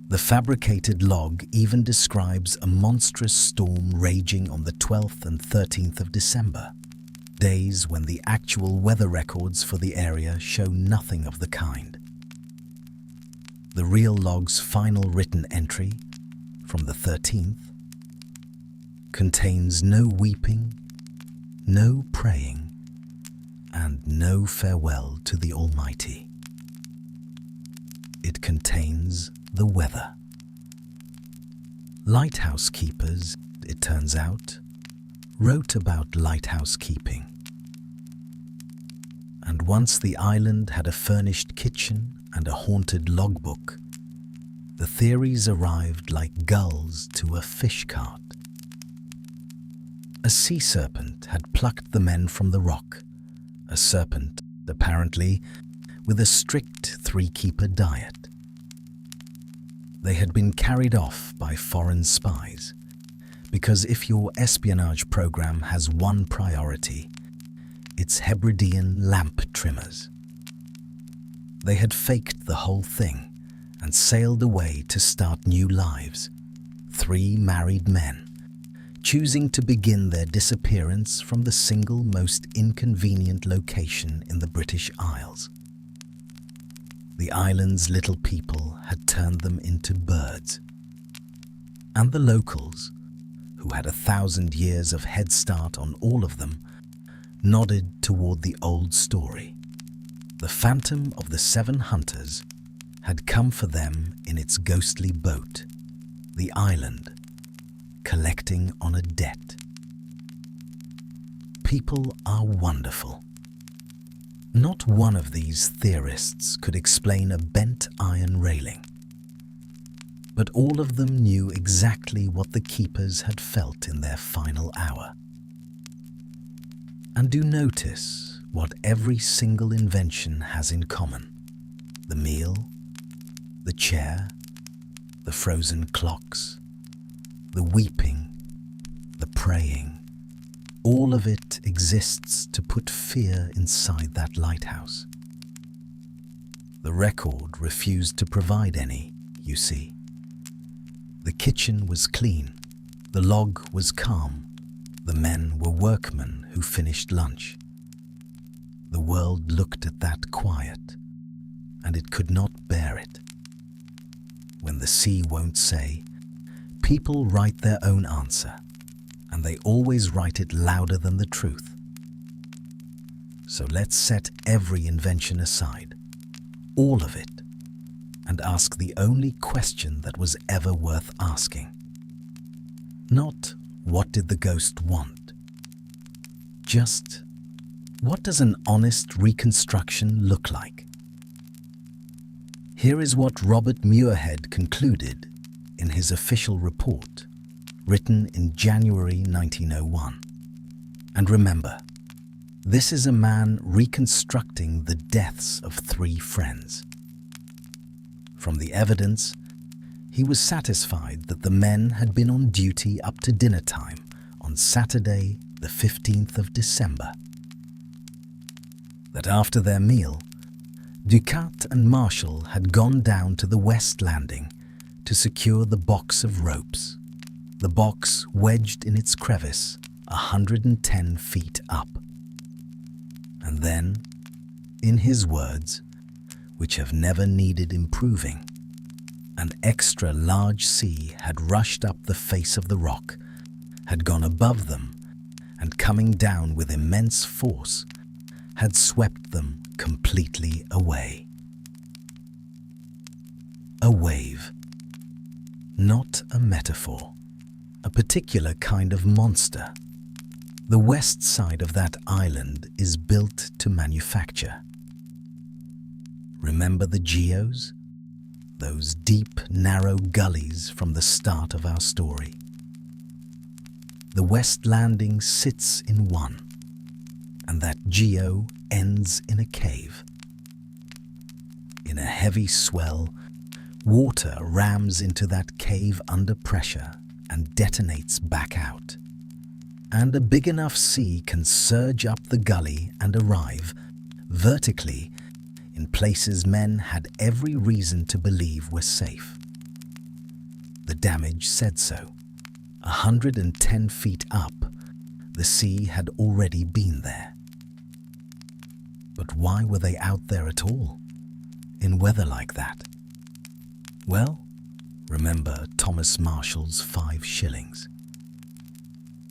[SPEAKER 1] The fabricated log even describes a monstrous storm raging on the 12th and 13th of December, days when the actual weather records for the area show nothing of the kind. The real log's final written entry, from the 13th, contains no weeping, no praying, and no farewell to the Almighty. It contains the weather. Lighthouse keepers, it turns out, wrote about lighthouse keeping. And once the island had a furnished kitchen and a haunted logbook, the theories arrived like gulls to a fish cart. A sea serpent had plucked the men from the rock, a serpent, apparently, with a strict 3-keeper diet. They had been carried off by foreign spies, because if your espionage program has one priority, it's Hebridean lamp trimmers. They had faked the whole thing and sailed away to start new lives, 3 married men, choosing to begin their disappearance from the single most inconvenient location in the British Isles. The island's little people had turned them into birds. And the locals, who had 1,000 years of head start on all of them, nodded toward the old story. The phantom of the 7 hunters had come for them in its ghostly boat, the island, collecting on a debt. People are wonderful. Not one of these theorists could explain a bent iron railing, but all of them knew exactly what the keepers had felt in their final hour. And do notice what every single invention has in common: the meal, the chair, the frozen clocks, the weeping, the praying. All of it exists to put fear inside that lighthouse. The record refused to provide any, you see. The kitchen was clean, the log was calm, the men were workmen who finished lunch. The world looked at that quiet, and it could not bear it. When the sea won't say, people write their own answer, and they always write it louder than the truth. So let's set every invention aside, all of it, and ask the only question that was ever worth asking. Not, what did the ghost want? Just, what does an honest reconstruction look like? Here is what Robert Muirhead concluded in his official report, written in January 1901. And remember, this is a man reconstructing the deaths of 3 friends. From the evidence, he was satisfied that the men had been on duty up to dinner time on Saturday, the 15th of December. That after their meal, Ducat and Marshall had gone down to the west landing to secure the box of ropes, the box wedged in its crevice 110 feet up. And then, in his words, which have never needed improving. An extra large sea had rushed up the face of the rock, had gone above them, and coming down with immense force, had swept them completely away. A wave. Not a metaphor. A particular kind of monster. The west side of that island is built to manufacture. Remember the geos? Those deep, narrow gullies from the start of our story. The west landing sits in one, and that geo ends in a cave. In a heavy swell, water rams into that cave under pressure and detonates back out. And a big enough sea can surge up the gully and arrive, vertically, in places men had every reason to believe were safe. The damage said so. 110 feet up, the sea had already been there. But why were they out there at all, in weather like that? Well, remember Thomas Marshall's 5 shillings.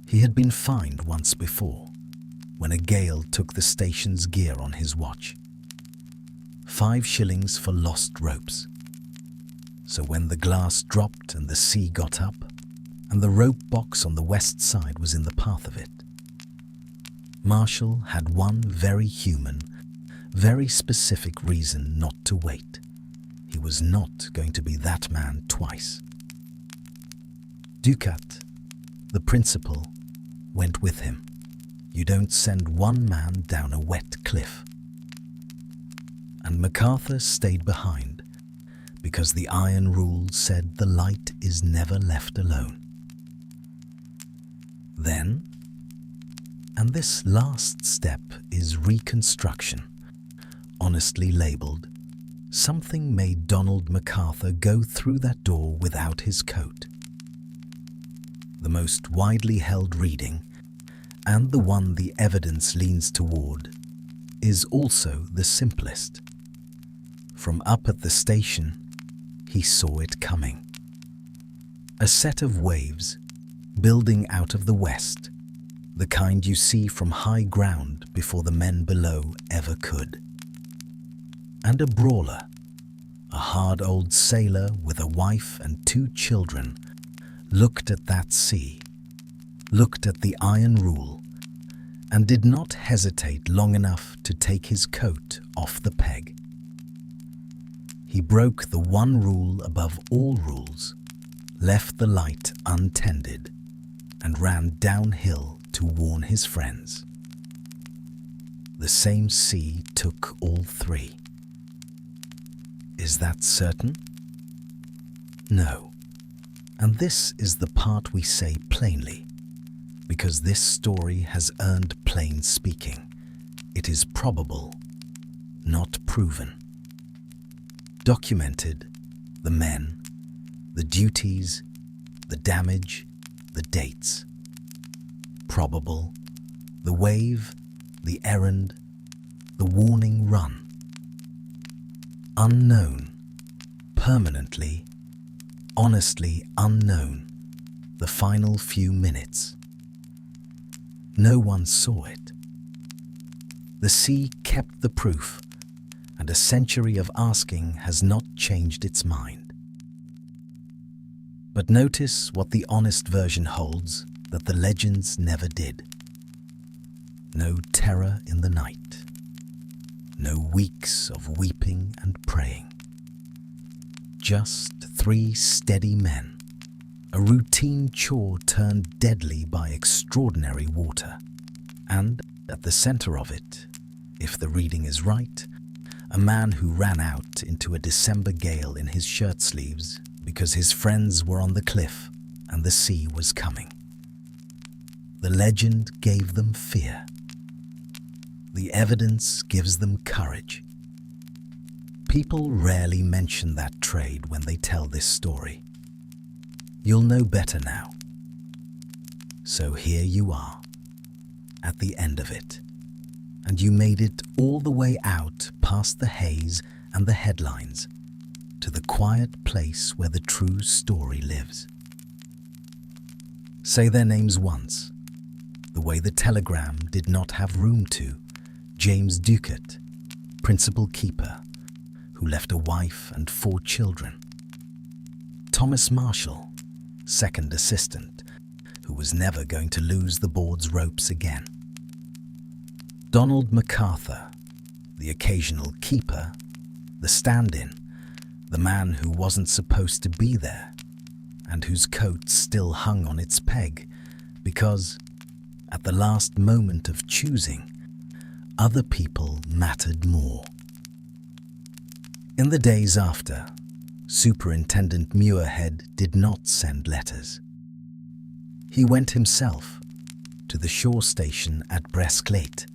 [SPEAKER 1] He had been fined once before, when a gale took the station's gear on his watch. 5 shillings for lost ropes. So when the glass dropped and the sea got up, and the rope box on the west side was in the path of it, Marshall had one very human, very specific reason not to wait. He was not going to be that man twice. Ducat, the principal, went with him. You don't send one man down a wet cliff. And MacArthur stayed behind, because the iron rule said the light is never left alone. Then, and this last step is reconstruction, honestly labelled, something made Donald MacArthur go through that door without his coat. The most widely held reading, and the one the evidence leans toward, is also the simplest. From up at the station, he saw it coming. A set of waves, building out of the west, the kind you see from high ground before the men below ever could. And a brawler, a hard old sailor with a wife and 2 children, looked at that sea, looked at the iron rule, and did not hesitate long enough to take his coat off the peg. He broke the one rule above all rules, left the light untended, and ran downhill to warn his friends. The same sea took all 3. Is that certain? No. And this is the part we say plainly, because this story has earned plain speaking. It is probable, not proven. Documented, the men, the duties, the damage, the dates. Probable, the wave, the errand, the warning run. Unknown, permanently, honestly unknown, the final few minutes. No one saw it. The sea kept the proof, and a century of asking has not changed its mind. But notice what the honest version holds that the legends never did. No terror in the night. No weeks of weeping and praying. Just 3 steady men. A routine chore turned deadly by extraordinary water. And at the center of it, if the reading is right, a man who ran out into a December gale in his shirt sleeves because his friends were on the cliff and the sea was coming. The legend gave them fear. The evidence gives them courage. People rarely mention that trade when they tell this story. You'll know better now. So here you are, at the end of it, and you made it all the way out past the haze and the headlines to the quiet place where the true story lives. Say their names once, the way the telegram did not have room to. James Ducat, principal keeper, who left a wife and 4 children. Thomas Marshall, second assistant, who was never going to lose the board's ropes again. Donald MacArthur, the occasional keeper, the stand-in, the man who wasn't supposed to be there, and whose coat still hung on its peg because, at the last moment of choosing, other people mattered more. In the days after, Superintendent Muirhead did not send letters. He went himself to the shore station at Bresclate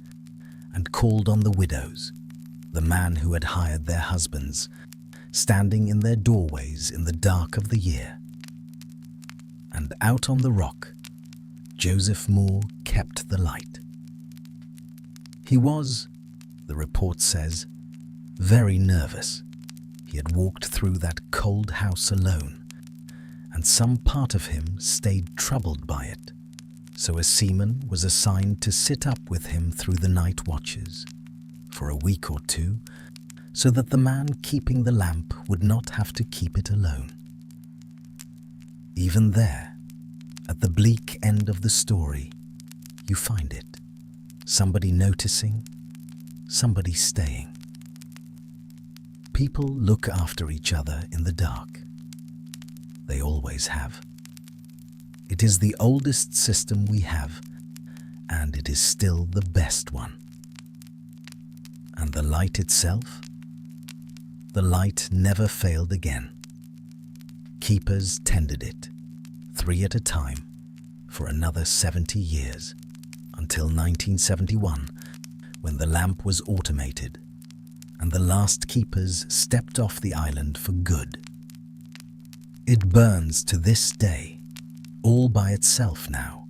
[SPEAKER 1] and called on the widows, the man who had hired their husbands, standing in their doorways in the dark of the year. And out on the rock, Joseph Moore kept the light. He was, the report says, very nervous. He had walked through that cold house alone, and some part of him stayed troubled by it, so a seaman was assigned to sit up with him through the night watches, for a week or 2, so that the man keeping the lamp would not have to keep it alone. Even there, at the bleak end of the story, you find it. Somebody noticing, somebody staying. People look after each other in the dark. They always have. It is the oldest system we have, and it is still the best one. And the light itself? The light never failed again. Keepers tended it, 3 at a time, for another 70 years, until 1971, when the lamp was automated, and the last keepers stepped off the island for good. It burns to this day, all by itself now,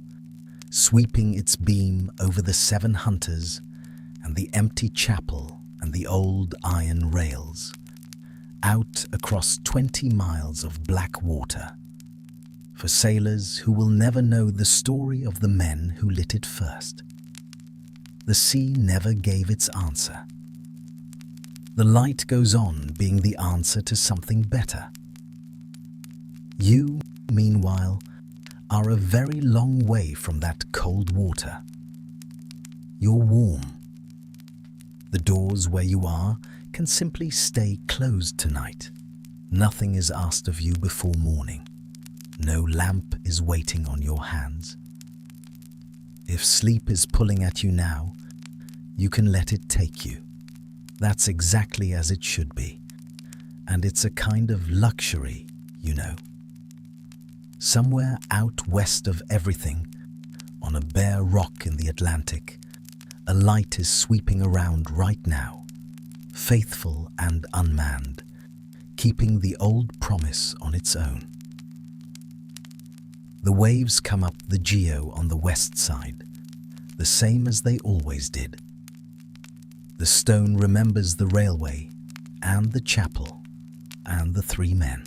[SPEAKER 1] sweeping its beam over the 7 hunters and the empty chapel and the old iron rails, out across 20 miles of black water, for sailors who will never know the story of the men who lit it first. The sea never gave its answer. The light goes on being the answer to something better. You, meanwhile, are a very long way from that cold water. You're warm. The doors where you are can simply stay closed tonight. Nothing is asked of you before morning. No lamp is waiting on your hands. If sleep is pulling at you now, you can let it take you. That's exactly as it should be. And it's a kind of luxury, you know. Somewhere out west of everything, on a bare rock in the Atlantic, a light is sweeping around right now, faithful and unmanned, keeping the old promise on its own. The waves come up the Geo on the west side, the same as they always did. The stone remembers the railway and the chapel and the 3 men.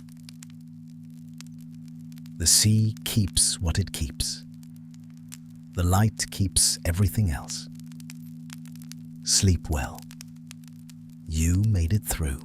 [SPEAKER 1] The sea keeps what it keeps. The light keeps everything else. Sleep well. You made it through.